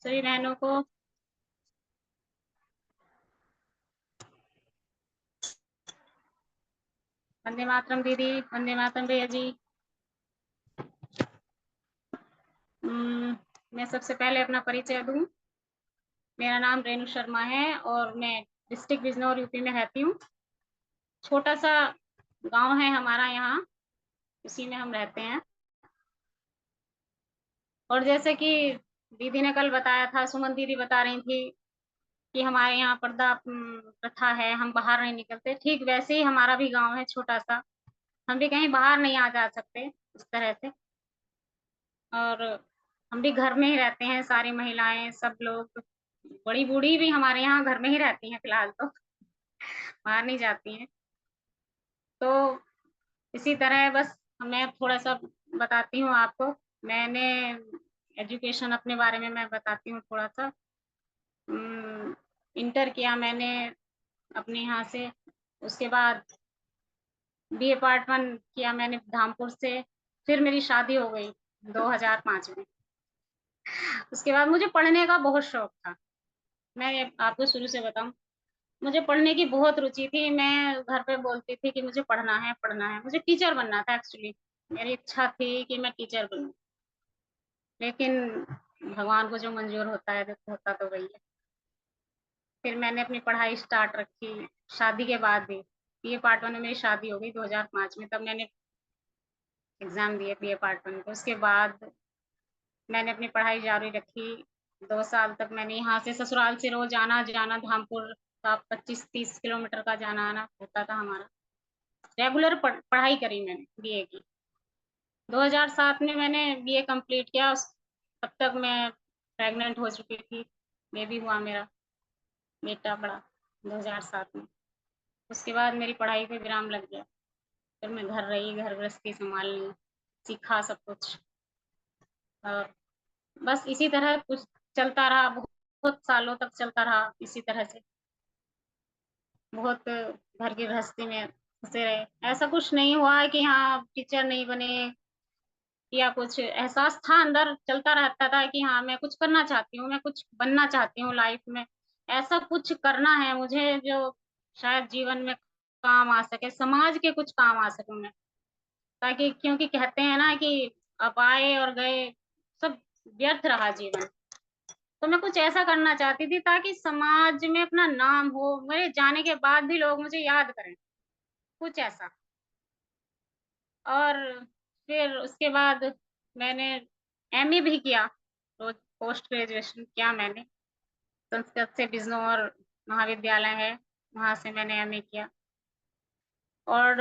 सभी बहनों को। वंदे मातरम दीदी, वंदे मातरम भैया जी। मैं सबसे पहले अपना परिचय दूं। मेरा नाम रेणु शर्मा है और मैं डिस्ट्रिक्ट बिजनौर यूपी में रहती हूँ। छोटा सा गांव है हमारा यहाँ, उसी में हम रहते हैं। और जैसे कि दीदी ने कल बताया था, सुमन दीदी बता रही थी कि हमारे यहाँ पर्दा प्रथा है, हम बाहर नहीं निकलते। ठीक वैसे ही हमारा भी गांव है छोटा सा, हम भी कहीं बाहर नहीं आ जा सकते इस तरह से। और हम भी घर में ही रहते हैं, सारी महिलाएं सब लोग। बड़ी बूढ़ी भी हमारे यहाँ घर में ही रहती हैं फिलहाल तो, बाहर नहीं जाती हैं। तो इसी तरह बस मैं थोड़ा सा बताती हूँ आपको। मैंने एजुकेशन अपने बारे में मैं बताती हूँ थोड़ा सा। इंटर किया मैंने अपने यहाँ से। उसके बाद बीए पार्ट 1 किया मैंने धामपुर से। फिर मेरी शादी हो गई 2005 में। उसके बाद मुझे पढ़ने का बहुत शौक था। मैं आपको शुरू से बताऊं, मुझे पढ़ने की बहुत रुचि थी। मैं घर पे बोलती थी कि मुझे पढ़ना है, पढ़ना है। मुझे टीचर बनना था एक्चुअली। मेरी इच्छा थी कि मैं टीचर बनूं, लेकिन भगवान को जो मंजूर होता है देखो, होता तो वही है। फिर मैंने अपनी पढ़ाई स्टार्ट रखी शादी के बाद भी। बीए पार्ट 1 में मेरी शादी हो गई 2005 में, तब मैंने एग्जाम दिए बीए पार्ट 1 के। उसके बाद मैंने अपनी पढ़ाई जारी रखी। 2 साल तक मैंने यहाँ से ससुराल से रोज आना जाना, धामपुर का 25-30 किलोमीटर का जाना आना होता था हमारा। रेगुलर पढ़ाई करी मैंने बीए की। 2007 में मैंने बीए कंप्लीट किया। तब तक मैं प्रेग्नेंट हो चुकी थी, बेबी हुआ मेरा, बेटा बड़ा 2007 में। उसके बाद मेरी पढ़ाई पे विराम लग गया। फिर मैं घर रही, घर गृहस्थी संभालनी सीखा सब कुछ। और बस इसी तरह कुछ चलता रहा, बहुत सालों तक चलता रहा इसी तरह से। बहुत घर की गृहस्थी में फंसे रहे। ऐसा कुछ नहीं हुआ है कि हाँ टीचर नहीं बने, या कुछ एहसास था अंदर चलता रहता था कि हाँ मैं कुछ करना चाहती हूँ, मैं कुछ बनना चाहती हूँ लाइफ में। ऐसा कुछ करना है मुझे जो शायद जीवन में काम आ सके, समाज के कुछ काम आ सकूं मैं। ताकि क्योंकि कहते हैं ना कि अब आए और गए, सब व्यर्थ रहा जीवन। तो मैं कुछ ऐसा करना चाहती थी ताकि समाज में अपना नाम हो, मेरे जाने के बाद भी लोग मुझे याद करें, कुछ ऐसा। और फिर उसके बाद मैंने एमए भी किया, तो पोस्ट ग्रेजुएशन किया मैंने। संस्कृत से बिजनौर महाविद्यालय है, वहां से मैंने एमए किया। और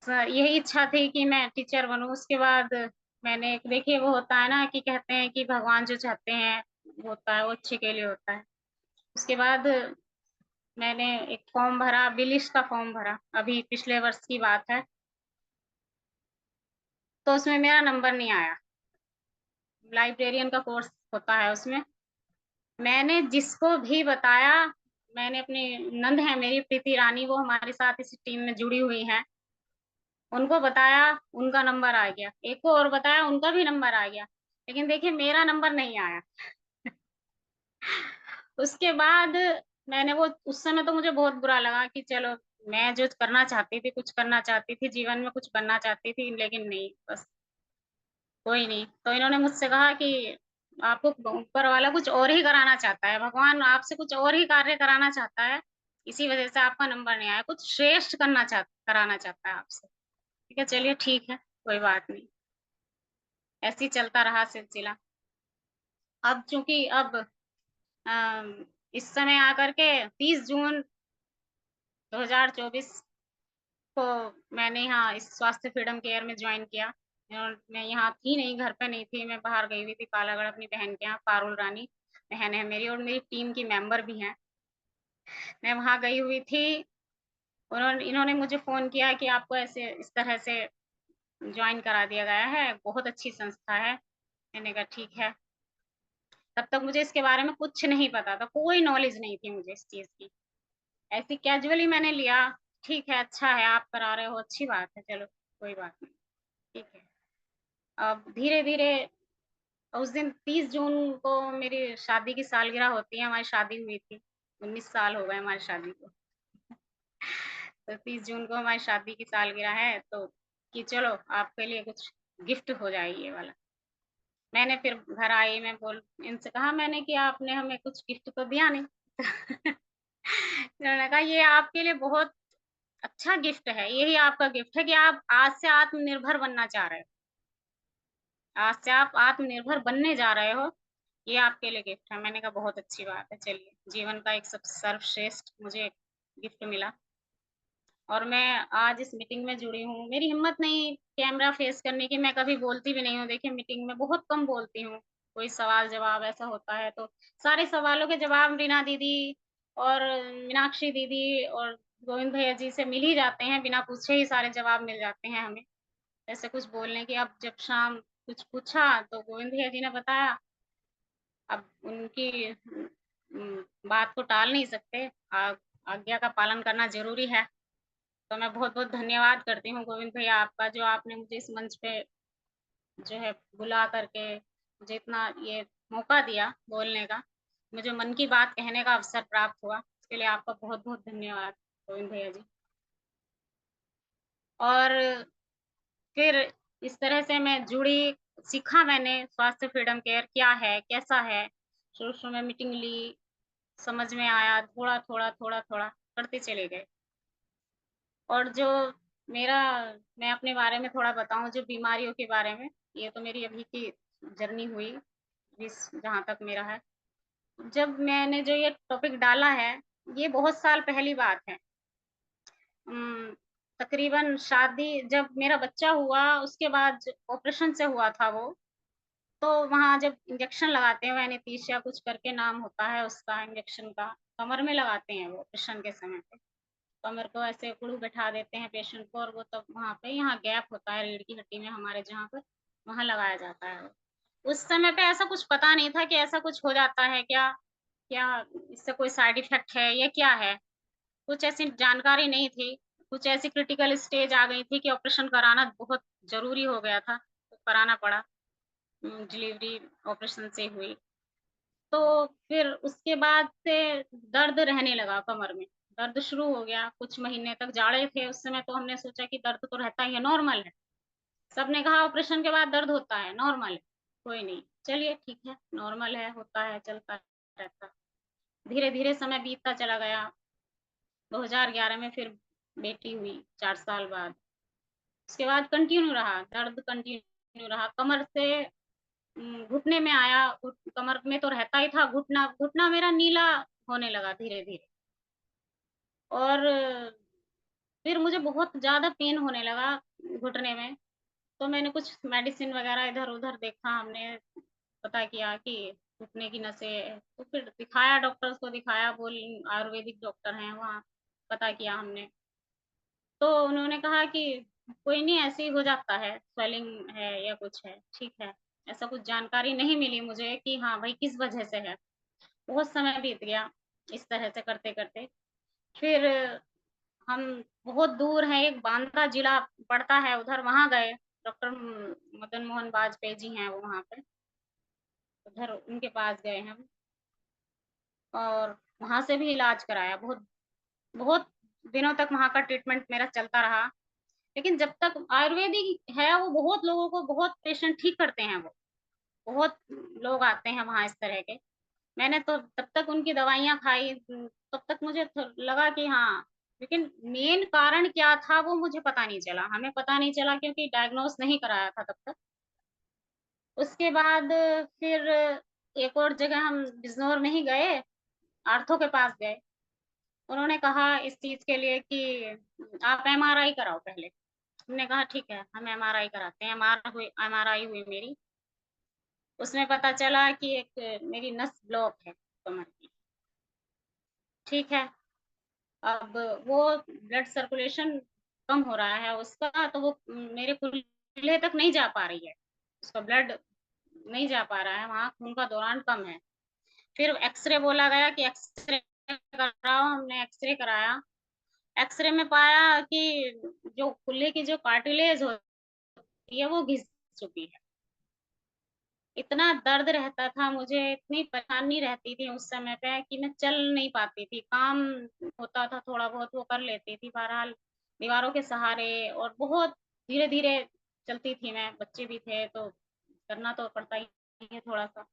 यही इच्छा थी कि मैं टीचर बनूं। उसके बाद मैंने, देखिए वो होता है ना कि कहते हैं कि भगवान जो चाहते हैं वो होता है, वो अच्छे के लिए होता है। उसके बाद मैंने एक फॉर्म भरा, बिलिश का फॉर्म भरा, अभी पिछले वर्ष की बात है। तो उसमें मेरा नंबर नहीं आया। लाइब्रेरियन का कोर्स होता है उसमें। मैंने जिसको भी बताया, मैंने अपनी नंद है मेरी प्रीति रानी, वो हमारे साथ इस टीम में जुड़ी हुई है, उनको बताया, उनका नंबर आ गया। एक को और बताया, उनका भी नंबर आ गया। लेकिन देखिए मेरा नंबर नहीं आया। उसके बाद मैंने वो, उस समय तो मुझे बहुत बुरा लगा कि चलो, मैं जो करना चाहती थी, कुछ करना चाहती थी जीवन में, कुछ बनना चाहती थी, लेकिन नहीं, बस कोई नहीं। तो इन्होंने मुझसे कहा कि आपको ऊपर वाला कुछ और ही कराना चाहता है, भगवान आपसे कुछ और ही कार्य कराना चाहता है, इसी वजह से आपका नंबर नहीं आया। कुछ श्रेष्ठ कराना चाहता है आपसे। ठीक है, चलिए ठीक है, कोई बात नहीं। ऐसे ही चलता रहा सिलसिला। अब चूंकि अब इस समय आकर के 30 जून 2024 को मैंने यहाँ इस स्वास्थ्य फ्रीडम केयर में ज्वाइन किया। और मैं यहाँ थी नहीं, घर पे नहीं थी, मैं बाहर गई हुई थी पालागढ़ अपनी बहन के यहाँ। पारुल रानी बहन है मेरी, और मेरी टीम की मेंबर भी हैं। मैं वहाँ गई हुई थी। इन्होंने मुझे फोन किया कि आपको ऐसे इस तरह से ज्वाइन करा दिया गया है, बहुत अच्छी संस्था है। मैंने कहा ठीक है। तब तक मुझे इसके बारे में कुछ नहीं पता था, कोई नॉलेज नहीं थी मुझे इस चीज की। ऐसी कैजुअली मैंने लिया। ठीक है, अच्छा है, आप करा रहे हो, अच्छी बात है, चलो कोई बात नहीं, ठीक है। अब धीरे धीरे और उस दिन 30 जून को मेरी शादी की सालगिरह होती है, हमारी शादी हुई थी। 19 साल हो गए हमारी शादी को। तो 30 जून को हमारी शादी की सालगिरह है, तो कि चलो आपके लिए कुछ गिफ्ट हो जाए ये वाला। मैंने फिर घर आई, मैं बोल इनसे कहा मैंने कि आपने हमें कुछ गिफ्ट तो दिया नहीं। इन्होंने कहा ये आपके लिए बहुत अच्छा गिफ्ट है, यही आपका गिफ्ट है कि आप आज से आत्मनिर्भर बनना चाह रहे हो। आज से आप आत्मनिर्भर बनने जा रहे हो, ये आपके लिए गिफ्ट है। मैंने कहा बहुत अच्छी बात है, चलिए जीवन का एक सब सर्वश्रेष्ठ मुझे गिफ्ट मिला। और मैं आज इस मीटिंग में जुड़ी हूँ। मेरी हिम्मत नहीं कैमरा फेस करने की, मैं कभी बोलती भी नहीं हूँ। देखिए मीटिंग में बहुत कम बोलती हूँ, कोई सवाल जवाब ऐसा होता है तो सारे सवालों के जवाब रीना दीदी और मीनाक्षी दीदी और गोविंद भैया जी से मिल ही जाते हैं, बिना पूछे ही सारे जवाब मिल जाते हैं हमें। ऐसे कुछ बोलने की, अब जब शाम कुछ पूछा तो गोविंद भैया जी ने बताया। अब उनकी बात को टाल नहीं सकते, आज्ञा का पालन करना ज़रूरी है। तो मैं बहुत-बहुत धन्यवाद करती हूँ गोविंद भैया आपका, जो आपने मुझे इस मंच पे जो है बुला करके मुझे इतना ये मौका दिया बोलने का। मुझे मन की बात कहने का अवसर प्राप्त हुआ। इसके लिए आपका बहुत-बहुत धन्यवाद गोविंद भैया जी। और फिर इस तरह से मैं जुड़ी, सीखा मैंने स्वास्थ्य फ्रीडम केयर क्या है, कैसा है। शुरू-शुरू में मीटिंग ली, समझ में आया, थोड़ा-थोड़ा, थोड़ा-थोड़ा करते चले गए। और जो मेरा मैं अपने बारे में थोड़ा बताऊँ, जो बीमारियों के बारे में, ये तो मेरी अभी की जर्नी हुई, इस जहाँ तक मेरा है। जब मैंने जो ये टॉपिक डाला है, ये बहुत साल पहली बात है। उम, तकरीबन शादी जब मेरा बच्चा हुआ, उसके बाद ऑपरेशन से हुआ था वो, तो वहाँ जब इंजेक्शन लगाते हैं, वो एनेस्थीसिया कुछ करके नाम होता है उसका इंजेक्शन का, कमर में लगाते हैं वो ऑपरेशन के समय पे। कमर को ऐसे उकड़ू बैठा देते हैं पेशेंट को, और वो तब वहाँ पे यहाँ गैप होता है रीढ़ की हड्डी में हमारे जहाँ पर, वहाँ लगाया जाता है वो। उस समय पे ऐसा कुछ पता नहीं था कि ऐसा कुछ हो जाता है क्या? क्या इससे कोई साइड इफ़ेक्ट है, ये क्या है? कुछ ऐसी जानकारी नहीं थी। कुछ ऐसी क्रिटिकल स्टेज आ गई थी कि ऑपरेशन कराना बहुत ज़रूरी हो गया था, तो कराना पड़ा। डिलीवरी ऑपरेशन से हुई। तो फिर उसके बाद से दर्द रहने लगा कमर में, दर्द शुरू हो गया, कुछ महीने तक जाड़े थे उस समय, तो हमने सोचा कि दर्द तो रहता ही है, नॉर्मल है। सबने कहा ऑपरेशन के बाद दर्द होता है, नॉर्मल है, कोई नहीं, चलिए ठीक है, नॉर्मल है, होता है, चलता रहता है। धीरे-धीरे समय बीतता चला गया, 2011 में फिर बेटी हुई 4 साल बाद। उसके बाद कंटिन्यू रहा, दर्द कंटिन्यू रहा, कमर से घुटने में आया, कमर में तो रहता ही था, घुटना घुटना मेरा नीला होने लगा धीरे-धीरे। और फिर मुझे बहुत ज़्यादा पेन होने लगा घुटने में, तो मैंने कुछ मेडिसिन वगैरह इधर-उधर देखा हमने, पता किया कि घुटने की नसें, तो फिर दिखाया, डॉक्टर्स को दिखाया, बोल आयुर्वेदिक डॉक्टर हैं वहाँ, पता किया हमने। तो उन्होंने कहा कि कोई नहीं, ऐसे ही हो जाता है, स्वेलिंग है या कुछ है, ठीक है। ऐसा कुछ जानकारी नहीं मिली मुझे कि हाँ भाई किस वजह से है। बहुत समय बीत गया इस तरह से करते-करते। फिर हम बहुत दूर हैं, एक बांदा जिला पड़ता है उधर, वहाँ गए। डॉक्टर मदन मोहन वाजपेयी जी हैं वो वहाँ पे, उधर उनके पास गए हम और वहाँ से भी इलाज कराया। बहुत बहुत दिनों तक वहाँ का ट्रीटमेंट मेरा चलता रहा। लेकिन जब तक आयुर्वेदिक है, वो बहुत लोगों को, बहुत पेशेंट ठीक करते हैं वो। बहुत लोग आते हैं वहाँ इस तरह के। मैंने तो तब तक उनकी दवाइयाँ खाई, तब तक मुझे लगा कि हाँ, लेकिन मेन कारण क्या था वो मुझे पता नहीं चला। हमें पता नहीं चला क्योंकि डायग्नोज़ नहीं कराया था तब तक। उसके बाद फिर एक और जगह हम बिजनौर में ही गए, आर्थो के पास गए। उन्होंने कहा इस चीज़ के लिए कि आप एमआरआई कराओ पहले। हमने कहा ठीक है, हम एमआरआई कराते हैं। एमआरआई हुई मेरी। उसमें पता चला कि एक मेरी नस ब्लॉक है कमर की। ठीक है, अब वो ब्लड सर्कुलेशन कम हो रहा है उसका, तो वो मेरे कूल्हे तक नहीं जा पा रही है। उसका ब्लड नहीं जा पा रहा है, वहाँ खून का दौरान कम है। फिर एक्स-रे बोला गया कि एक्स-रे कराओ, हमने एक्स-रे कराया। एक्स-रे में पाया कि जो कूल्हे की जो कार्टिलेज होती है वो घिस चुकी है। इतना दर्द रहता था मुझे, इतनी परेशानी रहती थी उस समय पे कि मैं चल नहीं पाती थी। काम होता था थोड़ा बहुत वो कर लेती थी, बहरहाल दीवारों के सहारे, और बहुत धीरे-धीरे चलती थी मैं, बच्चे भी थे तो करना तो पड़ता ही है थोड़ा-सा।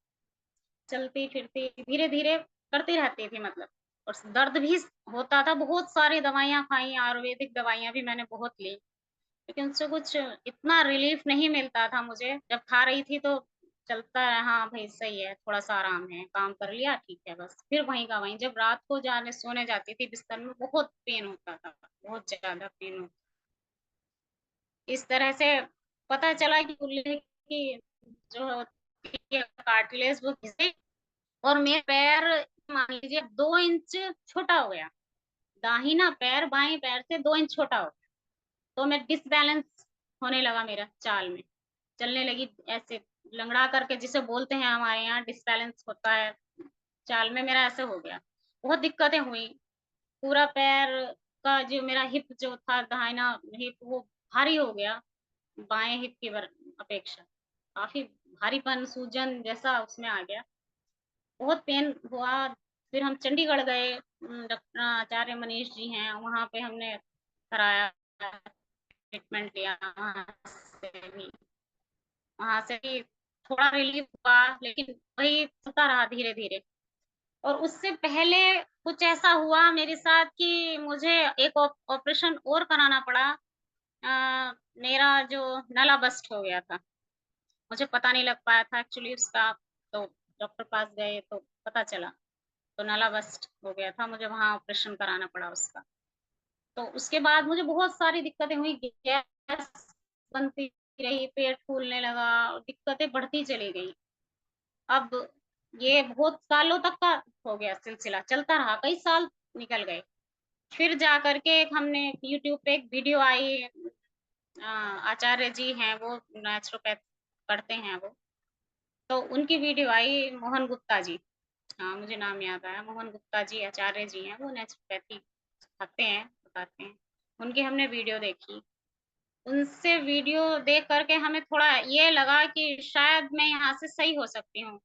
चलती-फिरती धीरे-धीरे करती रहती थी मतलब, और दर्द भी होता था, बहुत सारी दवाइयाँ खाई, आयुर्वेदिक दवाइयाँ भी मैंने बहुत ली। लेकिन उनसे कुछ इतना रिलीफ नहीं मिलता था मुझे। जब खा रही थी तो चलता है, हाँ भाई सही है, थोड़ा-सा आराम है, काम कर लिया ठीक है बस। फिर वहीं का वहीं, जब रात को जाने सोने जाती थी बिस्तर में, बहुत पेन होता था, बहुत ज़्यादा पेन होता। इस तरह से पता चला कि कूल्हे की जो होती है कार्टिलेज वो घिस गई, और मेरा पैर मान लीजिए 2 इंच छोटा हो गया। दाहिना पैर बाएँ पैर से 2 इंच छोटा हो गया। तो मैं डिसबैलेंस होने लगा मेरा चाल में। चलने लगी ऐसे लंगड़ा करके, जिसे बोलते हैं हमारे यहाँ डिसबैलेंस होता है, चाल में मेरा ऐसे हो गया। बहुत दिक्कतें हुई, पूरा पैर का जो मेरा हिप जो था, दाहिना हिप वो भारी हो गया, बाएँ हिप की अपेक्षा। काफ़ी भारीपन, सूजन जैसा उसमें आ गया। बहुत पेन हुआ, फिर हम चंडीगढ़ गए, डॉक्टर आचार्य मनीष जी हैं, वहाँ पे हमने कराया, ट्रीटमेंट लिया वहाँ से भी थोड़ा रिलीफ हुआ, लेकिन वही चलता रहा धीरे-धीरे। और उससे पहले कुछ ऐसा हुआ मेरे साथ कि मुझे एक ऑपरेशन और कराना पड़ा। मेरा जो नला बस्ट हो गया था, मुझे पता नहीं लग पाया था एक्चुअली उसका, तो डॉक्टर पास गए तो पता चला। तो नाला बस्ट हो गया था, मुझे वहाँ ऑपरेशन कराना पड़ा उसका। तो उसके बाद मुझे बहुत सारी दिक्कतें हुई, गैस बनती रही, पेट फूलने लगा, दिक्कतें बढ़ती चली गई। अब ये बहुत सालों तक का हो गया सिलसिला, चलता रहा, कई साल निकल गए। फिर जा कर के एक हमने यूट्यूब पे एक वीडियो आई, आचार्य जी हैं वो, नेचुरोपैथ करते हैं वो, तो उनकी वीडियो आई, मोहन गुप्ता जी। हाँ, मुझे नाम याद आया, मोहन गुप्ता जी आचार्य जी हैं, वो नेचुरोपैथी सिखाते हैं, बताते हैं। उनकी हमने वीडियो देखी। उनसे वीडियो देख कर के हमें थोड़ा ये लगा कि शायद मैं यहाँ से सही हो सकती हूँ,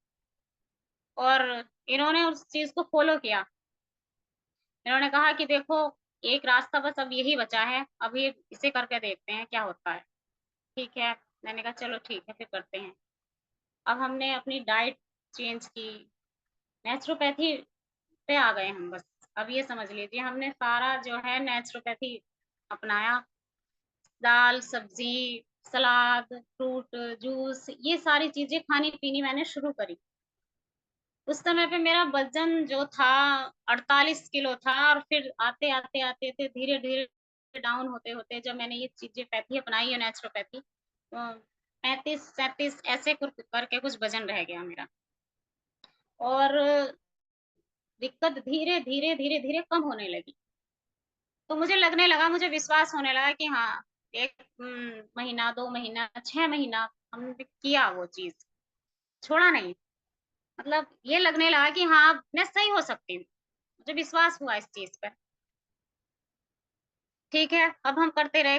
और इन्होंने उस चीज़ को फ़ॉलो किया। इन्होंने कहा कि देखो, एक रास्ता बस अब यही बचा है, अब ये इसे करके देखते हैं क्या होता है। ठीक है, मैंने कहा चलो ठीक है, फिर करते हैं। अब हमने अपनी डाइट चेंज की, नेचुरोपैथी पे आ गए हम बस। अब ये समझ लीजिए हमने सारा जो है नेचुरोपैथी अपनाया, दाल, सब्ज़ी, सलाद, फ्रूट, जूस, ये सारी चीज़ें खानी-पीनी मैंने शुरू करी। उस समय पे मेरा वज़न जो था 48 किलो था, और फिर आते-आते धीरे-धीरे डाउन होते-होते जब मैंने ये चीज़ें पैथी अपनाई है नेचुरोपैथी, 35-37 ऐसे करके कुछ वज़न रह गया मेरा। और दिक्कत धीरे-धीरे, धीरे-धीरे कम होने लगी। तो मुझे लगने लगा, मुझे विश्वास होने लगा कि हाँ, 1 महीना, 2 महीना, 6 महीना हमने किया वो चीज़, छोड़ा नहीं। मतलब ये लगने लगा कि हाँ, मैं सही हो सकती हूँ। मुझे विश्वास हुआ इस चीज़ पर। ठीक है, अब हम करते रहे।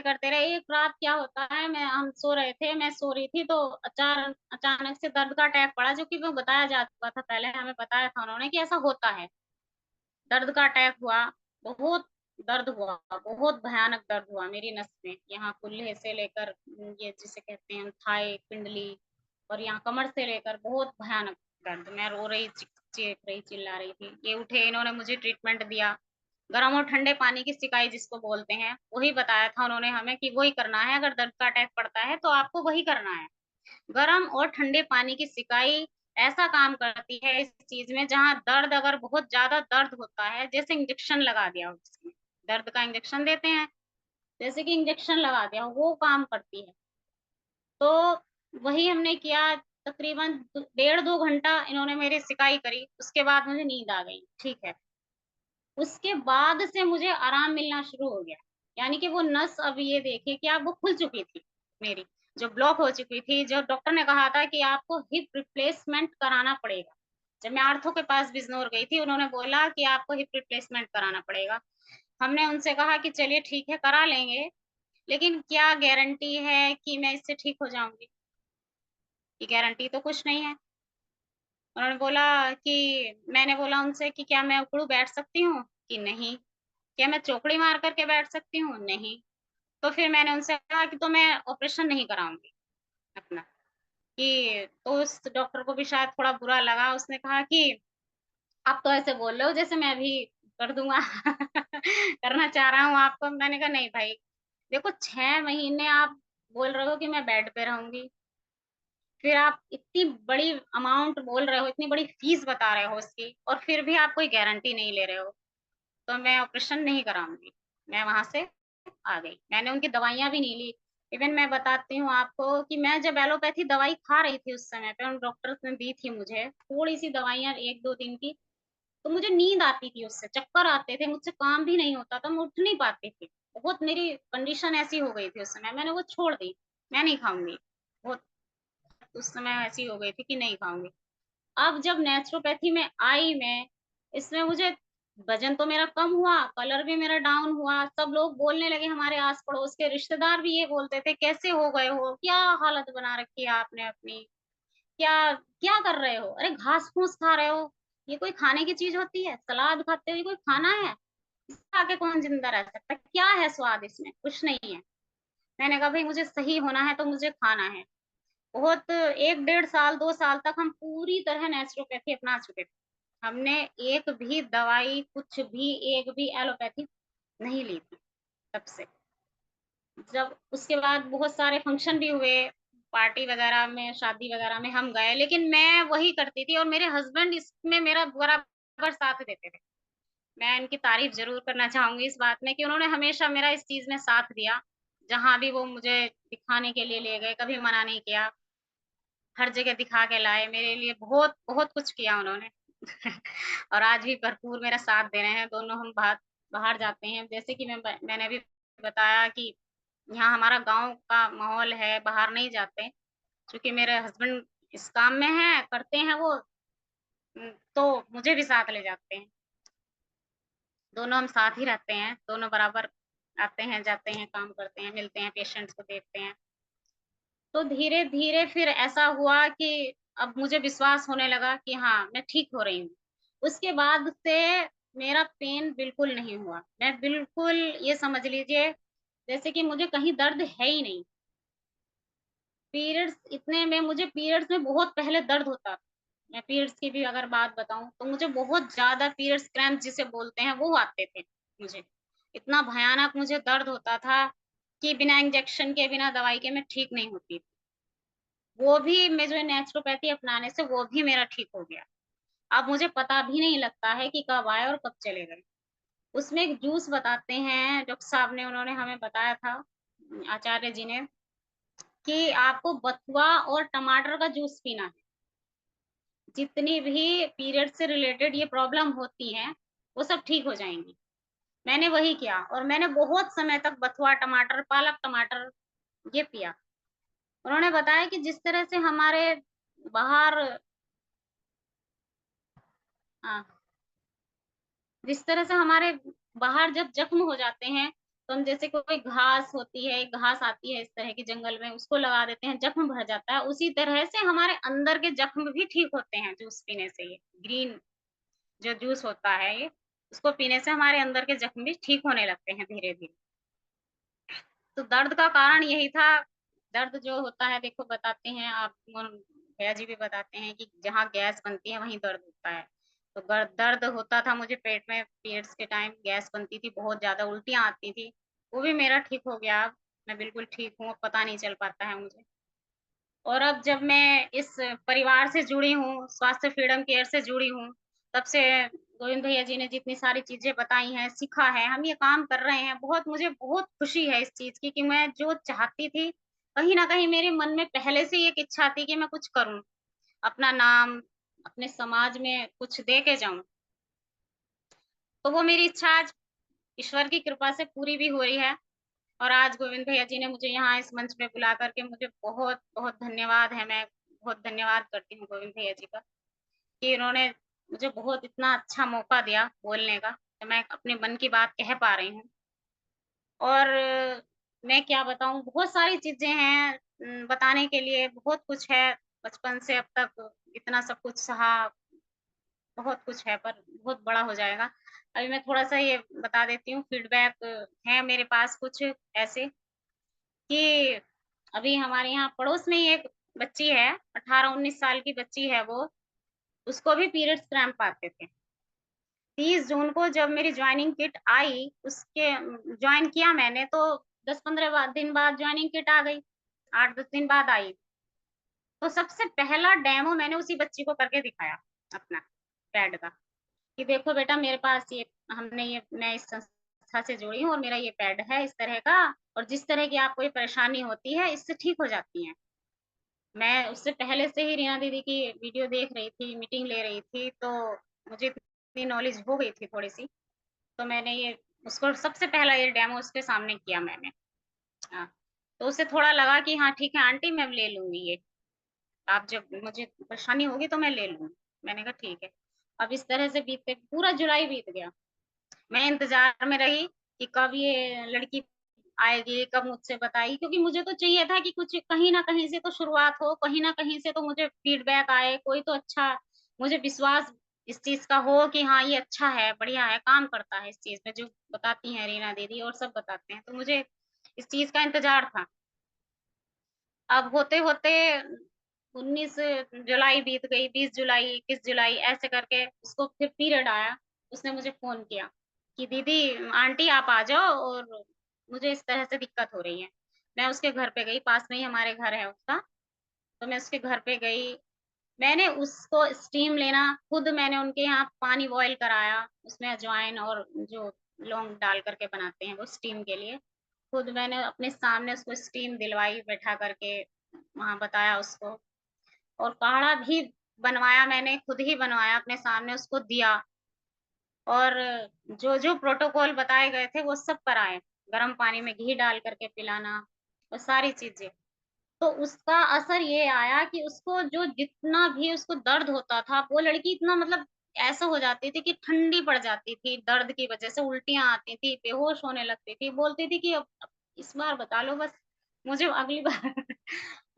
एक रात क्या होता है, हम सो रहे थे, मैं सो रही थी, तो अचानक से दर्द का अटैक पड़ा, जो कि वो बताया जा चुका था पहले, हमें बताया था उन्होंने कि ऐसा होता है। दर्द का अटैक हुआ, बहुत दर्द हुआ, बहुत भयानक दर्द हुआ मेरी नस में, यहाँ कूल्हे से लेकर ये जिसे कहते हैं हम थाई, पिंडली, और यहाँ कमर से लेकर बहुत भयानक दर्द। मैं रो रही, चीख रही, चिल्ला रही थी। ये उठे, इन्होंने मुझे ट्रीटमेंट दिया। गरम और ठंडे पानी की सिकाई जिसको बोलते हैं, वही बताया था उन्होंने हमें कि वही करना है, अगर दर्द का अटैक पड़ता है तो आपको वही करना है। गरम और ठंडे पानी की सिकाई ऐसा काम करती है इस चीज़ में, जहाँ दर्द अगर बहुत ज़्यादा दर्द होता है, जैसे इंजेक्शन लगा दिया हो जिसमें, दर्द का इंजेक्शन देते हैं, जैसे कि इंजेक्शन लगा दिया हो, वो काम करती है। तो वही हमने किया, तकरीबन डेढ़ 2 घंटा इन्होंने मेरी सिकाई करी, उसके बाद मुझे नींद आ गई, ठीक है। उसके बाद से मुझे आराम मिलना शुरू हो गया। यानी कि वो नस, अब ये देखिए कि अब वो खुल चुकी थी मेरी, जो ब्लॉक हो चुकी थी, जो डॉक्टर ने कहा था कि आपको हिप रिप्लेसमेंट कराना पड़ेगा। जब मैं आर्थो के पास बिजनौर गई थी, उन्होंने बोला कि आपको हिप रिप्लेसमेंट कराना पड़ेगा। हमने उनसे कहा कि चलिए ठीक है, करा लेंगे, लेकिन क्या गारंटी है कि मैं इससे ठीक हो जाऊँगी? कि गारंटी तो कुछ नहीं है। उन्होंने बोला कि मैंने बोला उनसे कि क्या मैं उकड़ू बैठ सकती हूँ? कि नहीं। क्या मैं चौकड़ी मार कर के बैठ सकती हूँ? नहीं। तो फिर मैंने उनसे कहा कि तो मैं ऑपरेशन नहीं कराऊँगी अपना। कि तो उस डॉक्टर को भी शायद थोड़ा बुरा लगा, उसने कहा कि आप तो ऐसे बोल रहे हो जैसे मैं अभी कर दूँगा करना चाह रहा हूँ आपको। मैंने कहा नहीं भाई, देखो 6 महीने आप बोल रहे हो कि मैं बेड पे रहूँगी, फिर आप इतनी बड़ी अमाउंट बोल रहे हो, इतनी बड़ी फीस बता रहे हो उसकी, और फिर भी आप कोई गारंटी नहीं ले रहे हो, तो मैं ऑपरेशन नहीं कराऊँगी। मैं वहाँ से आ गई। मैंने उनकी दवाइयाँ भी नहीं ली। इवन मैं बताती हूँ आपको कि मैं जब एलोपैथी दवाई खा रही थी उस समय पे, उन डॉक्टर्स ने दी थी मुझे, थोड़ी-सी दवाइयाँ 1-2 दिन की, तो मुझे नींद आती थी उससे, चक्कर आते थे, मुझसे काम भी नहीं होता था, मैं उठ नहीं पाती थी। बहुत मेरी कंडीशन ऐसी हो गई थी उस समय, मैंने वो छोड़ दी, मैं नहीं खाऊँगी। बहुत उस समय ऐसी हो गई थी कि नहीं खाऊँगी। अब जब नेचुरोपैथी में आई मैं, इसमें मुझे वज़न तो मेरा कम हुआ, कलर भी मेरा डाउन हुआ, सब लोग बोलने लगे, हमारे आस-पड़ोस के रिश्तेदार भी ये बोलते थे, "कैसे हो गए हो? क्या हालत बना रखी है आपने अपनी? क्या क्या कर रहे हो? अरे घास-फूस खा रहे हो, ये कोई खाने की चीज़ होती है? सलाद खाते हो, ये कोई खाना है? इसको खा के कौन ज़िंदा रह सकता है? क्या है स्वाद इसमें? कुछ नहीं है।" मैंने कहा, "भई मुझे सही होना है तो मुझे खाना है।" बहुत 1 डेढ़ साल, 2 साल तक हम पूरी तरह नेचुरोपैथी अपना चुके थे। हमने एक भी दवाई, कुछ भी, एक भी एलोपैथी नहीं ली थी तब से। जब उसके बाद बहुत सारे फंक्शन भी हुए, पार्टी वगैरह में, शादी वगैरह में हम गए, लेकिन मैं वही करती थी और मेरे हस्बैंड इसमें मेरा बराबर साथ देते थे। मैं इनकी तारीफ़ ज़रूर करना चाहूँगी इस बात में कि उन्होंने हमेशा मेरा इस चीज़ में साथ दिया। जहाँ भी वो मुझे दिखाने के लिए ले गए, कभी मना नहीं किया। हर जगह दिखा के लाए, मेरे लिए बहुत, बहुत कुछ किया उन्होंने। और आज भी भरपूर मेरा साथ दे रहे हैं, दोनों हम बाहर बाहर जाते हैं। जैसे कि मैंने अभी बताया कि यहाँ हमारा गाँव का माहौल है, बाहर नहीं जाते, क्योंकि मेरे हस्बैंड इस काम में हैं, करते हैं वो, तो मुझे भी साथ ले जाते हैं। दोनों हम साथ ही रहते हैं, दोनों बराबर आते हैं, जाते हैं, काम करते हैं, मिलते हैं, पेशेंट्स को देखते हैं। तो धीरे-धीरे फिर ऐसा हुआ कि अब मुझे विश्वास होने लगा कि हाँ, मैं ठीक हो रही हूँ। उसके बाद से मेरा पेन बिल्कुल नहीं हुआ। मैं बिल्कुल, ये समझ लीजिए जैसे कि मुझे कहीं दर्द है ही नहीं। पीरियड्स इतने में, मुझे पीरियड्स में बहुत पहले दर्द होता था। मैं पीरियड्स की भी अगर बात बताऊँ तो मुझे बहुत ज़्यादा पीरियड्स क्रैम्प जिसे बोलते हैं वो आते थे मुझे। इतना भयानक मुझे दर्द होता था कि बिना इंजेक्शन के, बिना दवाई के मैं ठीक नहीं होती थी। वो भी मैं जो नेचुरोपैथी अपनाने से वो भी मेरा ठीक हो गया। अब मुझे पता भी नहीं लगता है कि कब आए और कब चले गए। उसमें एक जूस बताते हैं, डॉक्टर साहब ने, उन्होंने हमें बताया था, आचार्य जी ने, कि आपको बथुआ और टमाटर का जूस पीना है। जितनी भी पीरियड से रिलेटेड ये प्रॉब्लम होती हैं, वो सब ठीक हो जाएँगी। मैंने वही किया और मैंने बहुत समय तक बथुआ टमाटर, पालक टमाटर ये पिया। उन्होंने बताया कि जिस तरह से हमारे बाहर, हाँ, जिस तरह से हमारे बाहर जब ज़ख्म हो जाते हैं, तो हम, जैसे कोई घास होती है, घास आती है इस तरह की जंगल में, उसको लगा देते हैं, ज़ख्म भर जाता है, उसी तरह से हमारे अंदर के ज़ख्म भी ठीक होते हैं जूस पीने से ये। ग्रीन जो जूस होता है ये, उसको पीने से हमारे अंदर के ज़ख्म भी ठीक होने लगते हैं धीरे-धीरे। तो दर्द का कारण यही था। दर्द जो होता है, देखो बताते हैं, आप भैया जी भी बताते हैं कि जहाँ गैस बनती है वहीं दर्द होता है। तो दर्द होता था मुझे पेट में, पीरियड्स के टाइम गैस बनती थी, बहुत ज़्यादा उल्टियाँ आती थी। वो भी मेरा ठीक हो गया अब, मैं बिल्कुल ठीक हूँ, अब पता नहीं चल पाता है मुझे। और अब जब मैं इस परिवार से जुड़ी हूँ, स्वास्थ्य फ्रीडम केयर से जुड़ी हूँ, तब से गोविंद भैया जी ने जितनी सारी चीज़ें बताई हैं, सिखा है, हम ये काम कर रहे हैं, बहुत, मुझे बहुत खुशी है इस चीज़ की कि मैं जो चाहती थी, कहीं न कहीं मेरे मन में पहले से ही एक इच्छा थी कि मैं कुछ करूँ, अपना नाम, अपने समाज में कुछ दे के जाऊँ। तो वो मेरी इच्छा आज ईश्वर की कृपा से पूरी भी हो रही है। और आज गोविंद भैया जी ने मुझे यहाँ इस मंच पे बुला कर के, मुझे बहुत-बहुत धन्यवाद है, मैं बहुत धन्यवाद करती हूँ गोविंद भैया जी का, कि उन्होंने मुझे बहुत इतना अच्छा मौका दिया बोलने का, कि मैं अपने मन की बात कह पा रही हूँ। और मैं क्या बताऊँ, बहुत सारी चीज़ें हैं बताने के लिए, बहुत कुछ है। बचपन से अब तक इतना सब कुछ सहा, बहुत कुछ है, पर बहुत बड़ा हो जाएगा। अभी मैं थोड़ा-सा ये बता देती हूँ, फीडबैक है मेरे पास कुछ ऐसे कि अभी हमारे यहाँ पड़ोस में ही एक बच्ची है, 18-19 साल की बच्ची है वो, उसको भी पीरियड्स क्रैम्प आते थे। 30 जून को जब मेरी जॉइनिंग किट आई, उसके जॉइन किया मैंने तो 10-15 दिन बाद जॉइनिंग किट आ गई, 8-10 दिन बाद आई। तो सबसे पहला डेमो मैंने उसी बच्ची को करके दिखाया अपना पैड का, कि देखो बेटा मेरे पास ये मैं इस संस्था से जुड़ी हूँ और मेरा ये पैड है इस तरह का, और जिस तरह की आपको ये परेशानी होती है इससे ठीक हो जाती हैं। मैं उससे पहले से ही रीना दीदी की वीडियो देख रही थी, मीटिंग ले रही थी, तो मुझे इतनी नॉलेज हो गई थी थोड़ी-सी, तो मैंने ये उसको सबसे पहला ये डेमो उसके सामने किया मैंने। हाँ, तो उसे थोड़ा लगा कि हाँ ठीक है आंटी मैं ले लूँगी ये, आप जब मुझे परेशानी होगी तो मैं ले लूँगी। मैंने कहा ठीक है। अब इस तरह से बीतते पूरा जुलाई बीत गया। मैं इंतज़ार में रही कि कब ये लड़की आएगी, कब मुझसे बताएगी, क्योंकि मुझे तो चाहिए था कि कुछ कहीं न कहीं से तो शुरुआत हो, कहीं न कहीं से तो मुझे फीडबैक आए, कोई तो अच्छा मुझे विश्वास इस चीज़ का हो कि हाँ, ये अच्छा है, बढ़िया है, काम करता है इस चीज़ में, जो बताती हैं रीना दीदी और सब बताते हैं। तो मुझे इस चीज़ का इंतज़ार था। अब होते-होते 19 जुलाई बीत गई, 20 जुलाई, 21 जुलाई ऐसे करके उसको फिर पीरियड आया। उसने मुझे फ़ोन किया कि दीदी आंटी आप आ जाओ और मुझे इस तरह से दिक्कत हो रही है। मैं उसके घर पे गई, पास में ही हमारे घर है उसका, तो मैं उसके घर पे गई। मैंने उसको स्टीम लेना खुद मैंने उनके यहाँ पानी बॉयल कराया, उसमें अजवाइन और जो लौंग डाल कर के बनाते हैं वो स्टीम के लिए। खुद मैंने अपने सामने उसको स्टीम दिलवाई बैठा करके, वहाँ बताया उसको, और काढ़ा भी बनवाया मैंने, खुद ही बनवाया अपने सामने उसको दिया, और जो-जो प्रोटोकॉल बताए गए थे वो सब कराए। गरम पानी में घी डाल कर के पिलाना, वो सारी चीज़ें। तो उसका असर ये आया कि उसको जो जितना भी उसको दर्द होता था, वो लड़की इतना मतलब ऐसा हो जाती थी कि ठंडी पड़ जाती थी, दर्द की वज़ह से उल्टियाँ आती थी, बेहोश होने लगती थी, बोलती थी कि अब इस बार बचा लो बस, मुझे अगली बार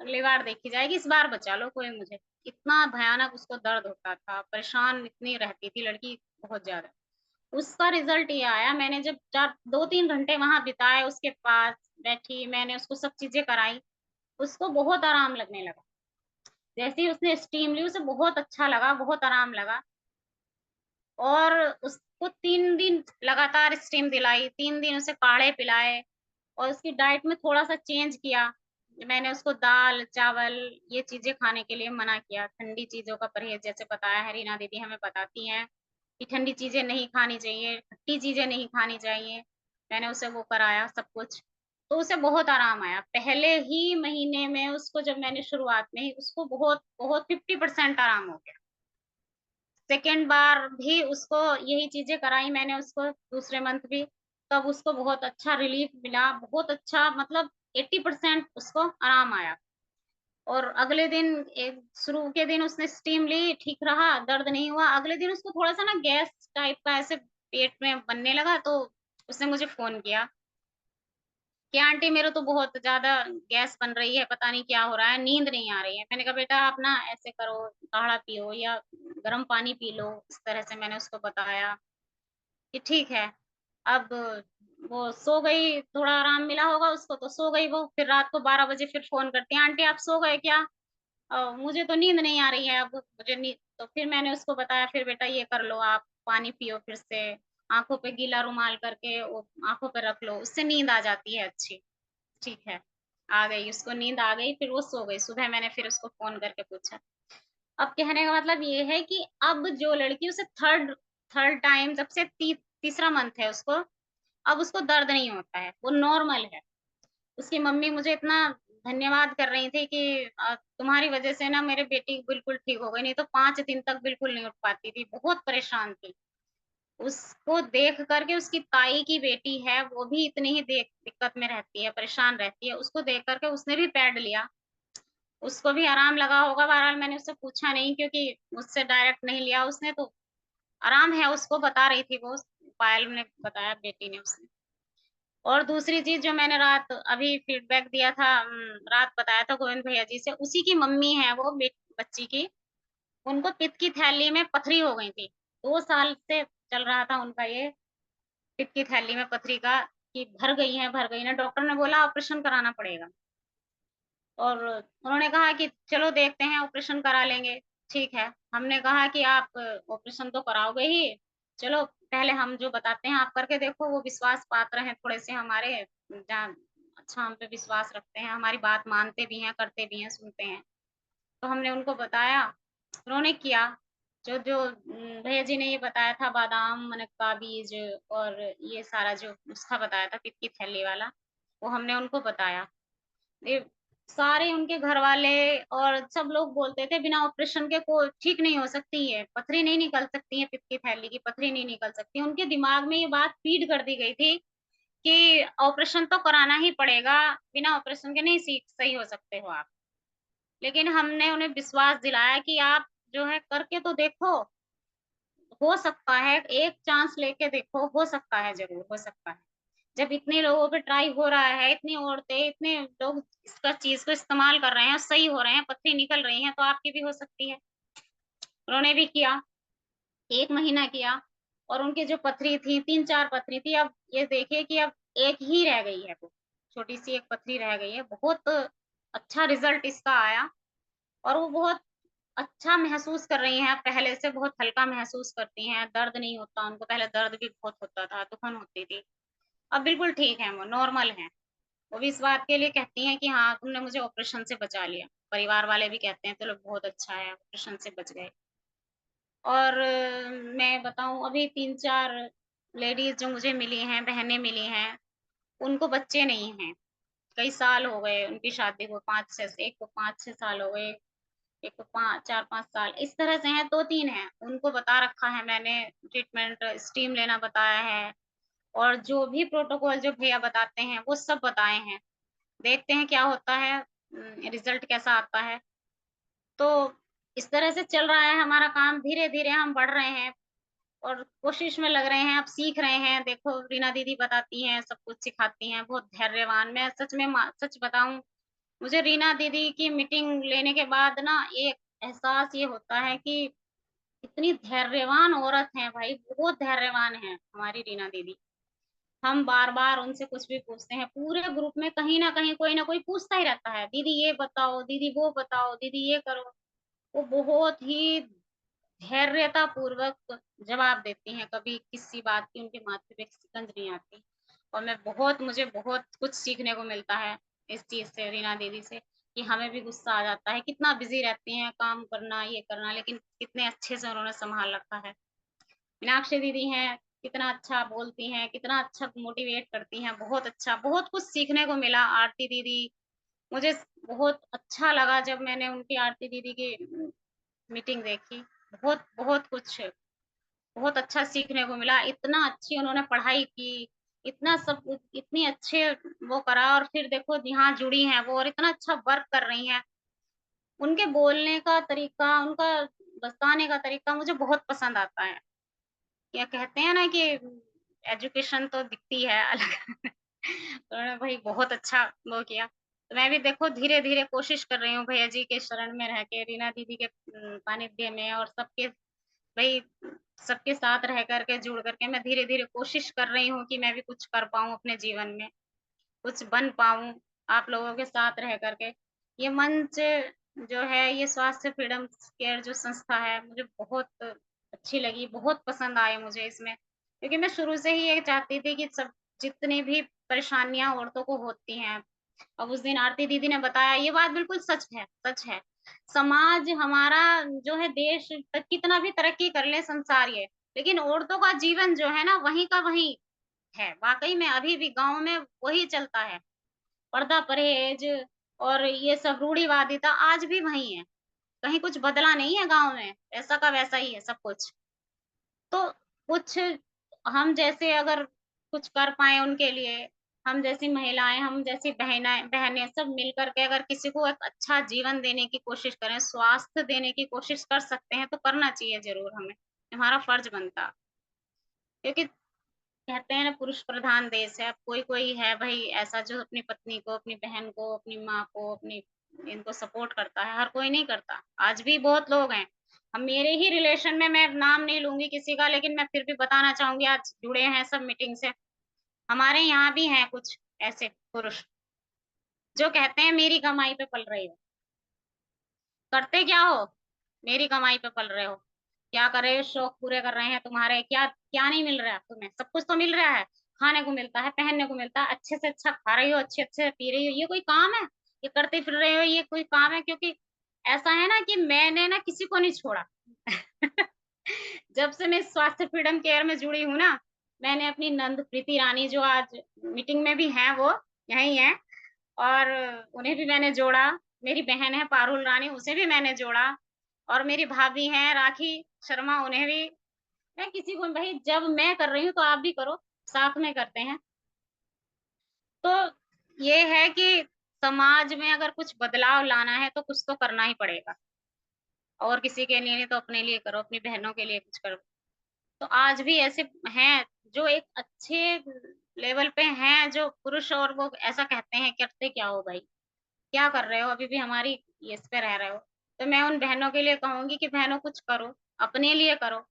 अगली बार देखी जाएगी, इस बार बचा लो कोई मुझे। इतना भयानक उसको दर्द होता था, परेशान इतनी रहती थी लड़की बहुत ज़्यादा। उसका रिज़ल्ट ये आया, मैंने जब 4 2-3 घंटे वहाँ बिताए उसके पास, बैठी, मैंने उसको सब चीज़ें कराई, उसको बहुत आराम लगने लगा। जैसे ही उसने स्टीम ली उसे बहुत अच्छा लगा, बहुत आराम लगा, और उसको 3 दिन लगातार स्टीम दिलाई, 3 दिन उसे काढ़े पिलाए और उसकी डाइट में थोड़ा-सा चेंज किया। मैंने उसको दाल, चावल ये चीज़ें खाने के लिए मना किया, ठंडी चीज़ों का परहेज़ जैसे बताया है रीना दीदी हमें बताती हैं कि ठंडी चीज़ें नहीं खानी चाहिए, खट्टी चीज़ें नहीं खानी चाहिए। मैंने उसे वो कराया सब कुछ, तो उसे बहुत आराम आया। पहले ही महीने में उसको जब मैंने शुरुआत में ही उसको बहुत 50% आराम हो गया। सेकंड बार भी उसको यही चीज़ें कराई मैंने उसको दूसरे मंथ भी, तब उसको बहुत अच्छा रिलीफ़ मिला, बहुत अच्छा मतलब 80% उसको आराम आया। और अगले दिन एक शुरू के दिन उसने स्टीम ली, ठीक रहा, दर्द नहीं हुआ। अगले दिन उसको थोड़ा-सा ना गैस टाइप का ऐसे पेट में बनने लगा, तो उसने मुझे फ़ोन किया कि आंटी मेरे तो बहुत ज़्यादा गैस बन रही है, पता नहीं क्या हो रहा है, नींद नहीं आ रही है। मैंने कहा बेटा आप ना ऐसे करो, काढ़ा पियो या गर्म पानी पी लो, इस तरह से मैंने उसको बताया कि ठीक है। अब वो सो गई, थोड़ा आराम मिला होगा उसको तो सो गई वो, फिर रात को 12 बजे फिर फ़ोन करती है, आंटी आप सो गए क्या? मुझे तो नींद नहीं आ रही है अब, मुझे नी तो फिर मैंने उसको बताया फिर बेटा ये कर लो आप, पानी पियो फिर से, आँखों पे गीला रुमाल करके वो आँखों पे रख लो, उससे नींद आ जाती है अच्छी। ठीक है, आ गई उसको नींद आ गई, फिर वो सो गई। सुबह मैंने फिर उसको फ़ोन करके पूछा। अब कहने का मतलब ये है कि अब जो लड़की उसे थर्ड थर्ड टाइम जब से तीसरा मंथ है उसको, अब उसको दर्द नहीं होता है, वो नॉर्मल है। उसकी मम्मी मुझे इतना धन्यवाद कर रही थी कि तुम्हारी वज़ह से ना मेरी बेटी बिल्कुल ठीक हो गई, नहीं तो 5 दिन तक बिल्कुल नहीं उठ पाती थी, बहुत परेशान थी। उसको देख कर के उसकी ताई की बेटी है, वो भी इतनी ही दिक्कत में रहती है, परेशान रहती है। उसको देख कर के उसने भी पैड लिया, उसको भी आराम लगा होगा। बहरहाल मैंने उससे पूछा नहीं क्योंकि मुझसे डायरेक्ट नहीं लिया उसने, तो आराम है उसको बता रही थी वो, पायल ने बताया बेटी ने उसने। और दूसरी चीज़ जो मैंने रात अभी फीडबैक दिया था, रात बताया था गोविंद भैया जी से, उसी की मम्मी है वो बच्ची की, उनको पित्त की थैली में पथरी हो गई थी। 2 साल से चल रहा था उनका ये पित्त की थैली में पथरी का, कि भर गई हैं, डॉक्टर ने बोला ऑपरेशन कराना पड़ेगा। और उन्होंने कहा कि चलो देखते हैं, ऑपरेशन करा लेंगे, ठीक है। हमने कहा कि आप ऑपरेशन तो कराओगे ही, चलो पहले हम जो बताते हैं आप करके देखो, वो विश्वास पात्र हैं थोड़े से हमारे, जहाँ अच्छा हम पे विश्वास रखते हैं, हमारी बात मानते भी हैं, करते भी हैं, सुनते हैं। तो हमने उनको बताया, उन्होंने किया। जो जो भैया जी ने ये बताया था, बादाम, मनक्का बीज और ये सारा जो नुस्खा बताया था पित्त की थैली वाला, वो हमने उनको बताया। ये सारे उनके घरवाले और सब लोग बोलते थे बिना ऑपरेशन के को ठीक नहीं हो सकती है, पथरी नहीं निकल सकती है, पित्त की थैली की पथरी नहीं निकल सकती। उनके दिमाग में ये बात फीड कर दी गई थी कि ऑपरेशन तो कराना ही पड़ेगा, बिना ऑपरेशन के नहीं सीख सही हो सकते हो आप। लेकिन हमने उन्हें विश्वास दिलाया कि आप जो है करके तो देखो, हो सकता है, एक चांस लेके देखो, हो सकता है, ज़रूर हो सकता है। जब इतने लोगों पे ट्राई हो रहा है, इतनी औरतें, इतने लोग इसका चीज़ को इस्तेमाल कर रहे हैं, सही हो रहे हैं, पथरी निकल रही हैं, तो आपकी भी हो सकती है। उन्होंने भी किया, 1 महीना किया और उनकी जो पथरी थी, 3-4 पथरी थी, अब ये देखिए कि अब 1 ही रह गई है वो, छोटी-सी एक पथरी रह गई है। बहुत अच्छा रिज़ल्ट इसका आया और वो बहुत अच्छा महसूस कर रही हैं, अब पहले से बहुत हल्का महसूस करती हैं, दर्द नहीं होता उनको, पहले दर्द भी बहुत होता था, दुखन होती थी। अब बिल्कुल ठीक हैं वो, नॉर्मल हैं। वो भी इस बात के लिए कहती हैं कि हाँ, तुमने मुझे ऑपरेशन से बचा लिया। परिवार वाले भी कहते हैं, चलो बहुत अच्छा है, ऑपरेशन से बच गए। और मैं बताऊँ, अभी 3-4 लेडीज़ जो मुझे मिली हैं, बहनें मिली हैं, उनको बच्चे नहीं हैं। कई साल हो गए उनकी शादी को, 5-6 एक को 5-6 साल हो गए, एक को 5 4-5 साल, इस तरह से हैं, 2-3 हैं। उनको बता रखा है मैंने, ट्रीटमेंट स्टीम लेना बताया है और जो भी प्रोटोकॉल जो भैया बताते हैं, वो सब बताए हैं। देखते हैं क्या होता है, रिज़ल्ट कैसा आता है। तो इस तरह से चल रहा है हमारा काम, धीरे-धीरे हम बढ़ रहे हैं और कोशिश में लग रहे हैं, अब सीख रहे हैं। देखो रीना दीदी बताती हैं, सब कुछ सिखाती हैं, बहुत धैर्यवान। मैं सच में सच बताऊँ, मुझे रीना दीदी की मीटिंग लेने के बाद ना एक एहसास ये होता है कि इतनी धैर्यवान औरत हैं भाई, बहुत धैर्यवान हैं हमारी रीना दीदी। हम बार-बार उनसे कुछ भी पूछते हैं, पूरे ग्रुप में कहीं न कहीं कोई न कोई पूछता ही रहता है, दीदी ये बताओ, दीदी वो बताओ, दीदी ये करो। वो बहुत ही धैर्यतापूर्वक जवाब देती हैं, कभी किसी बात की उनके माथे पे शिकंज नहीं आती। और मुझे बहुत कुछ सीखने को मिलता है इस चीज़ से, रीना दीदी से, कि हमें भी गुस्सा आ जाता है, कितना बिज़ी रहती हैं, काम करना, ये करना, लेकिन कितने अच्छे से उन्होंने सँभाल रखा है। मीनाक्षी दीदी हैं, कितना अच्छा बोलती हैं, कितना अच्छा मोटिवेट करती हैं, बहुत अच्छा, बहुत कुछ सीखने को मिला। आरती दीदी, मुझे बहुत अच्छा लगा जब मैंने उनकी आरती दीदी की मीटिंग देखी। बहुत बहुत कुछ, बहुत अच्छा सीखने को मिला। इतना अच्छी उन्होंने पढ़ाई की, इतना सब कुछ, इतनी अच्छे वो करा और फिर देखो यहाँ जुड़ी हैं वो और इतना अच्छा वर्क कर रही हैं। उनके बोलने का तरीका, उनका बताने का तरीका मुझे बहुत पसंद आता है। क्या कहते हैं ना कि एजुकेशन तो दिखती है अलग। उन्होंने भाई बहुत अच्छा वो किया। तो मैं भी देखो धीरे-धीरे कोशिश कर रही हूँ भैया जी के शरण में रह के, रीना दीदी के सानिध्य में और सबके भई सबके साथ रह कर के, जुड़ कर के मैं धीरे-धीरे कोशिश कर रही हूँ कि मैं भी कुछ कर पाऊँ अपने जीवन में, कुछ बन पाऊँ आप लोगों के साथ रह कर के। ये मंच जो है, ये स्वास्थ्य फ्रीडम केयर जो संस्था है, मुझे बहुत अच्छी लगी, बहुत पसंद आए मुझे इसमें। क्योंकि मैं शुरू से ही ये चाहती थी कि सब जितनी भी परेशानियाँ औरतों को होती हैं, अब उस दिन आरती दीदी ने बताया, ये बात बिल्कुल सच है, सच है। समाज हमारा जो है, देश कितना भी तरक्की कर ले संसार ये, लेकिन औरतों का जीवन जो है ना, वहीं का वहीं है। वाक़ई में अभी भी गाँव में वही चलता है। पर्दा परहेज और ये सब रूढ़िवादिता आज भी वही है। कहीं कुछ बदला नहीं है गाँव में, वैसा का वैसा ही है सब कुछ। तो कुछ हम जैसे अगर कुछ कर पाएँ उनके लिए, हम जैसी महिलाएँ, हम जैसी बहनें सब मिल कर के अगर किसी को एक अच्छा जीवन देने की कोशिश करें, स्वास्थ्य देने की कोशिश कर सकते हैं, तो करना चाहिए ज़रूर हमें। हमारा फर्ज़ बनता। क्योंकि कहते हैं ना पुरुष प्रधान देश है, अब कोई-कोई है भई ऐसा जो अपनी पत्नी को, अपनी बहन को, अपनी माँ को, अपनी इनको सपोर्ट करता है, हर कोई नहीं करता। आज भी बहुत लोग हैं। अब मेरे ही रिलेशन में मैं नाम नहीं लूँगी किसी का, लेकिन मैं फिर भी बताना चाहूँगी, आज जुड़े हैं सब मीटिंग से। हमारे यहाँ भी हैं कुछ ऐसे पुरुष, जो कहते हैं मेरी कमाई पे पल रहे हो। करते क्या हो? मेरी कमाई पे पल रहे हो। क्या कर रहे हो? शौक पूरे कर रहे हैं तुम्हारे। क्या क्या नहीं मिल रहा है तुम्हें? सब कुछ तो मिल रहा है। खाने को मिलता है, पहनने को मिलता है, अच्छे से अच्छा खा रही हो, अच्छे-अच्छे से पी रही हो। ये कोई काम है? ये करते फिर रहे हो, ये कोई काम है? क्योंकि ऐसा है ना कि मैंने ना किसी को नहीं छोड़ा। जब से मैं स्वास्थ्य फ्रीडम केयर में जुड़ी हूँ ना, मैंने अपनी नंद प्रीति रानी जो आज मीटिंग में भी हैं वो, यहीं हैं। और उन्हें भी मैंने जोड़ा, मेरी बहन है पारुल रानी, उसे भी मैंने जोड़ा और मेरी भाभी हैं राखी शर्मा, उन्हें भी। मैं किसी को भई जब मैं कर रही हूँ तो आप भी करो, साथ में करते हैं। तो ये है कि समाज में अगर कुछ बदलाव लाना है तो कुछ तो करना ही पड़ेगा और किसी के लिए नहीं तो अपने लिए करो, अपनी बहनों के लिए कुछ करो। तो आज भी ऐसे हैं जो एक अच्छे लेवल पे हैं जो पुरुष और वो ऐसा कहते हैं, करते क्या हो भाई? क्या कर रहे हो? अभी भी हमारी इस पे रह रहे हो। तो मैं उन बहनों के लिए कहूँगी कि बहनों कुछ करो, अपने लिए करो।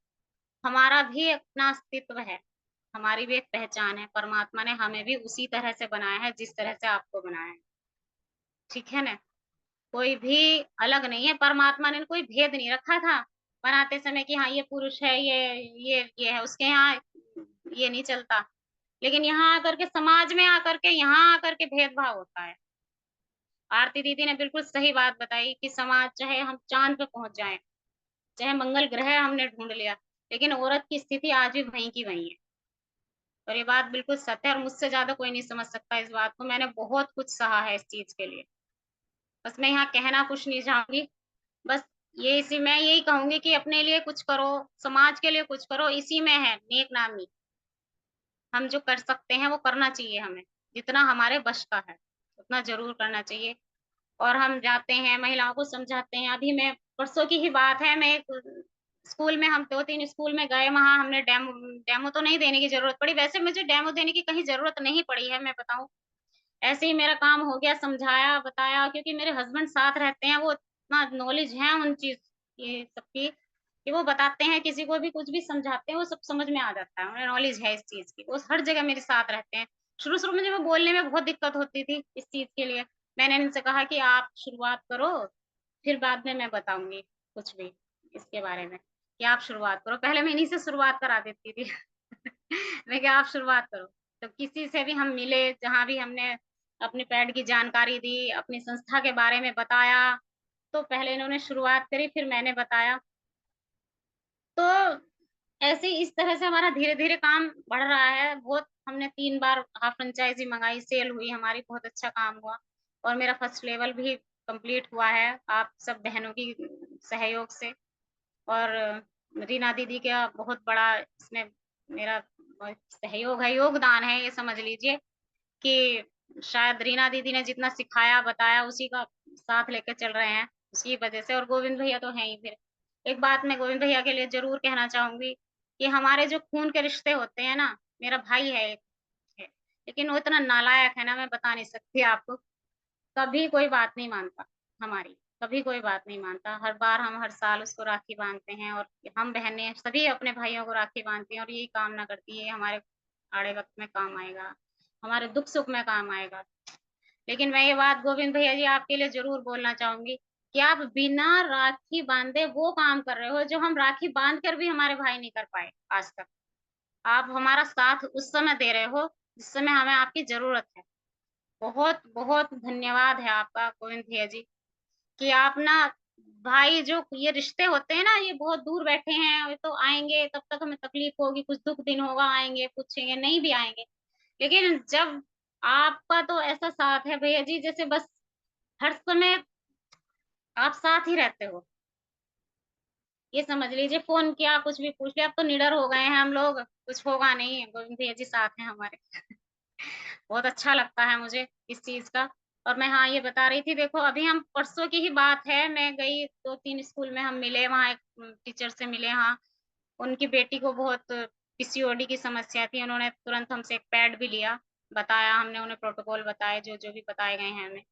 हमारा भी अपना अस्तित्व है, हमारी भी एक पहचान है। परमात्मा ने हमें भी उसी तरह से बनाया है जिस तरह से आपको बनाया है। ठीक है ना? कोई भी अलग नहीं है, परमात्मा ने कोई भेद नहीं रखा था बनाते समय कि हाँ, ये पुरुष है, ये है, उसके यहाँ ये नहीं चलता। लेकिन यहाँ आकर के समाज में आकर के यहाँ आकर के भेदभाव होता है। आरती दीदी ने बिल्कुल सही बात बताई कि समाज चाहे हम चाँद पे पहुँच जाएँ, चाहे मंगल ग्रह हमने ढूँढ लिया, लेकिन औरत की स्थिति आज भी वहीं की वहीं है। और ये बात बिल्कुल सत्य है और मुझसे ज़्यादा कोई नहीं समझ सकता इस बात को। मैंने बहुत कुछ सहा है इस चीज़ के लिए। बस मैं यहाँ कहना कुछ नहीं चाहूँगी, बस ये इसी मैं यही कहूँगी कि अपने लिए कुछ करो, समाज के लिए कुछ करो, इसी में है नेक-नामी। हम जो कर सकते हैं वो करना चाहिए हमें, जितना हमारे बश का है, उतना ज़रूर करना चाहिए। और हम जाते हैं, महिलाओं को समझाते हैं। अभी मैं परसों की ही बात है, मैं एक स्कूल में हम 2-3 स्कूल में गए, वहाँ हमने डेमो डेमो तो नहीं देने की ज़रूरत पड़ी। वैसे मुझे डेमो देने की कहीं ज़रूरत नहीं पड़ी है, मैं बताऊँ। ऐसे ही मेरा काम हो गया, समझाया, बताया क्योंकि मेरे हस्बैंड साथ रहते हैं, वो इतना नॉलेज है उन चीज़ ये सब की, कि वो बताते हैं, किसी को भी कुछ भी समझाते हैं, वो सब समझ में आ जाता है, उन्हें नॉलेज है इस चीज़ की। वो हर जगह मेरे साथ रहते हैं। शुरू-शुरू में मुझे बोलने में बहुत दिक्कत होती थी इस चीज़ के लिए। मैंने इनसे कहा कि आप शुरुआत करो, फिर बाद में मैं बताऊँगी कुछ भी इसके बारे में, कि आप शुरुआत करो। पहले मैं इन्हीं से शुरुआत करा देती थी। मैं कहा आप शुरुआत करो। तो किसी से भी हम मिले, जहाँ भी हमने अपने पैड की जानकारी दी, अपनी संस्था के बारे में बताया, तो पहले इन्होंने शुरुआत करी, फिर मैंने बताया। तो ऐसे ही इस तरह से हमारा धीरे-धीरे काम बढ़ रहा है। बहुत हमने 3 बार हाफ फ्रेंचाइज़ी मँगाई, सेल हुई हमारी, बहुत अच्छा काम हुआ और मेरा फर्स्ट लेवल भी कंप्लीट हुआ है, आप सब बहनों की सहयोग से। और रीना दीदी का बहुत बड़ा इसमें मेरा सहयोग है, योगदान है, ये समझ लीजिए कि शायद रीना दीदी ने जितना सिखाया, बताया, उसी का साथ लेके चल रहे हैं, उसी वजह से। और गोविंद भैया तो हैं ही फिर। एक बात मैं गोविंद भैया के लिए ज़रूर कहना चाहूँगी कि हमारे जो खून के रिश्ते होते हैं ना, मेरा भाई है एक है, लेकिन वो इतना नालायक है ना, मैं बता नहीं सकती आपको। कभी कोई बात नहीं मानता हमारी, कभी कोई बात नहीं मानता। हर बार हम हर साल उसको राखी बाँधते हैं और हम बहनें सभी अपने भाइयों को राखी बाँधती हैं और यही कामना करती है, हमारे आड़े वक़्त में काम आएगा, हमारे दुःख-सुख में काम आएगा। लेकिन मैं ये बात गोविंद भैया जी आपके लिए ज़रूर बोलना चाहूँगी कि आप बिना राखी बाँधे वो काम कर रहे हो जो हम राखी बाँध कर भी हमारे भाई नहीं कर पाए आज तक। आप हमारा साथ उस समय दे रहे हो, जिस समय हमें आपकी ज़रूरत है। बहुत-बहुत धन्यवाद है आपका गोविंद भैया जी, कि आप ना भाई जो ये रिश्ते होते हैं ना, ये बहुत दूर बैठे हैं, ये तो आएँगे तब तक हमें तकलीफ होगी, कुछ दुःख दिन होगा आएँगे, पूछेंगे, नहीं भी आएँगे। लेकिन जब आपका तो ऐसा साथ है भैया जी जैसे बस हर समय आप साथ ही रहते हो। ये समझ लीजिए फ़ोन किया, कुछ भी पूछ लिया, अब तो निडर हो गए हैं हम लोग, कुछ होगा नहीं, गोविंद भैया जी साथ हैं हमारे। बहुत अच्छा लगता है मुझे इस चीज़ का। और मैं हाँ, ये बता रही थी देखो अभी हम परसों की ही बात है, मैं गई 2-3 स्कूल में हम मिले, वहाँ एक टीचर से मिले हाँ, उनकी बेटी को बहुत पीसीओडी की समस्या थी। उन्होंने तुरंत हमसे एक पैड भी लिया, बताया, हमने उन्हें प्रोटोकॉल बताए जो जो भी बताए गए हैं हमें।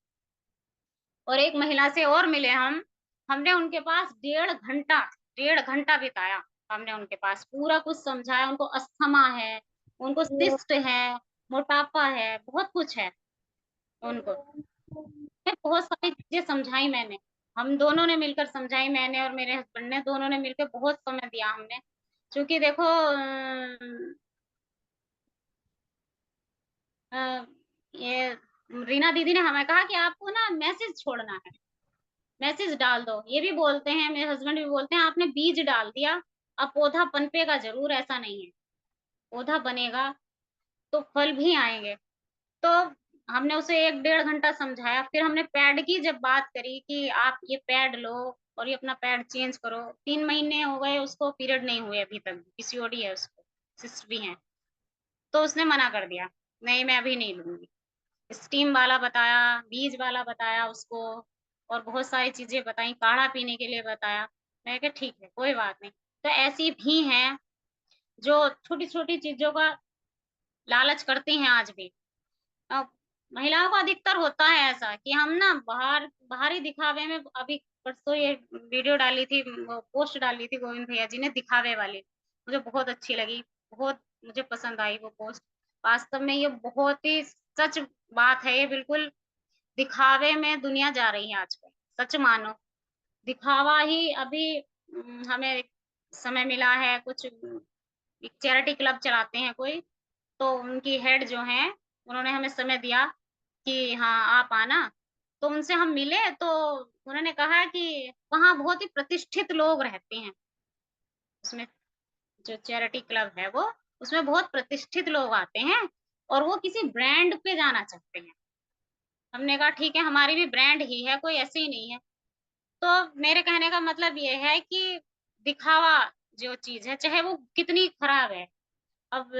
और एक महिला से और मिले हम, हमने उनके पास 1.5 घंटा बिताया। हमने उनके पास पूरा कुछ समझाया, उनको अस्थमा है, उनको सिस्ट है, मोटापा है, बहुत कुछ है उनको। बहुत सारी चीजें समझाई मैंने, हम दोनों ने मिलकर समझाई, मैंने और मेरे हस्बैंड ने, दोनों ने मिलकर बहुत समय दिया हमने। क्योंकि देखो ये रीना दीदी ने हमें कहा कि आपको ना मैसेज छोड़ना है, मैसेज डाल दो। ये भी बोलते हैं, मेरे हस्बैंड भी बोलते हैं, आपने बीज डाल दिया, अब पौधा पनपेगा जरूर, ऐसा नहीं है, पौधा बनेगा तो फल भी आएंगे। तो हमने उसे 1-1.5 घंटा समझाया। फिर हमने पैड की जब बात करी कि आप ये पैड लो और ये अपना पैड चेंज करो। 3 महीने हो गए उसको, पीरियड नहीं हुए अभी तक, पीसीओडी है उसको, सिस्ट भी है। तो उसने मना कर दिया, नहीं मैं अभी नहीं लूंगी। स्टीम वाला बताया, बीज वाला बताया उसको, और बहुत सारी चीजें बताई, काढ़ा पीने के लिए बताया। मैं कहा ठीक है, कोई बात नहीं। तो ऐसी भी हैं जो छोटी छोटी चीजों का लालच करती हैं आज भी। अब महिलाओं को अधिकतर होता है ऐसा कि हम ना बाहरी दिखावे में, अभी परसों ये वीडियो डाली थी, पोस्ट डाली थी गोविंद भैया जी ने, दिखावे वाली, मुझे बहुत अच्छी लगी, बहुत मुझे पसंद आई वो पोस्ट। वास्तव में ये बहुत ही सच बात है, ये बिल्कुल दिखावे में दुनिया जा रही है आजकल, सच मानो। दिखावा ही अभी हमें एक समय मिला है, कुछ एक चैरिटी क्लब चलाते हैं कोई, तो उनकी हेड जो हैं, उन्होंने हमें समय दिया कि हाँ आप आना। तो उनसे हम मिले, तो उन्होंने कहा कि वहाँ बहुत ही प्रतिष्ठित लोग रहते हैं, उसमें जो चैरिटी क्लब है वो, उसमें बहुत प्रतिष्ठित लोग आते हैं, और वो किसी ब्रांड पे जाना चाहते हैं। हमने कहा ठीक है, हमारी भी ब्रांड ही है, कोई ऐसे ही नहीं है। तो मेरे कहने का मतलब ये है कि दिखावा जो चीज है, चाहे वो कितनी खराब है, अब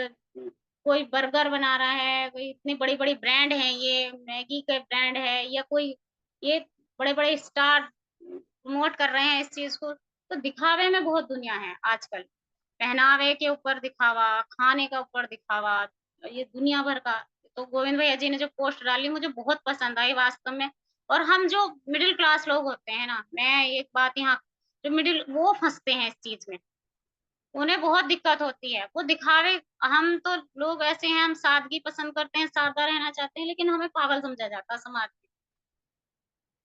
कोई बर्गर बना रहा है, कोई इतनी बड़ी बड़ी ब्रांड है, ये मैगी के ब्रांड है, या कोई ये बड़े बड़े स्टार प्रमोट कर रहे हैं इस चीज को, तो दिखावे में बहुत दुनिया है आजकल। पहनावे के ऊपर दिखावा, खाने का ऊपर दिखावा, ये दुनिया भर का। तो गोविंद भैया जी ने जो पोस्ट डाली मुझे बहुत पसंद आई वास्तव में। और हम जो मिडिल क्लास लोग होते हैं ना, मैं एक बात यहाँ, जो मिडिल, वो फंसते हैं इस चीज में, उन्हें बहुत दिक्कत होती है, वो दिखावे। हम तो लोग ऐसे हैं, हम सादगी पसंद करते हैं, सादा रहना चाहते हैं, लेकिन हमें पागल समझा जाता है समाज में।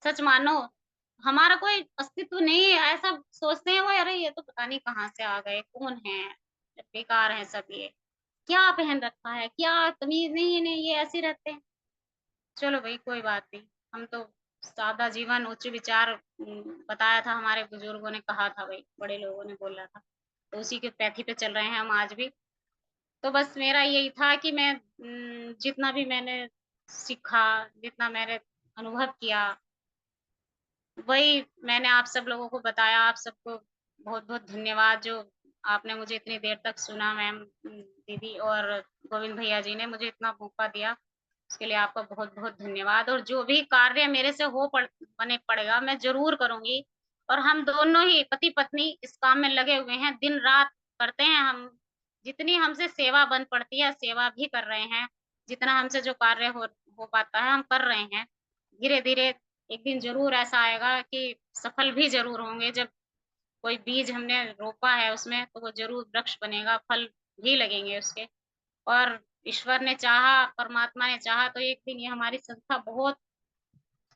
सच मानो, हमारा कोई अस्तित्व नहीं है, ऐसा सोचते हैं वो, अरे ये तो पता नहीं कहाँ से आ गए, कौन है, बेकार है सब, ये क्या पहन रखा है, क्या तमीज नहीं है, नहीं ये ऐसे रहते हैं। चलो भाई कोई बात नहीं, हम तो सादा जीवन उच्च विचार बताया था, हमारे बुजुर्गों ने कहा था भाई, बड़े लोगों ने बोला था, तो उसी के पैथी पे चल रहे हैं हम आज भी। तो बस मेरा यही था कि मैं जितना भी मैंने सीखा, जितना मैंने अनुभव किया, वही मैंने आप सब लोगों को बताया। आप सबको बहुत बहुत धन्यवाद, जो आपने मुझे इतनी देर तक सुना, मैम, दीदी और गोविंद भैया जी ने मुझे इतना मौका दिया, उसके लिए आपका बहुत बहुत धन्यवाद। और जो भी कार्य मेरे से बने पड़ेगा, मैं जरूर करूंगी। और हम दोनों ही पति पत्नी इस काम में लगे हुए हैं, दिन रात करते हैं हम, जितनी हमसे सेवा बन पड़ती है सेवा भी कर रहे हैं, जितना हमसे जो कार्य हो पाता है हम कर रहे हैं। धीरे धीरे एक दिन जरूर ऐसा आएगा कि सफल भी जरूर होंगे, जब कोई बीज हमने रोपा है उसमें, तो वो जरूर वृक्ष बनेगा, फल भी लगेंगे उसके। और ईश्वर ने चाहा, परमात्मा ने चाहा, तो एक दिन ये हमारी संस्था बहुत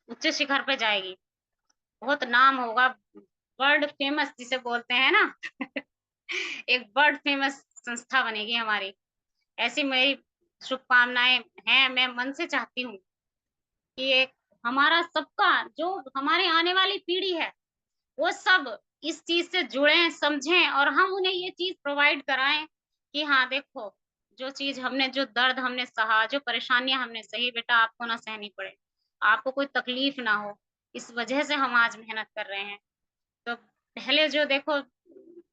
उच्च शिखर पे जाएगी, बहुत नाम होगा, वर्ल्ड फेमस जिसे बोलते हैं ना एक वर्ल्ड फेमस संस्था बनेगी हमारी। ऐसी मेरी शुभकामनाएं हैं, मैं मन से चाहती हूँ कि एक हमारा सबका, जो हमारे आने वाली पीढ़ी है, वो सब इस चीज से जुड़े, समझें, और हम उन्हें ये चीज प्रोवाइड कराएं कि हाँ देखो, जो चीज हमने, जो दर्द हमने सहा, जो परेशानियां हमने सही, बेटा आपको ना सहनी पड़े, आपको कोई तकलीफ ना हो, इस वजह से हम आज मेहनत कर रहे हैं। तो पहले जो देखो,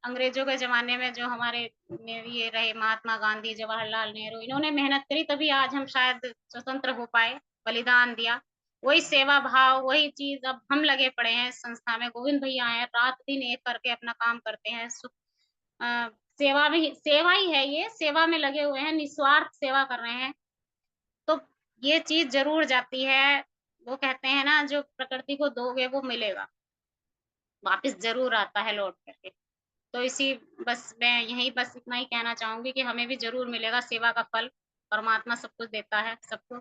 अंग्रेजों के जमाने में जो हमारे ये रहे, महात्मा गांधी, जवाहरलाल नेहरू, इन्होंने मेहनत करी, तभी आज हम शायद स्वतंत्र हो पाए, बलिदान दिया। वही सेवा भाव, वही चीज अब हम लगे पड़े हैं इस संस्था में। गोविंद भैया आए, रात दिन एक करके अपना काम करते हैं, सेवा ही है ये, सेवा में लगे हुए हैं, निस्वार्थ सेवा कर रहे हैं। तो ये चीज़ ज़रूर जाती है। वो कहते हैं ना, जो प्रकृति को दोगे वो मिलेगा, वापस ज़रूर आता है लौट कर के। तो इसी बस मैं यही बस इतना ही कहना चाहूँगी कि हमें भी ज़रूर मिलेगा सेवा का फल, परमात्मा सब कुछ देता है सबको।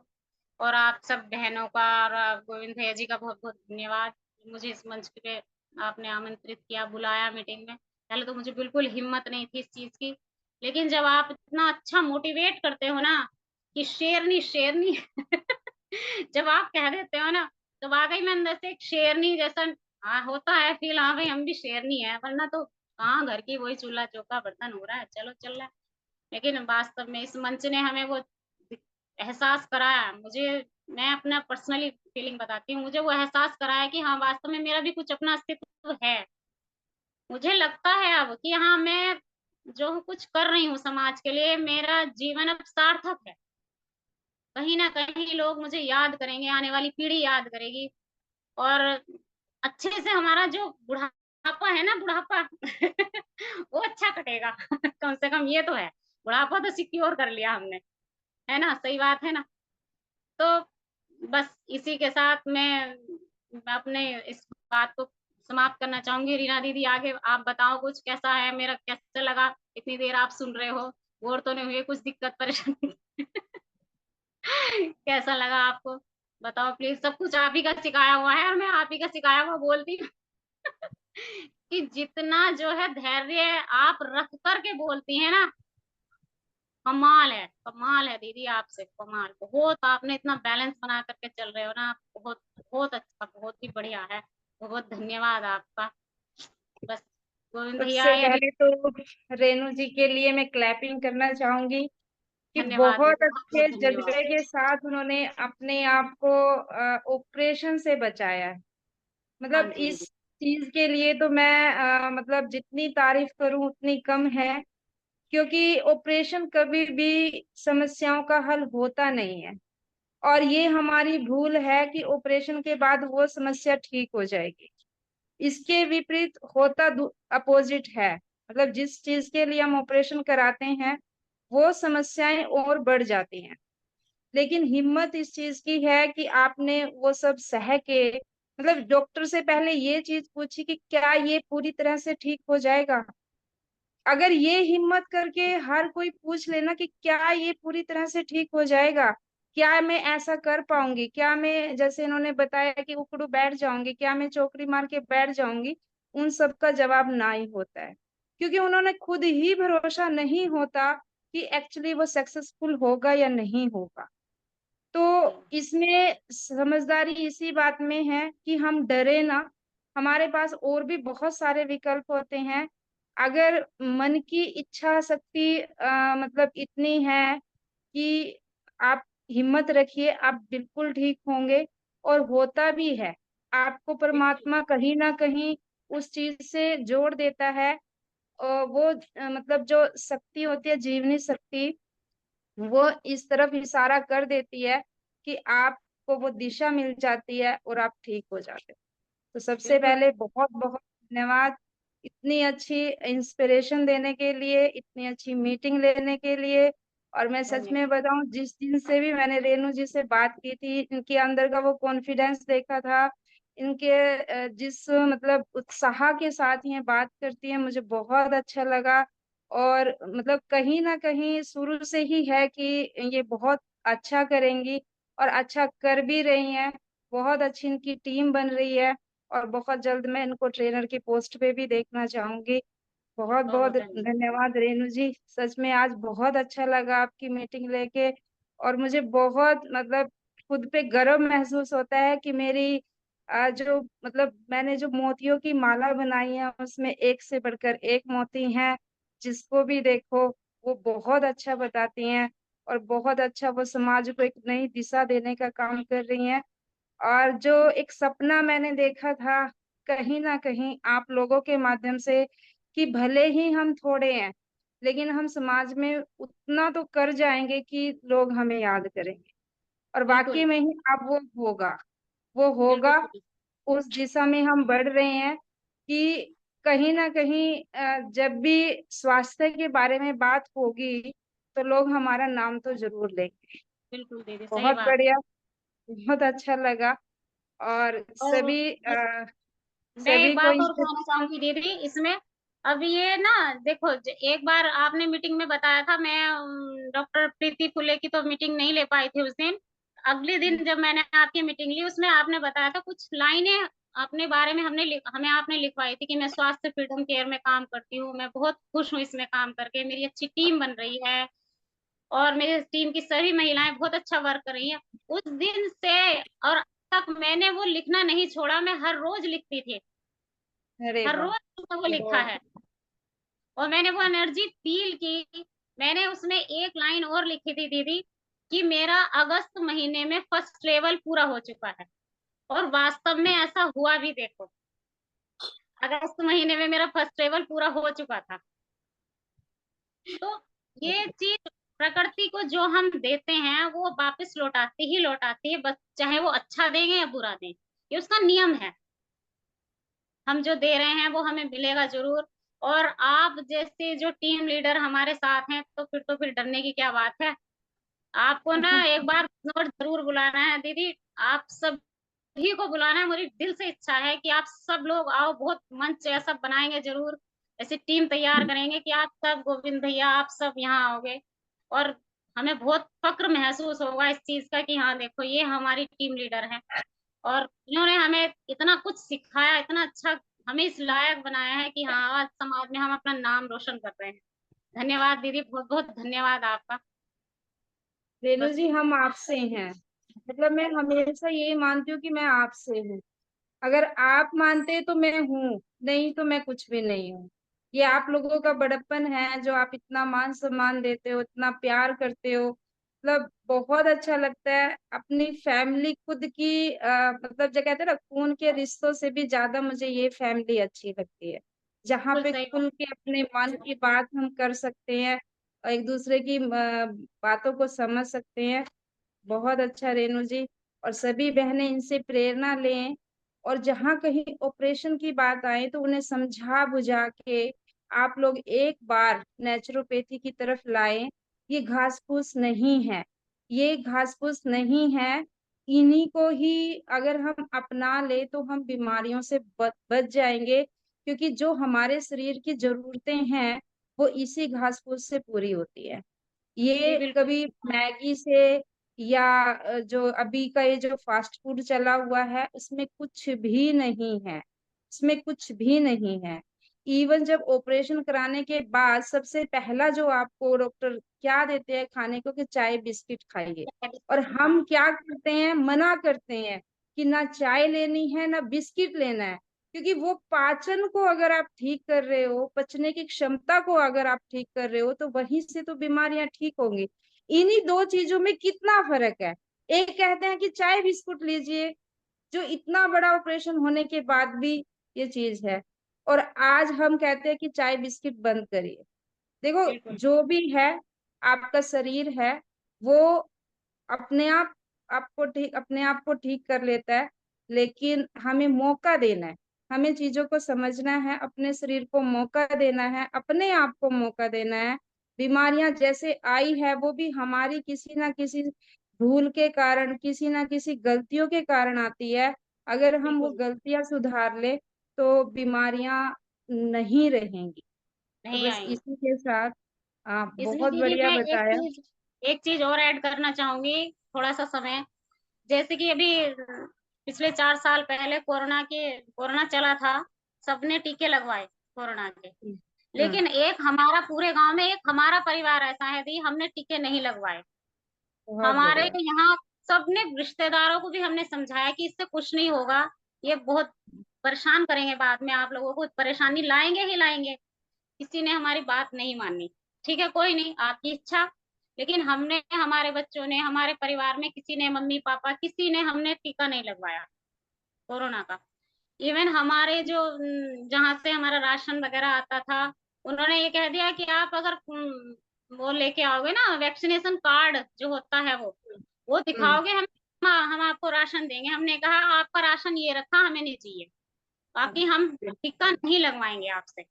और आप सब बहनों का और गोविंद भैया जी का बहुत-बहुत धन्यवाद। मुझे इस मंच पे आपने आमंत्रित किया, बुलाया मीटिंग में। पहले तो मुझे बिल्कुल हिम्मत नहीं थी इस चीज़ की, लेकिन जब आप इतना अच्छा मोटिवेट करते हो ना कि शेरनी, शेरनी जब आप कह देते हो ना, तो वाक़ई में अंदर से एक शेरनी जैसा होता है फ़ील, हाँ भाई हम भी शेरनी हैं, वरना तो कहाँ घर की वही चूल्हा-चौका बर्तन हो रहा है, चलो चल रहा है। लेकिन वास्तव में इस मंच ने हमें वो एहसास कराया मुझे। मैं अपना पर्सनली फीलिंग बताती हूँ, मुझे वो एहसास कराया कि हाँ, वास्तव में मेरा भी कुछ अपना अस्तित्व है। मुझे लगता है अब कि हाँ, मैं जो कुछ कर रही हूँ समाज के लिए, मेरा जीवन अब सार्थक है। कहीं न कहीं लोग मुझे याद करेंगे, आने वाली पीढ़ी याद करेगी और अच्छे से हमारा जो बुढ़ापा है ना, बुढ़ापा वो अच्छा कटेगा। कम से कम ये तो है। बुढ़ापा तो सिक्योर कर लिया हमने, है ना? सही बात है ना? तो बस इसी के साथ मैं अपने इस बात को समाप्त करना चाहूँगी। रीना दीदी, आगे आप बताओ कुछ, कैसा है? मेरा कैसा लगा? इतनी देर आप सुन रहे हो, बोर तो नहीं हुए? कुछ दिक्कत परेशानी कैसा लगा आपको? बताओ प्लीज़। सब कुछ आप ही का सिखाया हुआ है और मैं आप ही का सिखाया हुआ बोलती हूँ। कि जितना जो है धैर्य आप रख कर के बोलती हैं ना, कमाल है दीदी आपसे, कमाल। बहुत आपने इतना बैलेंस बना करके चल रहे हो ना, बहुत बहुत अच्छा, बहुत ही बढ़िया है। बहुत धन्यवाद आपका। बस गोविंद भैया सबसे आए अभी। पहले तो रेणु जी के लिए मैं क्लैपिंग करना चाहूंगी कि धन्यवाद बहुत दीदी, अच्छे बहुत-बहुत जज्बे धन्यवाद। के साथ उन्होंने अपने आप को ऑपरेशन से बचाया है। हाँ मतलब जी इस दीदी। चीज के लिए तो मैं मतलब जितनी तारीफ करूं उतनी कम है, क्योंकि ऑपरेशन कभी भी समस्याओं का हल होता नहीं है। और ये हमारी भूल है कि ऑपरेशन के बाद वो समस्या ठीक हो जाएगी। इसके विपरीत होता अपोजिट है। मतलब जिस चीज के लिए हम ऑपरेशन कराते हैं वो समस्याएं और बढ़ जाती हैं। लेकिन हिम्मत इस चीज की है कि आपने वो सब सह के, मतलब डॉक्टर से पहले ये चीज पूछी कि क्या ये पूरी तरह से ठीक हो जाएगा। अगर ये हिम्मत करके हर कोई पूछ लेना कि क्या ये पूरी तरह से ठीक हो जाएगा, क्या मैं ऐसा कर पाऊंगी, क्या मैं जैसे इन्होंने बताया कि उकड़ू बैठ जाऊंगी, क्या मैं चौकड़ी मार के बैठ जाऊंगी, उन सब का जवाब ना ही होता है। क्योंकि उन्होंने खुद ही भरोसा नहीं होता कि एक्चुअली वो सक्सेसफुल होगा या नहीं होगा। तो जी, इसमें समझदारी इसी बात में है कि हम डरे ना। हमारे पास और भी बहुत सारे विकल्प होते हैं। अगर मन की इच्छा शक्ति मतलब इतनी है कि आप हिम्मत रखिए, आप बिल्कुल ठीक होंगे। और होता भी है। आपको बिल्कुल, परमात्मा कहीं ना कहीं उस चीज से जोड़ देता है। और वो मतलब जो शक्ति होती है, जीवनी शक्ति, वो इस तरफ इशारा कर देती है कि आपको वो दिशा मिल जाती है और आप ठीक हो जाते हो। तो सबसे बिल्कुल, पहले बहुत बहुत धन्यवाद इतनी अच्छी इंस्पिरेशन देने के लिए, इतनी अच्छी मीटिंग लेने के लिए। और मैं सच में धन्यवाद। बताऊं, जिस दिन से भी मैंने रेणु जी से बात की थी, इनके अंदर का वो कॉन्फिडेंस देखा था, इनके जिस मतलब उत्साह के साथ ये बात करती है, मुझे बहुत अच्छा लगा। और मतलब कहीं ना कहीं शुरू से ही है कि ये बहुत अच्छा करेंगी और अच्छा कर भी रही हैं। बहुत अच्छी इनकी टीम बन रही है। और बहुत जल्द मैं इनको ट्रेनर की पोस्ट पे भी देखना चाहूंगी। बहुत बहुत बहुत-बहुत धन्यवाद। धन्यवाद रेणु जी, सच में आज बहुत अच्छा लगा आपकी मीटिंग लेके। और मुझे बहुत मतलब खुद पे गर्व महसूस होता है कि मेरी जो मतलब मैंने जो मोतियों की माला बनाई है उसमें एक से बढ़कर एक मोती है। जिसको भी देखो वो बहुत अच्छा बताती हैं। और बहुत अच्छा वो समाज को एक नई दिशा देने का काम कर रही हैं। और जो एक सपना मैंने देखा था कहीं ना कहीं आप लोगों के माध्यम से, कि भले ही हम थोड़े हैं लेकिन हम समाज में उतना तो कर जाएंगे कि लोग हमें याद करेंगे। और वाकई बिल्कुल, में ही अब वो होगा, वो बिल्कुल होगा। दीदी। उस दिशा में हम बढ़ रहे हैं कि कहीं ना कहीं जब भी स्वास्थ्य के बारे में बात होगी तो लोग हमारा नाम तो जरूर लेंगे। बिल्कुल दीदी, सही बहुत बात। बढ़िया, बहुत अच्छा लगा। और और मैं एक सभी को बात और इस। कहना चाहूंगी दीदी इसमें। अब ये ना, देखो एक बार आपने मीटिंग में बताया था, मैं डॉक्टर प्रीति फुले की तो मीटिंग नहीं ले पाई थी उस दिन। अगले दिन जब मैंने आपकी मीटिंग ली, उसमें आपने बताया था कुछ लाइनें अपने बारे में, हमें आपने लिखवाई थी कि मैं स्वास्थ्य फ्रीडम केयर में काम करती हूँ, मैं बहुत खुश हूँ इसमें काम करके, मेरी अच्छी टीम बन रही है और मेरी टीम की सभी महिलाएं बहुत अच्छा वर्क कर रही हैं। उस दिन से और अब तक मैंने वो लिखना नहीं छोड़ा, मैं हर रोज लिखती थी, अरे हर वाह, रोज मैंने वो लिखा बहुत। है और मैंने वो एनर्जी फील की। मैंने उसमें एक लाइन और लिखी थी दीदी कि मेरा अगस्त महीने में फर्स्ट लेवल पूरा हो चुका है, और वास्तव में ऐसा हुआ भी। देखो, अगस्त महीने में मेरा फर्स्ट लेवल पूरा हो चुका था। तो ये चीज प्रकृति को जो हम देते हैं वो वापस लौटाती ही लौटाती है, बस चाहे वो अच्छा देंगे या बुरा दें, ये उसका नियम है। हम जो दे रहे हैं वो हमें मिलेगा जरूर। और आप जैसे जो टीम लीडर हमारे साथ हैं, तो फिर डरने की क्या बात है। आपको ना एक बार और जरूर बुलाना है दीदी, आप सभी को बुलाना है। मेरी दिल से इच्छा है कि आप सब लोग आओ, बहुत मंच ऐसा बनाएंगे जरूर, ऐसी टीम तैयार करेंगे कि आप सब, गोविंद भैया, आप सब यहाँ आओगे और हमें बहुत फक्र महसूस होगा इस चीज का कि हाँ देखो ये हमारी टीम लीडर है और इन्होंने हमें इतना कुछ सिखाया, इतना अच्छा हमें इस लायक बनाया है कि हाँ आज समाज में हम अपना नाम रोशन कर रहे हैं। धन्यवाद दीदी, बहुत बहुत धन्यवाद आपका। रेणु बस। जी, हम आपसे हैं। मतलब मैं हमेशा यही मानती हूँ कि मैं आपसे हूँ। अगर आप मानते तो मैं हूँ, नहीं तो मैं कुछ भी नहीं हूँ। ये आप लोगों का बड़प्पन है जो आप इतना मान सम्मान देते हो, इतना प्यार करते हो। मतलब बहुत अच्छा लगता है। अपनी फैमिली खुद की मतलब जो कहते हैं ना, खून के रिश्तों से भी ज्यादा मुझे ये फैमिली अच्छी लगती है, जहाँ बिल्कुल पे सही बात। खुल के अपने मन की बात हम कर सकते हैं और एक दूसरे की बातों को समझ सकते हैं। बहुत अच्छा रेणु जी। और सभी बहनें इनसे प्रेरणा लें। और जहाँ कहीं ऑपरेशन की बात आए तो उन्हें समझा बुझा के आप लोग एक बार नेचुरोपैथी की तरफ लाएं। ये घास फूस नहीं है, ये घास फूस नहीं है। इन्हीं को ही अगर हम अपना ले तो हम बीमारियों से बच जाएंगे, क्योंकि जो हमारे शरीर की जरूरतें हैं वो इसी घास फूस से पूरी होती है। जी ये बिल्कुल। कभी मैगी से या जो अभी का ये जो फास्ट फूड चला हुआ है उसमें कुछ भी नहीं है, इसमें कुछ भी नहीं है। इवन जब ऑपरेशन कराने के बाद सबसे पहला जो आपको डॉक्टर क्या देते हैं खाने को, कि चाय बिस्किट खाइए। और हाँ। हम क्या करते हैं, मना करते हैं कि ना चाय लेनी है ना बिस्किट लेना है। क्योंकि वो पाचन को अगर आप ठीक कर रहे हो, पचने की क्षमता को अगर आप ठीक कर रहे हो, तो वहीं से तो बीमारियां ठीक होंगी। इन्हीं दो चीजों में कितना फर्क है। एक कहते हैं कि चाय बिस्कुट लीजिए, जो इतना बड़ा ऑपरेशन होने के बाद भी ये चीज है। और आज हम कहते हैं कि चाय बिस्किट बंद करिए। देखो, बिल्कुल। जो भी है, आपका शरीर है वो अपने आप आपको ठीक, अपने आप को ठीक कर लेता है। लेकिन हमें मौका देना है, हमें चीजों को समझना है, अपने शरीर को मौका देना है, अपने आप को मौका देना है। बीमारियां जैसे आई है वो भी हमारी किसी ना किसी भूल के कारण, किसी ना किसी गलतियों के कारण आती है। अगर हम वो बिल्कुल गलतियां सुधार ले तो बीमारियां नहीं रहेंगी। तो नहीं बस आएंगे। इसी के साथ आप इसमें बहुत दीदी बढ़िया मैं बताया। एक चीज और ऐड करना चाहूंगी, थोड़ा सा समय। जैसे कि अभी पिछले 4 साल पहले कोरोना चला था, सबने टीके लगवाए कोरोना के। हम्म। लेकिन एक हमारा पूरे गांव में एक हमारा परिवार ऐसा है दी, हमने टीके नहीं लगवाए। बहुत हमारे बढ़िया। यहाँ सबने, रिश्तेदारों को भी हमने समझाया कि इससे कुछ नहीं होगा, ये बहुत परेशान करेंगे, बाद में आप लोगों को परेशानी लाएंगे ही लाएंगे। किसी ने हमारी बात नहीं मानी। ठीक है, कोई नहीं, आपकी इच्छा। लेकिन हमने, हमारे बच्चों ने, हमारे परिवार में किसी ने, मम्मी पापा किसी ने, हमने टीका नहीं लगवाया कोरोना का। इवन हमारे जो जहाँ से हमारा राशन वगैरह आता था, उन्होंने ये कह दिया कि आप अगर वो लेके आओगे ना, वैक्सीनेशन कार्ड जो होता है वो हम्म। दिखाओगे, हम आपको राशन देंगे। हमने कहा आपका राशन ये रखा, हमें नहीं चाहिए। बाकी हम टीका नहीं लगवाएंगे आपसे।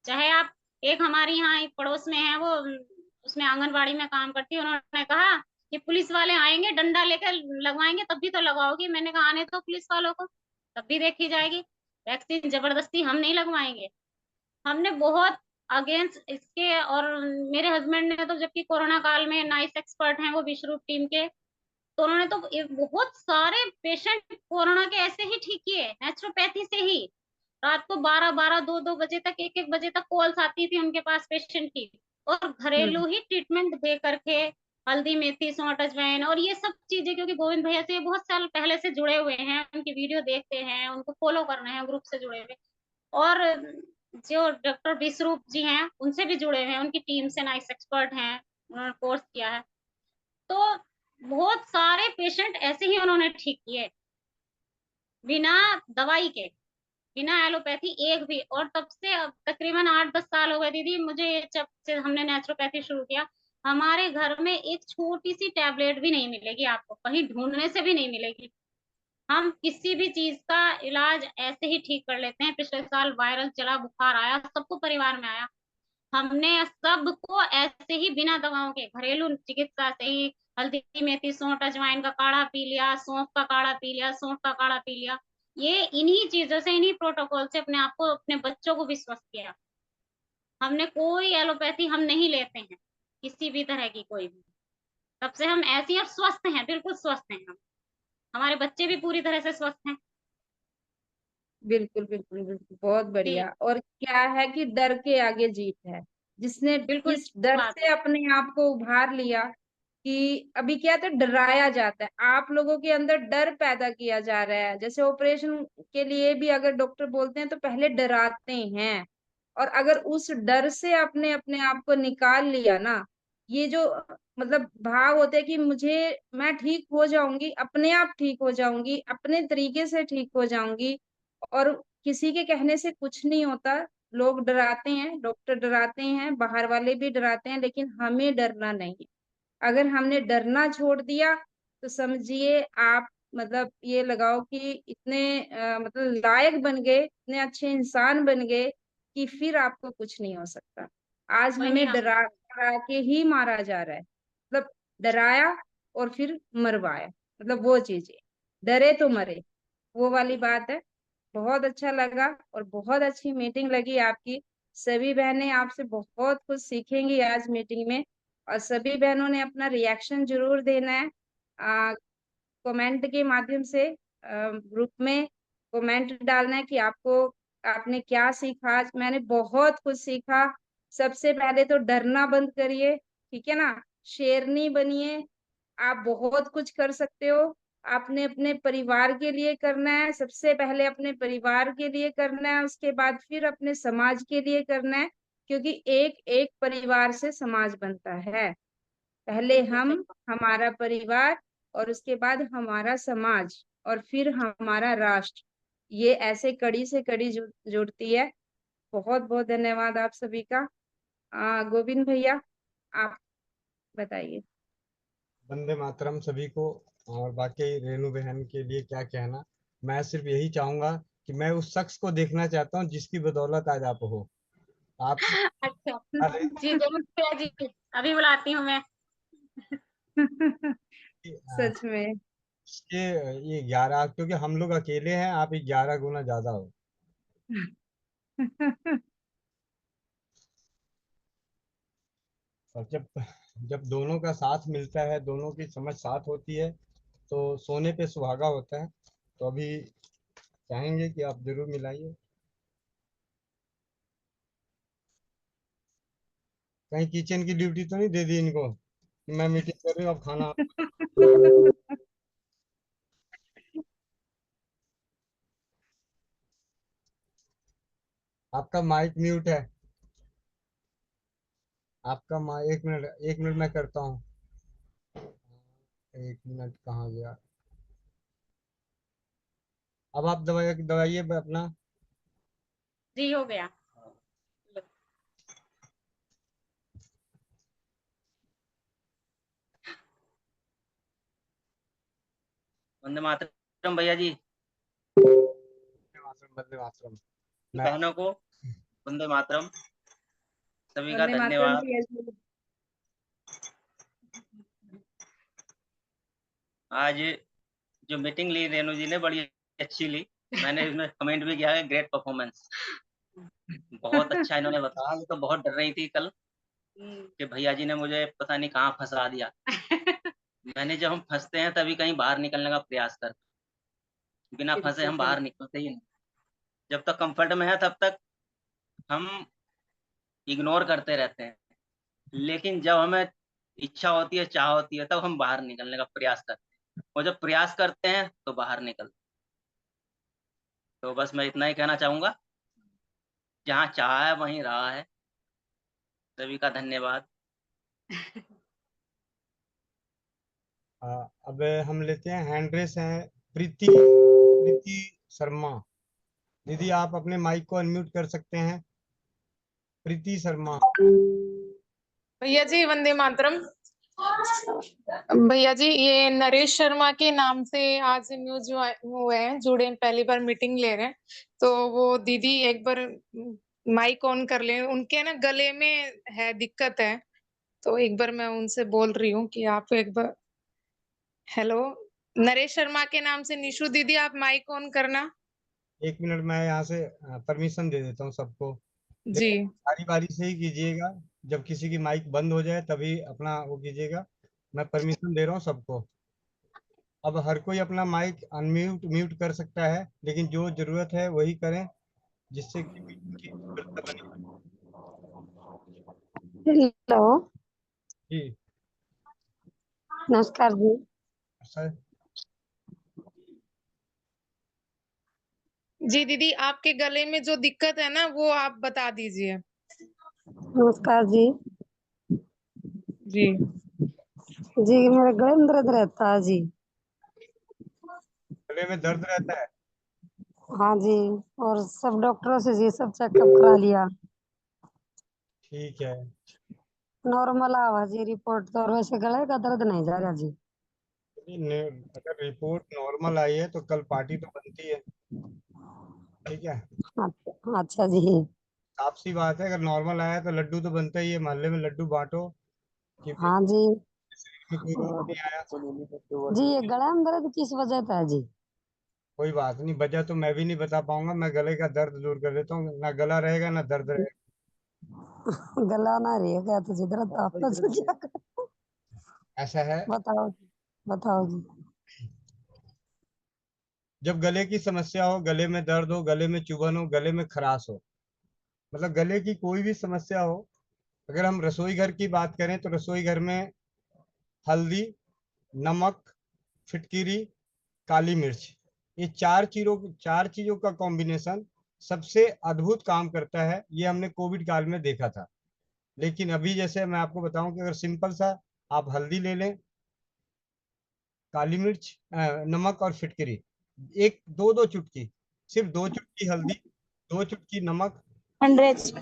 चाहे आप, एक हमारे यहाँ एक पड़ोस में है, वो उसमें आंगनबाड़ी में काम करती है, उन्होंने कहा कि पुलिस वाले आएंगे डंडा लेकर लगवाएंगे तब भी तो लगाओगी। मैंने कहा आने दो पुलिस वालों को, तब भी देखी जाएगी। वैक्सीन जबरदस्ती हम नहीं लगवाएंगे। हमने बहुत अगेंस्ट इसके, और मेरे हस्बैंड ने तो, जबकि कोरोना काल में नाइस एक्सपर्ट हैं वो विश्वरूप टीम के, तो उन्होंने तो बहुत सारे पेशेंट कोरोना के ऐसे ही ठीक किए नेचुरोपैथी से ही। रात को 12-12, 2-2 बजे तक, 1-1 बजे तक कॉल्स आती थी उनके पास पेशेंट की, और घरेलू ही ट्रीटमेंट दे करके हल्दी मेथी सौंठ अजवाइन और ये सब चीजें, क्योंकि गोविंद भैया से बहुत साल पहले से जुड़े हुए हैं, उनकी वीडियो देखते हैं, उनको फॉलो कर रहे हैं, ग्रुप से जुड़े हुए। और जो डॉक्टर विश्वरूप जी हैं उनसे भी जुड़े हुए हैं, उनकी टीम से नाइस एक्सपर्ट हैं, उन्होंने कोर्स किया है। तो बहुत सारे पेशेंट ऐसे ही उन्होंने ठीक किए बिना दवाई के, बिना एलोपैथी एक भी। और तब से अब तकरीबन 8-10 साल हो गए दीदी मुझे, जब से हमने नेचुरोपैथी शुरू किया। हमारे घर में एक छोटी सी टैबलेट भी नहीं मिलेगी आपको, कहीं ढूंढने से भी नहीं मिलेगी। हम किसी भी चीज का इलाज ऐसे ही ठीक कर लेते हैं। पिछले साल वायरल चला, बुखार आया, सबको परिवार में आया, हमने सबको ऐसे ही बिना दवाओं के घरेलू चिकित्सा से ही हल्दी मेथी सौंठ अजवाइन का काढ़ा पी लिया, सौंफ का काढ़ा पी लिया, सौंठ का काढ़ा पी लिया। ये इन्हीं चीजों से, इन्हीं प्रोटोकॉल से अपने आप को, अपने बच्चों को भी स्वस्थ किया। हमने कोई एलोपैथी हम नहीं लेते हैं, किसी भी तरह की कोई भी। तब से हम ऐसे ही और स्वस्थ हैं, बिल्कुल स्वस्थ हैं हम। हमारे बच्चे भी पूरी तरह से स्वस्थ हैं। बिल्कुल बिल्कुल बिल्कुल, बहुत जी, बढ़िया। और क्या है कि डर के आगे जीत है। जिसने बिल्कुल इस डर बात से है। अपने आप को उभार लिया, कि अभी क्या था, डराया जाता है, आप लोगों के अंदर डर पैदा किया जा रहा है। जैसे ऑपरेशन के लिए भी अगर डॉक्टर बोलते हैं तो पहले डराते हैं। और अगर उस डर से आपने अपने आप को निकाल लिया ना, ये जो मतलब भाव होते हैं कि मुझे, मैं ठीक हो जाऊंगी, अपने आप ठीक हो जाऊंगी, अपने तरीके से ठीक हो जाऊंगी, और किसी के कहने से कुछ नहीं होता। लोग डराते हैं, डॉक्टर डराते हैं, बाहर वाले भी डराते हैं, लेकिन हमें डरना नहीं है। अगर हमने डरना छोड़ दिया तो समझिए आप, मतलब ये लगाओ कि इतने मतलब लायक बन गए, इतने अच्छे इंसान बन गए कि फिर आपको कुछ नहीं हो सकता। आज वही हमें हम। डरा डरा के ही मारा जा रहा है, मतलब डराया और फिर मरवाया, मतलब वो चीजें, डरे तो मरे, वो वाली बात है। बहुत अच्छा लगा और बहुत अच्छी मीटिंग लगी आपकी। सभी बहनें आपसे बहुत कुछ सीखेंगी आज मीटिंग में। और सभी बहनों ने अपना रिएक्शन जरूर देना है, कमेंट के माध्यम से, ग्रुप में कमेंट डालना है कि आपको, आपने क्या सीखा। आज मैंने बहुत कुछ सीखा। सबसे पहले तो डरना बंद करिए, ठीक है ना, शेरनी बनिए। आप बहुत कुछ कर सकते हो। आपने अपने परिवार के लिए करना है, सबसे पहले अपने परिवार के लिए करना है, उसके बाद फिर अपने समाज के लिए करना है। क्योंकि एक एक परिवार से समाज बनता है। पहले बिल्कुल हम, सही बात। हमारा परिवार, और उसके बाद हमारा समाज, और फिर हमारा राष्ट्र। ये ऐसे कड़ी से कड़ी जुड़ती है। बहुत बहुत धन्यवाद आप सभी का। गोविंद भैया, आप बताइए। वंदे मातरम सभी को। और बाकी रेणु बहन के लिए क्या कहना। मैं सिर्फ यही चाहूंगा कि मैं उस शख्स को देखना चाहता हूँ जिसकी बदौलत आज आप हो। आप अच्छा, जी जरूर भैया जी, अभी बुलाती हूँ मैं। सच में। इसके ये 11, क्योंकि हम लोग अकेले हैं, आप 11 गुना ज्यादा हो। और जब जब दोनों का साथ मिलता है, दोनों की समझ साथ होती है, तो सोने पे सुहागा होता है। तो अभी चाहेंगे कि आप जरूर मिलाइए। कहीं किचन की ड्यूटी तो नहीं दे दी इनको कि मैं मीटिंग कर रही हूँ अब खाना। आपका माइक म्यूट है। आपका माइक, 1 मिनट, 1 मिनट मैं करता हूँ। 1 मिनट कहाँ गया। अब आप दवाइए अपना। जी हो गया। वंदे मातरम भैया जी। वंदे मातरम। बहनों को वंदे मातरम, सभी का वंदे मातरम धन्यवाद। भी ऐसे- आज जो मीटिंग ली रेणु जी ने बड़ी अच्छी ली, मैंने इसमें कमेंट भी किया है, ग्रेट परफॉर्मेंस, बहुत अच्छा इन्होंने बताया। वो तो बहुत डर रही थी कल कि भैया जी ने मुझे पता नहीं कहाँ फंसा दिया। मैंने जब हम फंसते हैं तभी कहीं बाहर निकलने का प्रयास करते, बिना फंसे हम बाहर निकलते ही नहीं। जब तक कंफर्ट में है तब तक हम इग्नोर करते रहते हैं, लेकिन जब हमें इच्छा होती है, चाह होती है, तब हम बाहर निकलने का प्रयास करते हैं, और जब प्रयास करते हैं तो बाहर निकलते हैं। तो बस मैं इतना ही कहना चाहूंगा, जहाँ चाह है वहीं रहा है। सभी का धन्यवाद। अब हम लेते हैं हैंड रेस है प्रीति शर्मा। दीदी आप अपने माइक को अनम्यूट कर सकते हैं। प्रीति शर्मा। भैया जी वंदे मातरम। भैया जी ये नरेश शर्मा के नाम से आज न्यूज हुए हैं, जुड़े हैं, पहली बार मीटिंग ले रहे हैं। तो वो दीदी एक बार माइक ऑन कर लें, उनके ना गले में है दिक्कत है, तो एक बार मैं उनसे बोल रही हूँ कि आप एक बार। हेलो, नरेश शर्मा के नाम से निशु दीदी आप माइक ऑन करना। 1 मिनट मैं यहाँ से परमिशन दे देता हूँ सबको। जी बारी बारी से ही कीजिएगा, जब किसी की माइक बंद हो जाए तभी अपना वो कीजिएगा। मैं परमिशन दे रहा हूँ सबको। अब हर कोई अपना माइक अनम्यूट म्यूट कर सकता है, लेकिन जो जरूरत है वही करें, जिससे कि मीटिंग की सुंदरता बनी। हेलो, जी नमस्कार जी। सर। जी दीदी आपके गले में जो दिक्कत है ना वो आप बता दीजिए। नमस्कार जी। जी जी मेरे गले में दर्द रहता है जी। गले में दर्द रहता है। हाँ जी, और सब डॉक्टरों से जी सब चेकअप करा लिया, ठीक है। नॉर्मल आवा जी रिपोर्ट तो, और वैसे गले का दर्द नहीं जा रहा जी। अगर रिपोर्ट नॉर्मल आई है तो कल पार्टी तो बनती है, ठीक है। अच्छा जी। साफ सी बात है, अगर नॉर्मल आया तो लड्डू तो बनता ही है, मोहल्ले में लड्डू बांटो कि भाई हाँ जी। शरीर में कोई रोग नहीं आया। जी ये गला में दर्द किस वजह से है जी? कोई बात नहीं, वजह तो मैं भी नहीं बता पाऊंगा, मैं गले का दर्द दूर कर देता हूँ। ना गला रहेगा ना दर्द रहेगा। गला ना रहेगा तो जी दर्द तो आपका जो क्या ऐसा है। बताओ, बताओ जी। जब गले की समस्या हो, गले में दर्द हो, गले में चुभन हो, गले में खराश हो, मतलब गले की कोई भी समस्या हो, अगर हम रसोई घर की बात करें तो रसोई घर में हल्दी, नमक, फिटकिरी, काली मिर्च, ये चार चीजों का कॉम्बिनेशन सबसे अद्भुत काम करता है। ये हमने कोविड काल में देखा था। लेकिन अभी जैसे मैं आपको बताऊं कि अगर सिंपल सा आप हल्दी ले लें, काली मिर्च, नमक और फिटकरी, एक दो दो चुटकी, सिर्फ 2 चुटकी हल्दी, 2 चुटकी नमक। 100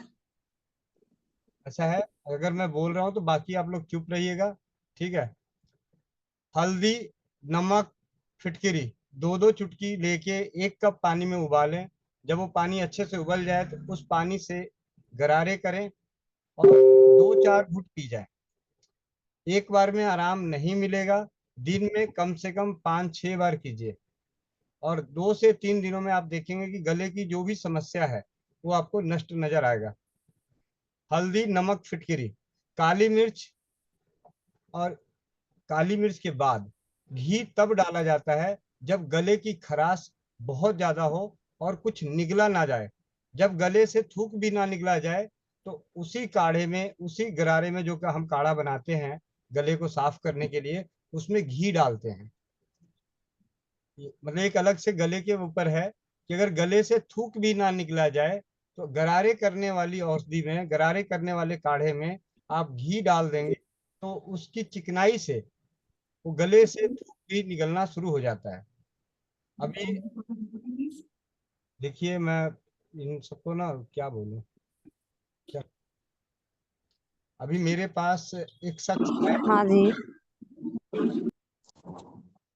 ऐसा है, अगर मैं बोल रहा हूँ तो बाकी आप लोग चुप रहिएगा, ठीक है। हल्दी, नमक, फिटकरी, 2 2 चुटकी लेके 1 कप पानी में उबालें। जब वो पानी अच्छे से उबल जाए तो उस पानी से गरारे करें और 2 4 घूंट पी जाए। एक बार में आराम नहीं मिलेगा, दिन में कम से कम 5 6 बार कीजिए, और 2 से 3 दिनों में आप देखेंगे कि गले की जो भी समस्या है वो आपको नष्ट नजर आएगा। हल्दी, नमक, फिटकरी, काली मिर्च, और काली मिर्च के बाद घी तब डाला जाता है जब गले की खराश बहुत ज्यादा हो और कुछ निगला ना जाए। जब गले से थूक भी ना निकला जाए तो उसी काढ़े में, उसी गरारे में जो का हम काढ़ा बनाते हैं गले को साफ करने के लिए, उसमें घी डालते हैं। मतलब एक अलग से गले के ऊपर है कि अगर गले से थूक भी ना निकला जाए तो गरारे करने वाली औषधि में, गरारे करने वाले काढ़े में आप घी डाल देंगे तो उसकी चिकनाई से वो गले से थूक भी निकलना शुरू हो जाता है। अभी देखिए, मैं इन सबको ना क्या बोलूं, क्या, अभी मेरे पास एक शख्स है। हाँ जी,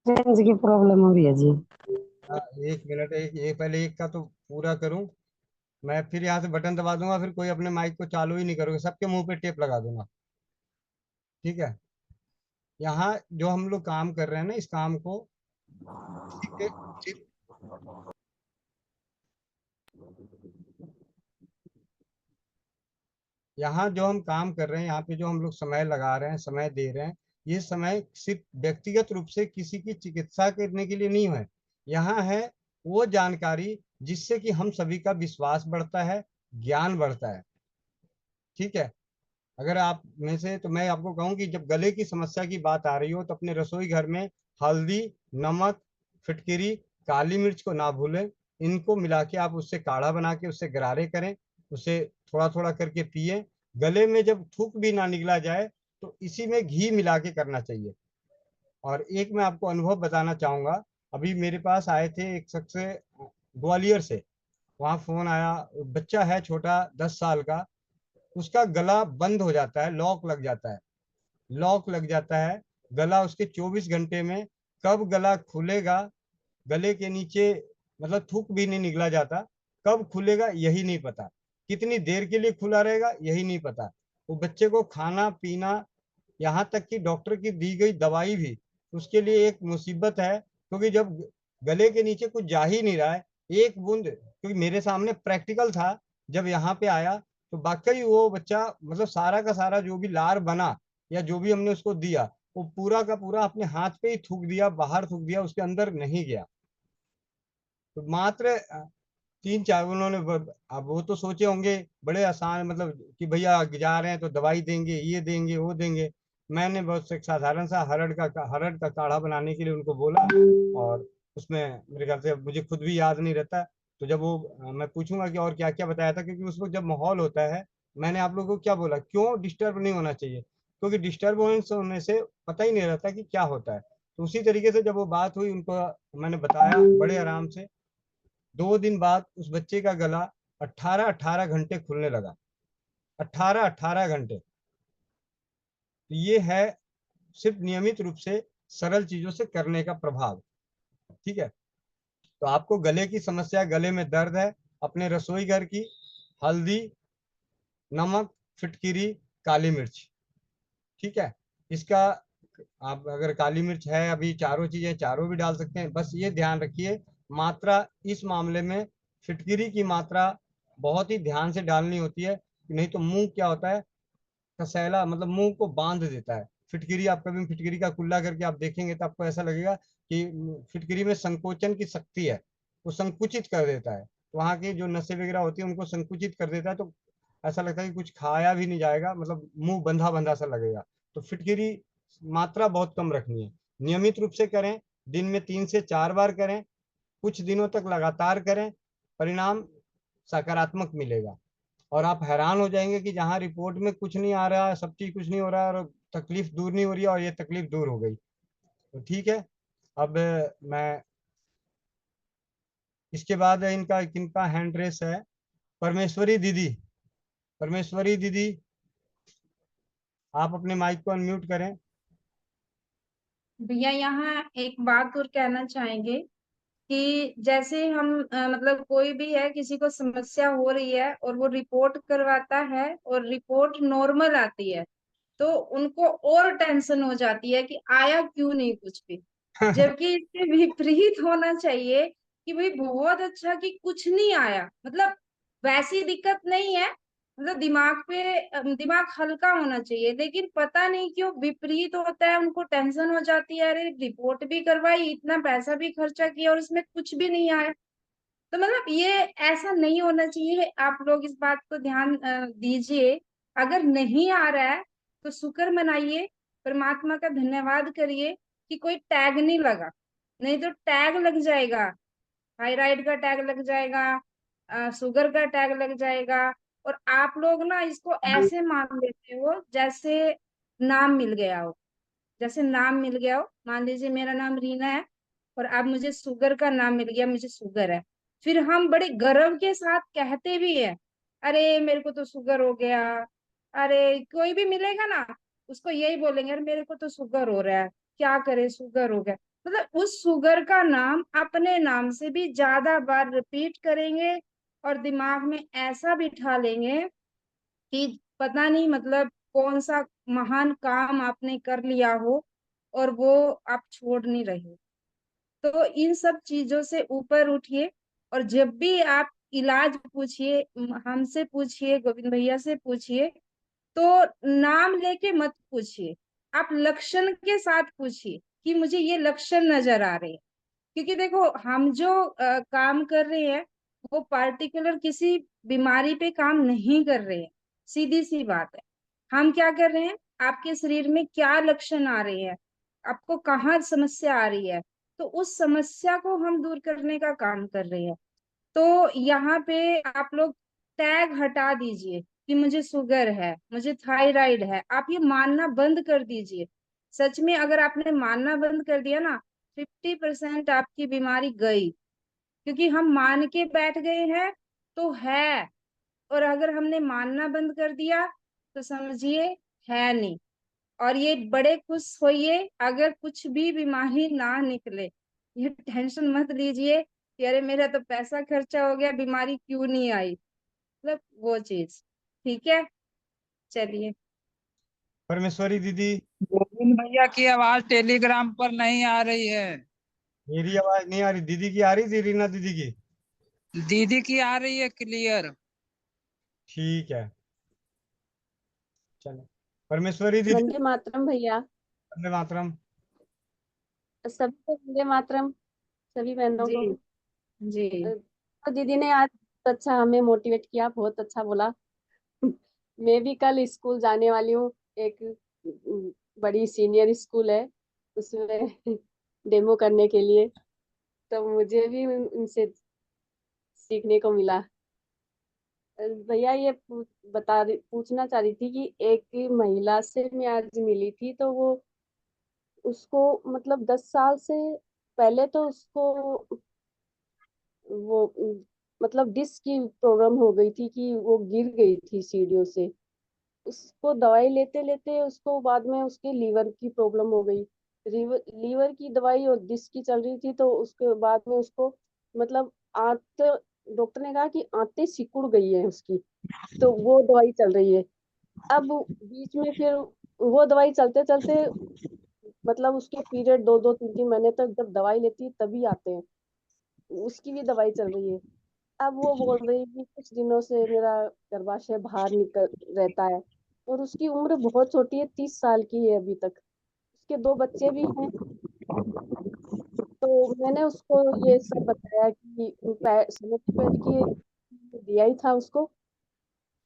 रेंज की प्रॉब्लम हो रही है जी। 1 मिनट, एक ये पहले एक का तो पूरा करूं, मैं फिर यहाँ से बटन दबा दूंगा, फिर कोई अपने माइक को चालू ही नहीं करोगे, सबके मुंह पे टेप लगा दूंगा। ठीक है। यहाँ जो हम लोग काम कर रहे हैं ना, इस काम को सिर्फ सिर्फ यहाँ जो हम काम कर रहे हैं, यहाँ पे जो हम लोग समय लगा रहे हैं, समय दे रहे हैं, ये समय सिर्फ व्यक्तिगत रूप से किसी की चिकित्सा करने के लिए नहीं है। यहाँ है वो जानकारी जिससे कि हम सभी का विश्वास बढ़ता है, ज्ञान बढ़ता है। ठीक है। अगर आप में से, तो मैं आपको कहूँ कि जब गले की समस्या की बात आ रही हो तो अपने रसोई घर में हल्दी, नमक, फिटकिरी, काली मिर्च को ना भूलें। इनको मिला के आप उससे काढ़ा बना के उससे गरारे करें, उसे थोड़ा थोड़ा करके पिए। गले में जब थूक भी ना निकला जाए तो इसी में घी मिला के करना चाहिए। और एक मैं आपको अनुभव बताना चाहूंगा। अभी मेरे पास आए थे एक शख्स ग्वालियर से, वहाँ फोन आया, बच्चा है छोटा 10 साल का, उसका गला बंद हो जाता है, लॉक लग जाता है, लॉक लग जाता है गला उसके 24 घंटे में। कब गला खुलेगा, गले के नीचे मतलब थूक भी नहीं निकला जाता, कब खुलेगा यही नहीं पता, कितनी देर के लिए खुला रहेगा यही नहीं पता। वो बच्चे को खाना पीना, यहाँ तक कि डॉक्टर की दी गई दवाई भी उसके लिए एक मुसीबत है, क्योंकि जब गले के नीचे कुछ जा ही नहीं रहा है, एक बूंद, क्योंकि मेरे सामने प्रैक्टिकल था, जब यहाँ पे आया तो वाकई वो बच्चा मतलब सारा का सारा जो भी लार बना या जो भी हमने उसको दिया, वो पूरा का पूरा अपने हाथ पे ही थूक दिया, बाहर थूक दिया, उसके अंदर नहीं गया। तो मात्र 3-4 उन्होंने अब वो तो सोचे होंगे बड़े आसान, मतलब कि भैया जा रहे हैं तो दवाई देंगे, ये देंगे, वो देंगे। मैंने बहुत एक साधारण सा हरड़ का काढ़ा बनाने के लिए उनको बोला, और उसमें मेरे ख्याल से मुझे खुद भी याद नहीं रहता। तो जब वो मैं पूछूंगा कि और क्या क्या बताया था, क्योंकि उस वक्त जब माहौल होता है, मैंने आप लोगों को क्या बोला, क्यों डिस्टर्ब नहीं होना चाहिए, क्योंकि डिस्टर्बेंस होने से पता ही नहीं रहता कि क्या होता है। तो उसी तरीके से जब वो बात हुई, उनको मैंने बताया बड़े आराम से। 2 दिन बाद उस बच्चे का गला 18-18 घंटे खुलने लगा, 18-18 घंटे। तो ये है सिर्फ नियमित रूप से सरल चीजों से करने का प्रभाव। ठीक है। तो आपको गले की समस्या, गले में दर्द है, अपने रसोई घर की हल्दी, नमक, फिटकिरी, काली मिर्च, ठीक है, इसका आप अगर काली मिर्च है, अभी चारों चीजें चारों भी डाल सकते हैं, बस ये ध्यान रखिए मात्रा, इस मामले में फिटकिरी की मात्रा बहुत ही ध्यान से डालनी होती है, नहीं तो मुंह क्या होता है, कसैला, मतलब मुंह को बांध देता है। फिटकिरी, आप कभी फिटकिरी का कुल्ला करके आप देखेंगे तो आपको ऐसा लगेगा कि फिटकिरी में संकोचन की शक्ति है, वो संकुचित कर देता है, वहां की जो नसें वगैरह होती है उनको संकुचित कर देता है, तो ऐसा लगता है कि कुछ खाया भी नहीं जाएगा, मतलब मुंह बंधा बंधा सा लगेगा। तो फिटकिरी मात्रा बहुत कम रखनी है, नियमित रूप से करें, दिन में 3 से 4 बार करें, कुछ दिनों तक लगातार करें, परिणाम सकारात्मक मिलेगा। और आप हैरान हो जाएंगे कि जहां रिपोर्ट में कुछ नहीं आ रहा है, सब चीज कुछ नहीं हो रहा है, और तकलीफ दूर नहीं हो रही है, और ये तकलीफ दूर हो गई। तो ठीक है। अब मैं इसके बाद इनका किनका हैंड रेस है, परमेश्वरी दीदी, परमेश्वरी दीदी, आप अपने माइक को अनम्यूट करें। भैया यहाँ एक बात और कहना चाहेंगे कि जैसे हम मतलब कोई भी है, किसी को समस्या हो रही है और वो रिपोर्ट करवाता है और रिपोर्ट नॉर्मल आती है, तो उनको और टेंशन हो जाती है कि आया क्यों नहीं कुछ भी। जबकि इसके विपरीत होना चाहिए कि भाई बहुत अच्छा कि कुछ नहीं आया, मतलब वैसी दिक्कत नहीं है, मतलब दिमाग पे दिमाग हल्का होना चाहिए। लेकिन पता नहीं क्यों विपरीत होता है, उनको टेंशन हो जाती है, अरे रिपोर्ट भी करवाई, इतना पैसा भी खर्चा किया और इसमें कुछ भी नहीं आया। तो मतलब ये ऐसा नहीं होना चाहिए, आप लोग इस बात को ध्यान दीजिए। अगर नहीं आ रहा है तो शुक्र मनाइए, परमात्मा का धन्यवाद करिए कि कोई टैग नहीं लगा, नहीं तो टैग लग जाएगा, थायराइड का टैग लग जाएगा, शुगर का टैग लग जाएगा। और आप लोग ना इसको ऐसे मान लेते हो जैसे नाम मिल गया हो, जैसे नाम मिल गया हो, मान लीजिए मेरा नाम रीना है और अब मुझे शुगर का नाम मिल गया, मुझे शुगर है, फिर हम बड़े गर्व के साथ कहते भी है, अरे मेरे को तो शुगर हो गया। अरे कोई भी मिलेगा ना, उसको यही बोलेंगे, अरे मेरे को तो शुगर हो रहा है, क्या करे शुगर हो गया। मतलब उस शुगर का नाम अपने नाम से भी ज्यादा बार रिपीट करेंगे और दिमाग में ऐसा बिठा लेंगे कि पता नहीं मतलब कौन सा महान काम आपने कर लिया हो और वो आप छोड़ नहीं रहे। तो इन सब चीजों से ऊपर उठिए, और जब भी आप इलाज पूछिए, हमसे पूछिए, गोविंद भैया से पूछिए, तो नाम लेके मत पूछिए, आप लक्षण के साथ पूछिए कि मुझे ये लक्षण नजर आ रहे हैं। क्योंकि देखो हम जो काम कर रहे हैं वो पार्टिकुलर किसी बीमारी पे काम नहीं कर रहे हैं, सीधी सी बात है। हम क्या कर रहे हैं, आपके शरीर में क्या लक्षण आ रहे हैं, आपको कहाँ समस्या आ रही है, तो उस समस्या को हम दूर करने का काम कर रहे हैं। तो यहाँ पे आप लोग टैग हटा दीजिए कि मुझे शुगर है, मुझे थायराइड है, आप ये मानना बंद कर दीजिए। सच में अगर आपने मानना बंद कर दिया ना, 50% आपकी बीमारी गई। क्योंकि हम मान के बैठ गए हैं तो है, और अगर हमने मानना बंद कर दिया तो समझिए है नहीं। और ये बड़े खुश होइए अगर कुछ भी बीमारी ना निकले, ये टेंशन मत लीजिए कि अरे मेरा तो पैसा खर्चा हो गया, बीमारी क्यों नहीं आई, मतलब वो चीज। ठीक है, चलिए। परमेश्वरी दीदी, गोविंद भैया की आवाज टेलीग्राम पर नहीं आ रही है। मेरी आवाज नहीं आ रही, दीदी की आ रही थी, रीना दीदी की? दीदी की आ रही है क्लियर। ठीक है, चलो। परमेश्वरी दीदी, वंदे मातरम भैया। वंदे मातरम। सभी को वंदे मातरम, सभी बहनों जी को। जी। तो दीदी ने आज बहुत अच्छा हमें मोटिवेट किया, बहुत अच्छा बोला। मैं भी कल स्कूल जाने वाली हूँ, एक बड़ी सीनियर स्कूल है, उसमें डेमो करने के लिए। तो मुझे भी उनसे सीखने को मिला। भैया ये पूछना चाह रही थी कि एक महिला से मैं आज मिली थी, तो वो उसको मतलब 10 साल से पहले तो उसको वो मतलब डिस्क की प्रॉब्लम हो गई थी कि वो गिर गई थी सीढ़ियों से। उसको दवाई लेते लेते उसको बाद में उसके लीवर की प्रॉब्लम हो गई। लीवर की दवाई और डिस्क की चल रही थी, तो उसके बाद में उसको मतलब आंत, डॉक्टर ने कहा कि आंतें सिकुड़ गई है उसकी, तो वो दवाई चल रही है। अब बीच में फिर वो दवाई चलते चलते मतलब उसके पीरियड 2-2 3-3 महीने तक जब दवाई लेती है तभी आते हैं, उसकी भी दवाई चल रही है। अब वो बोल रही है कि कुछ दिनों से मेरा गर्भाशय बाहर निकल रहता है, और उसकी उम्र बहुत छोटी है, 30 साल की है अभी तक, उसके 2 बच्चे भी हैं। तो मैंने उसको ये सब बताया कि सैनिटरी पैड की दिया ही था उसको,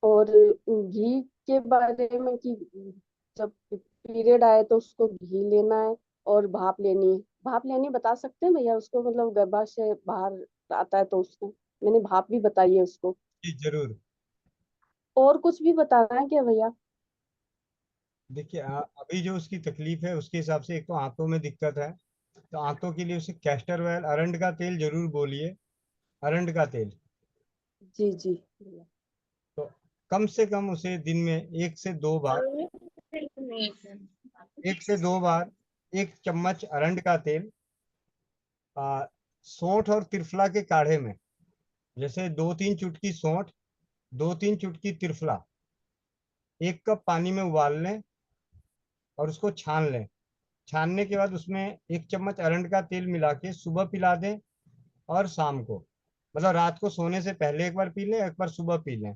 और घी के बारे में कि जब पीरियड आए तो उसको घी लेना है और भाप लेनी है। भाप लेनी बता सकते हैं भैया उसको, मतलब गर्भाशय बाहर आता है तो उसको मैंने भाप भी बताई है उसको। जी जरूर। और कुछ भी बताना है क्या भैया? देखिए, अभी जो उसकी तकलीफ है उसके हिसाब से, एक तो आंतों में दिक्कत है, तो आंतों के लिए उसे कैस्टर ऑयल, अरंड का तेल जरूर बोलिए, अरंड का तेल। जी जी भैया। तो कम से कम उसे दिन में 1 से 2 बार, 1 से 2 बार 1 चम्मच अरंड का तेल सौंठ और त्रिफला के काढ़े में, जैसे 2-3 चुटकी सौंठ, 2-3 चुटकी त्रिफला, 1 कप पानी में उबाल लें और उसको छान लें। छानने के बाद उसमें 1 चम्मच अरंड का तेल मिला के सुबह पिला दें और शाम को, मतलब रात को सोने से पहले एक बार पी लें, एक बार सुबह पी लें।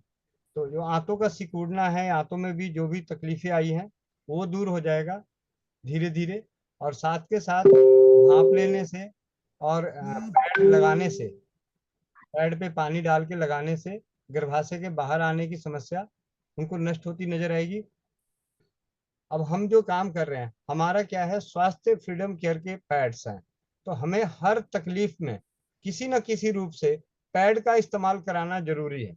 तो जो आंतों का सिकुड़ना है, आंतों में भी जो भी तकलीफें आई हैं वो दूर हो जाएगा धीरे धीरे। और साथ के साथ भाप लेने से और पैड लगाने से, पैड पे पानी डाल के लगाने से गर्भाशय के बाहर आने की समस्या उनको नष्ट होती नजर आएगी। अब हम जो काम कर रहे हैं, हमारा क्या है, स्वास्थ्य फ्रीडम केयर के पैड्स हैं, तो हमें हर तकलीफ में किसी न किसी रूप से पैड का इस्तेमाल कराना जरूरी है,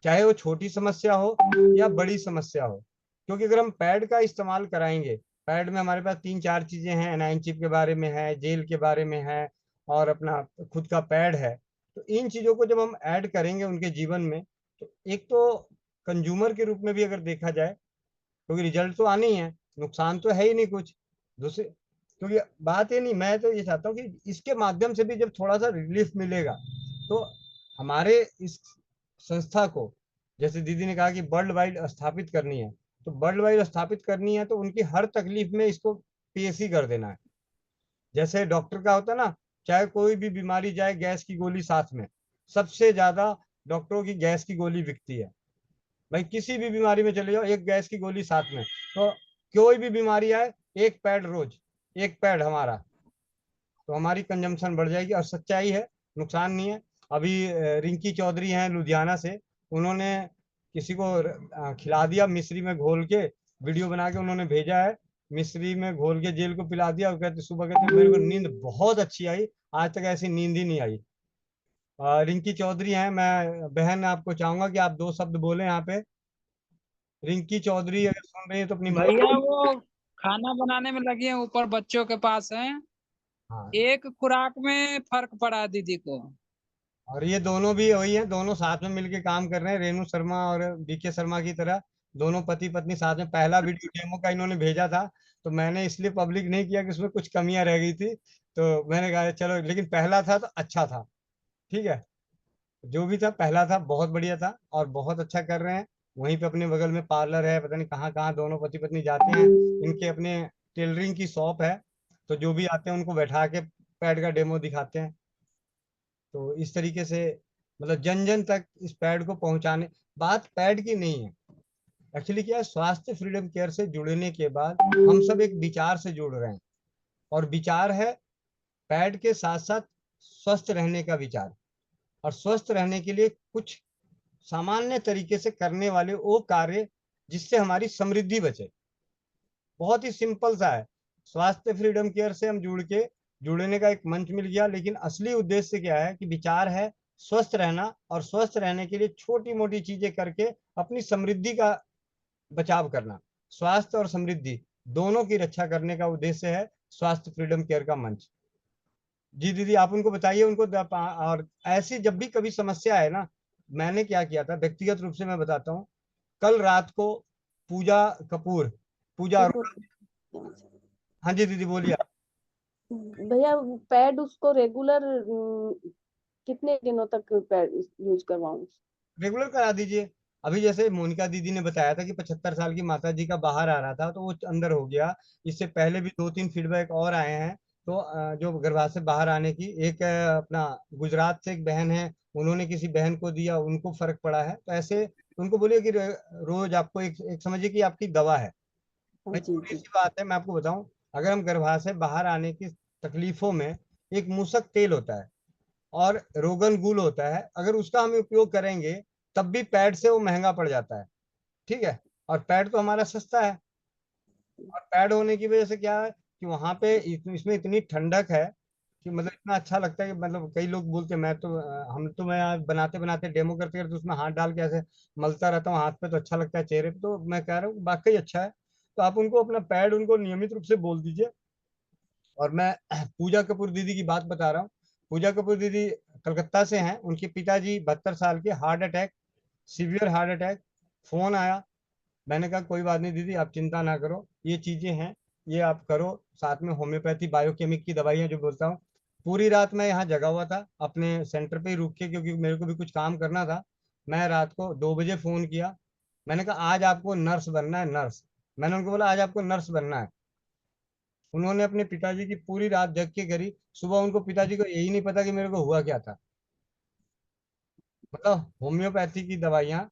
चाहे वो छोटी समस्या हो या बड़ी समस्या हो। क्योंकि अगर हम पैड का इस्तेमाल कराएंगे, पैड में हमारे पास 3-4 चीजें हैं, एनाइन चिप के बारे में है, जेल के बारे में है, और अपना खुद का पैड है। तो इन चीजों को जब हम ऐड करेंगे उनके जीवन में, तो एक तो कंज्यूमर के रूप में भी अगर देखा जाए, क्योंकि रिजल्ट तो आने ही है, नुकसान तो है ही नहीं कुछ। दूसरे क्योंकि बात ये नहीं, मैं तो ये चाहता हूँ कि इसके माध्यम से भी जब थोड़ा सा रिलीफ मिलेगा तो हमारे इस संस्था को, जैसे दीदी ने कहा कि वर्ल्ड वाइड स्थापित करनी है, तो वर्ल्ड वाइड स्थापित करनी है तो उनकी हर तकलीफ में इसको पीएससी कर देना है। जैसे डॉक्टर का होता है ना, चाहे कोई भी बीमारी जाए, गैस की गोली साथ में, सबसे ज्यादा डॉक्टरों की गैस की गोली बिकती है। भाई किसी भी बीमारी में चले जाओ, एक गैस की गोली साथ में, तो कोई भी बीमारी आए, एक पैड रोज, एक पैड हमारा, तो हमारी कंजम्पशन बढ़ जाएगी। और सच्चाई है, नुकसान नहीं है। अभी रिंकी चौधरी हैं लुधियाना से, उन्होंने किसी को खिला दिया मिश्री में घोल के, वीडियो बना के उन्होंने भेजा है, मिश्री में घोल के जेल को पिला दिया, और कहते सुबह कहते मेरे को नींद बहुत अच्छी आई, आज तक ऐसी नींद ही नहीं आई। रिंकी चौधरी हैं, मैं बहन आपको चाहूंगा कि आप दो शब्द बोले यहाँ पे। रिंकी चौधरी अगर सुन रही है तो अपनी भैया वो खाना बनाने में लगी है, ऊपर बच्चों के पास है। हाँ, एक खुराक में फर्क पड़ा दीदी को। और ये दोनों भी वही है, दोनों साथ में मिलके काम कर रहे हैं, रेणु शर्मा और बीके शर्मा की तरह, दोनों पति पत्नी साथ में। पहला वीडियो डेमो का इन्होंने भेजा था, तो मैंने इसलिए पब्लिक नहीं किया कि उसमें कुछ कमियां रह गई थी, तो मैंने कहा चलो, लेकिन पहला था तो अच्छा था, ठीक है। जो भी था पहला था, बहुत बढ़िया था, और बहुत अच्छा कर रहे हैं। वहीं पे अपने बगल में पार्लर है, पता नहीं कहाँ कहाँ दोनों पति पत्नी जाते हैं, इनके अपने टेलरिंग की शॉप है, तो जो भी आते हैं उनको बैठा के पैड का डेमो दिखाते हैं। तो इस तरीके से मतलब जन जन तक इस पैड को पहुंचाने, बात पैड की नहीं है, एक्चुअली क्या है, स्वास्थ्य फ्रीडम केयर से जुड़ने के बाद हम सब एक विचार से जुड़ रहे हैं, और विचार है पैड के साथ साथ स्वस्थ रहने का विचार। और स्वस्थ रहने के लिए कुछ सामान्य तरीके से करने वाले वो कार्य जिससे हमारी समृद्धि बचे, बहुत ही सिंपल सा है। स्वास्थ्य फ्रीडम केयर से हम जुड़ने का एक मंच मिल गया, लेकिन असली उद्देश्य क्या है कि विचार है स्वस्थ रहना, और स्वस्थ रहने के लिए छोटी मोटी चीजें करके अपनी समृद्धि का बचाव करना। स्वास्थ्य और समृद्धि दोनों की रक्षा करने का उद्देश्य है स्वास्थ्य फ्रीडम केयर का मंच। जी दीदी, आप उनको बताइए, उनको और ऐसी जब भी कभी समस्या है ना, मैंने क्या किया था व्यक्तिगत रूप से मैं बताता हूँ। कल रात को पूजा कपूर, पूजा हाँ जी दीदी बोलिए आप। भैया पैड उसको रेगुलर कितने दिनों तक पैड यूज करवाऊं? रेगुलर करा दीजिए। अभी जैसे मोनिका दीदी ने बताया था कि 75 साल की माता जी का बाहर आ रहा था, तो वो अंदर हो गया। इससे पहले भी 2-3 फीडबैक और आए हैं, तो जो गर्भाशय से बाहर आने की, एक अपना गुजरात से एक बहन है, उन्होंने किसी बहन को दिया, उनको फर्क पड़ा है। तो ऐसे उनको बोलिए कि रोज आपको एक समझिए कि आपकी दवा है। हाँ भाई जी छोटी जी। सी बात है, मैं आपको बताऊं, अगर हम गर्भाशय से बाहर आने की तकलीफों में, एक मूसक तेल होता है और रोगन गुल होता है, अगर उसका हम उपयोग करेंगे तब भी पैड से वो महंगा पड़ जाता है, ठीक है। और पैड तो हमारा सस्ता है, और पैड होने की वजह से क्या है कि वहां पे इसमें इतनी ठंडक है कि मतलब इतना अच्छा लगता है कि मतलब कई लोग बोलते हैं, मैं तो हम तो मैं आज बनाते बनाते डेमो करते करते उसमें हाथ डाल के ऐसे मलता रहता हूँ हाथ पे, तो अच्छा लगता है चेहरे पे, तो मैं कह रहा हूँ वाकई अच्छा है। तो आप उनको अपना पैड उनको नियमित रूप से बोल दीजिए। और मैं पूजा कपूर दीदी की बात बता रहा हूँ। पूजा कपूर दीदी कलकत्ता से हैं, उनके पिताजी 72 साल के, heart attack, severe heart attack. Phone आया, मैंने कहा कोई बात नहीं दीदी, आप चिंता ना करो, ये चीजें हैं, ये आप करो, साथ में होम्योपैथी बायोकेमिक की दवाइयाँ जो बोलता हूँ। पूरी रात मैं यहाँ जगा हुआ था अपने सेंटर पे ही रुक के, क्योंकि मेरे को भी कुछ काम करना था। मैं रात को 2 बजे फोन किया, मैंने कहा आज आपको नर्स बनना है, नर्स। मैंने उनको बोला आज आपको नर्स बनना है। उन्होंने अपने पिताजी की पूरी रात जग के करी। सुबह उनको, पिताजी को यही नहीं पता कि मेरे को हुआ क्या था। मतलब होम्योपैथी की दवाइयाँ,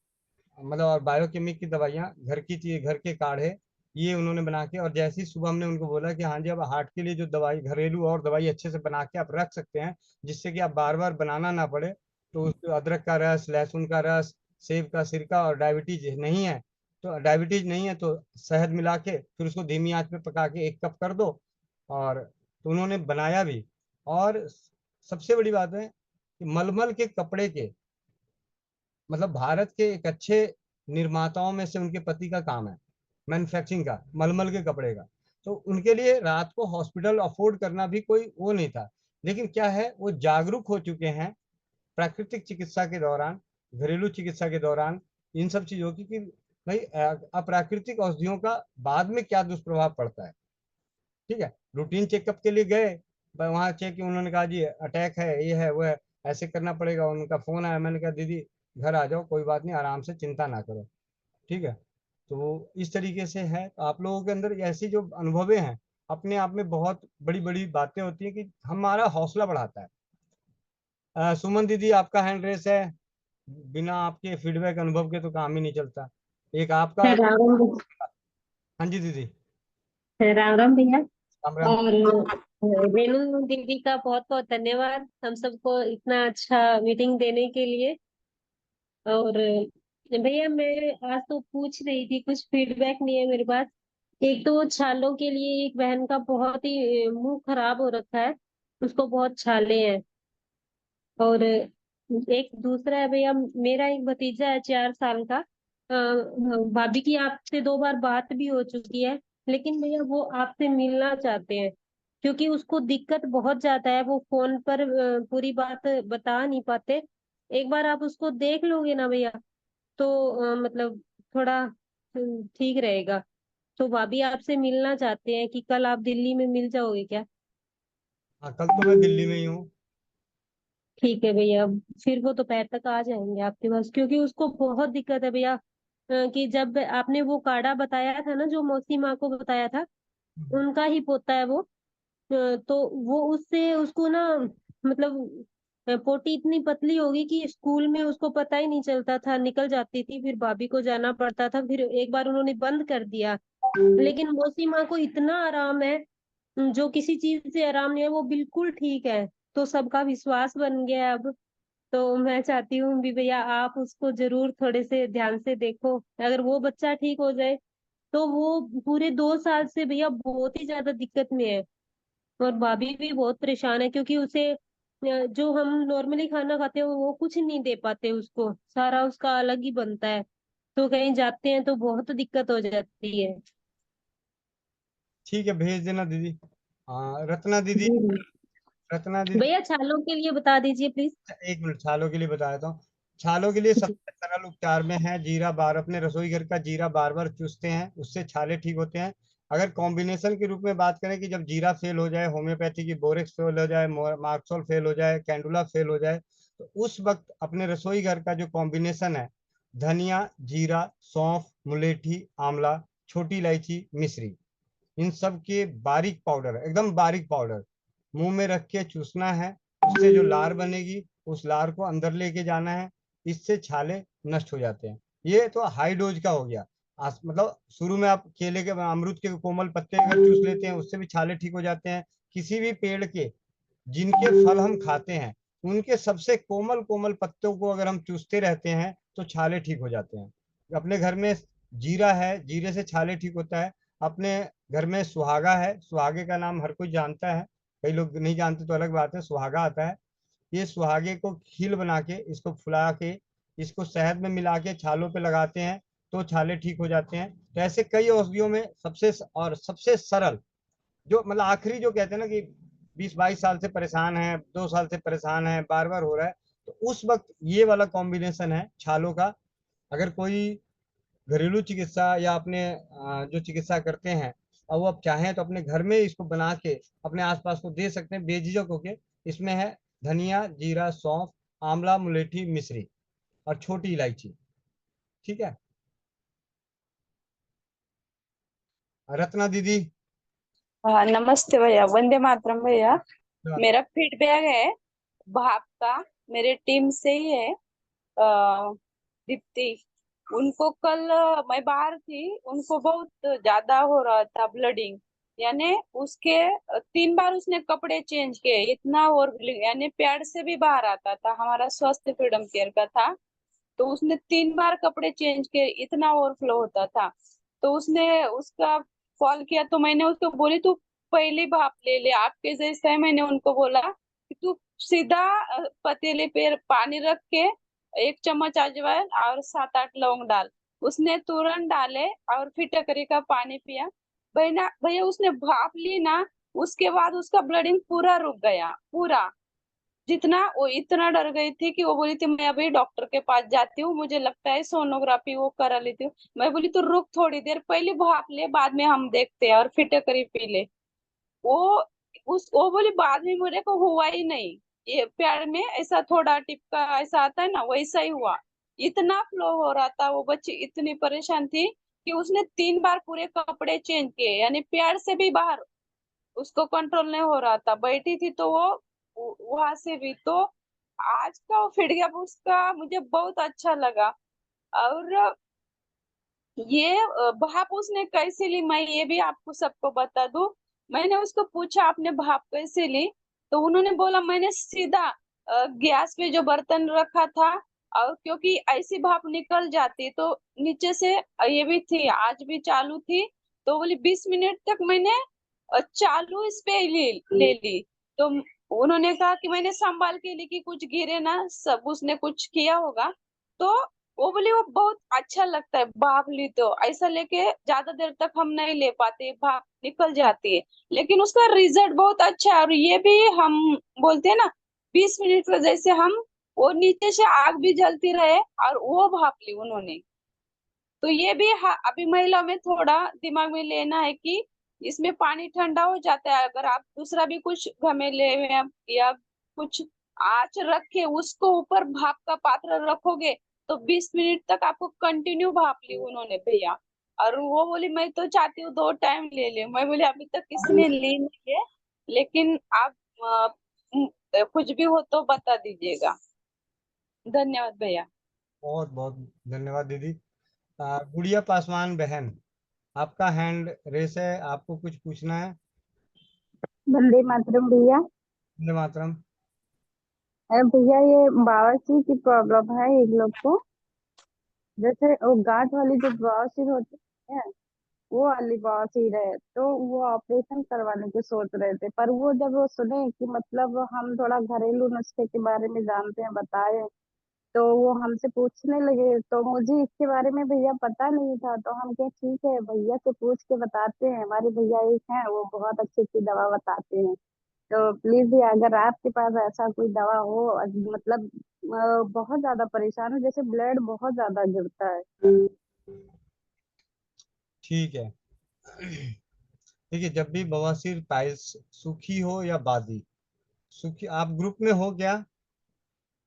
मतलब और बायोकेमिक की दवाइयाँ, घर की चीज, घर के काढ़े, ये उन्होंने बना के, और जैसे ही सुबह हमने उनको बोला कि हाँ जी अब हार्ट के लिए जो दवाई घरेलू और दवाई अच्छे से बना के आप रख सकते हैं, जिससे कि आप बार बार बनाना ना पड़े, तो उस अदरक का रस, लहसुन का रस, सेब का सिरका, और डायबिटीज नहीं है तो शहद मिला के फिर उसको धीमी आंच पे पका के 1 कप कर दो। और तो उन्होंने बनाया भी। और सबसे बड़ी बात है कि मलमल के कपड़े के, मतलब भारत के एक अच्छे निर्माताओं में से उनके पति का काम है मैन्युफैक्चरिंग का, मलमल के कपड़े का। तो उनके लिए रात को हॉस्पिटल अफोर्ड करना भी कोई वो नहीं था। लेकिन क्या है, वो जागरूक हो चुके हैं प्राकृतिक चिकित्सा के दौरान, घरेलू चिकित्सा के दौरान, इन सब चीजों की, कि भाई अप्राकृतिक औषधियों का बाद में क्या दुष्प्रभाव पड़ता है। ठीक है। रूटीन चेकअप के लिए गए, वहां चेक उन्होंने कहा जी अटैक है, ये है वो है, ऐसे करना पड़ेगा। उनका फोन आया, मैंने कहा दीदी घर आ जाओ, कोई बात नहीं, आराम से, चिंता ना करो, ठीक है। तो इस तरीके से है। तो आप लोगों के अंदर ऐसी जो अनुभवें हैं अपने आप में बहुत बड़ी बड़ी बातें होती हैं कि हमारा हौसला बढ़ाता है। सुमन दीदी आपका हैंड रेस है, बिना आपके फीडबैक अनुभव के तो काम ही नहीं चलता। एक आपका राम राम। हाँ जी दीदी। राम राम भैया। राम राम। और रेणु दीदी का बहुत बहुत धन्यवाद हम सबको इतना अच्छा मीटिंग देने के लिए। और भैया मैं आज तो पूछ रही थी, कुछ फीडबैक नहीं है मेरे पास। एक तो छालों के लिए एक बहन का बहुत ही मुंह खराब हो रखा है, उसको बहुत छाले हैं। और एक दूसरा है भैया, मेरा एक भतीजा है 4 साल का। भाभी की आपसे 2 बार बात भी हो चुकी है, लेकिन भैया वो आपसे मिलना चाहते हैं क्योंकि उसको दिक्कत बहुत ज्यादा है, वो फोन पर पूरी बात बता नहीं पाते। एक बार आप उसको देख लोगे ना भैया तो मतलब थोड़ा ठीक रहेगा। तो भाभी आपसे मिलना चाहते हैं कि कल आप दिल्ली में मिल जाओगे क्या? हाँ, कल तो मैं दिल्ली में ही हूँ। ठीक है भैया, फिर वो दोपहर तक आ जाएंगे आपके पास, क्योंकि उसको बहुत दिक्कत है भैया। कि जब आपने वो काढ़ा बताया था ना, जो मौसी माँ को बताया था, उनका ही पोता है वो। तो वो उससे उसको ना मतलब पोटी इतनी पतली होगी कि स्कूल में उसको पता ही नहीं चलता था, निकल जाती थी, फिर भाभी को जाना पड़ता था, फिर एक बार उन्होंने बंद कर दिया। लेकिन मौसी माँ को इतना आराम है, जो किसी चीज से आराम नहीं है, वो बिल्कुल ठीक है। तो सबका विश्वास बन गया है अब। तो मैं चाहती हूँ भी भैया आप उसको जरूर थोड़े से ध्यान से देखो, अगर वो बच्चा ठीक हो जाए तो वो पूरे 2 साल से भैया बहुत ही ज्यादा दिक्कत में है। और भाभी भी बहुत परेशान है क्योंकि उसे जो हम नॉर्मली खाना खाते हैं वो कुछ नहीं दे पाते उसको, सारा उसका अलग ही बनता है। तो कहीं जाते हैं तो बहुत दिक्कत हो जाती है। ठीक है, भेज देना दीदी। हाँ रत्ना दीदी। जी रत्ना दीदी। भैया, छालों के लिए बता दीजिए प्लीज। एक मिनट, छालों के लिए बता देता हूँ। छालों के लिए सबसे सरल उपचार में है जीरा बार। अपने रसोई घर का जीरा बार बार चूसते हैं, उससे छाले ठीक होते हैं। अगर कॉम्बिनेशन के रूप में बात करें कि जब जीरा फेल हो जाए, होम्योपैथी की बोरेक्स फेल हो जाए, मार्क्सोल फेल हो जाए, कैंडुला फेल हो जाए, तो उस वक्त अपने रसोई घर का जो कॉम्बिनेशन है, धनिया, जीरा, सौंफ, मुलेठी, आंवला, छोटी इलायची, मिश्री, इन सब के बारीक पाउडर, एकदम बारीक पाउडर, मुंह में रख के चूसना है। उससे जो लार बनेगी उस लार को अंदर लेके जाना है। इससे छाले नष्ट हो जाते हैं। ये तो हाई डोज का हो गया। मतलब शुरू में आप केले के, अमरूद के कोमल पत्ते अगर चूस लेते हैं, उससे भी छाले ठीक हो जाते हैं। किसी भी पेड़ के जिनके फल हम खाते हैं, उनके सबसे कोमल कोमल पत्तों को अगर हम चूसते रहते हैं तो छाले ठीक हो जाते हैं। अपने घर में जीरा है, जीरे से छाले ठीक होता है। अपने घर में सुहागा है, सुहागे का नाम हर कोई जानता है, कई लोग नहीं जानते तो अलग बात है, सुहागा आता है। ये सुहागे को खील बना के, इसको फुला के, इसको शहद में मिला के छालों पे लगाते हैं तो छाले ठीक हो जाते हैं। तो ऐसे कई औषधियों में सबसे सरल, जो मतलब आखिरी जो कहते हैं ना कि 20-22 साल से परेशान है, 2 साल से परेशान है, बार बार हो रहा है, तो उस वक्त ये वाला कॉम्बिनेशन है छालों का। अगर कोई घरेलू चिकित्सा या अपने जो चिकित्सा करते हैं और वो आप चाहें तो अपने घर में इसको बना के अपने आसपास को दे सकते हैं बेझिझक होके। इसमें है धनिया, जीरा, सौंफ, आंवला, मुलेठी, मिश्री और छोटी इलायची। ठीक है। रत्ना दीदी। हाँ नमस्ते भैया, वंदे मातरम भैया। मेरा फीडबैक है भाप का, मेरे टीम से ही है। दीप्ति, उनको कल मैं बाहर थी, उनको बहुत ज्यादा हो रहा था ब्लडिंग, यानी उसके 3 बार उसने कपड़े चेंज किए, इतना और यानी पैड से भी बाहर आता था, हमारा स्वास्थ्य फ्रीडम केयर का था। तो उसने 3 बार कपड़े चेंज किए, इतना ओवरफ्लो होता था। तो उसने उसका कॉल किया, तो मैंने उसको बोली तू पहली भाप ले ले, आपके जैसा है। मैंने उनको बोला कि तू सीधा पतीले पे पानी रख के 1 चम्मच अजवाइन और 7-8 लौंग डाल। उसने तुरंत डाले और फिर टकरी का पानी पिया। भैया भैया उसने भाप ली ना, उसके बाद उसका ब्लडिंग पूरा रुक गया, पूरा। जितना वो इतना डर गई थी कि वो बोली थी मैं अभी डॉक्टर के पास जाती हूँ, मुझे लगता है सोनोग्राफी वो करा लेती हूँ। मैं बोली तो रुक थोड़ी देर, पहले भाप ले, बाद में हम देखते हैं और फिर टकरी पी ले। वो वो बोली बाद में मेरे को हुआ ही नहीं, ये पैर में ऐसा थोड़ा टिपका ऐसा आता है ना, वैसा ही हुआ। इतना फ्लो हो रहा था, वो बच्ची इतनी परेशान थी कि उसने 3 बार पूरे कपड़े चेंज किए, यानी पैर से भी बाहर उसको कंट्रोल नहीं हो रहा था। बैठी थी तो वो वहां से भी तो आज का वो फीडबैक उसका मुझे बहुत अच्छा लगा। और ये भाप उसने कैसे ली, मैं ये भी आपको सबको बता दूं। मैंने उसको पूछा आपने भाप कैसे ली, तो उन्होंने बोला मैंने सीधा गैस पे जो बर्तन रखा था, और क्योंकि ऐसी भाप निकल जाती तो नीचे से ये भी थी, आज भी चालू थी, तो बोली 20 मिनट तक मैंने चालू इस पे ले ली। तो उन्होंने कहा कि मैंने संभाल के ली कि कुछ गिरे ना, सब उसने कुछ किया होगा। तो वो बोली वो बहुत अच्छा लगता है भाप ली तो, ऐसा लेके ज्यादा देर तक हम नहीं ले पाते, भाप निकल जाती है, लेकिन उसका रिजल्ट बहुत अच्छा है। और ये भी हम बोलते हैं ना 20 मिनट में, जैसे हम वो नीचे से आग भी जलती रहे और वो भाप ली उन्होंने। तो ये भी अभी महिला में थोड़ा दिमाग में लेना है कि इसमें पानी ठंडा हो जाता है, अगर आप दूसरा भी कुछ घमेले या कुछ आँच रख के उसको ऊपर भाप का पात्र रखोगे तो 20 मिनट तक आपको कंटिन्यू भाप ली उन्होंने भैया। और वो बोली मैं तो चाहती हूँ 2 टाइम ले ले, मैं बोली अभी तक किसी ने ली नहीं है, लेकिन आप कुछ भी हो तो बता दीजिएगा। धन्यवाद भैया। बहुत बहुत धन्यवाद दीदी। गुड़िया पासवान बहन, आपका हैंड रेस है, आपको कुछ पूछना है। वंदे मातरम भैया। वंदे मातरम। भैया ये बवासीर की प्रॉब्लम है एक लोग को, जैसे वो गांठ वाली जो बवासीर होती है वो वाली बवासीर है, तो वो ऑपरेशन करवाने की सोच रहे थे, पर वो जब वो सुने कि मतलब हम थोड़ा घरेलू नुस्खे के बारे में जानते हैं बताए, तो वो हमसे पूछने लगे, तो मुझे इसके बारे में भैया पता नहीं था, तो हम कहे ठीक है भैया से पूछ के बताते हैं, हमारे भैया एक हैं वो बहुत अच्छी अच्छी दवा बताते हैं, तो प्लीज भैया अगर आपके पास ऐसा कोई दवा हो, मतलब बहुत ज्यादा परेशान हो, जैसे ब्लड बहुत ज्यादा गिरता है। ठीक है। देखिए, जब भी बवासीर पाइल्स सूखी हो या बादी, सूखी, आप ग्रुप में हो क्या?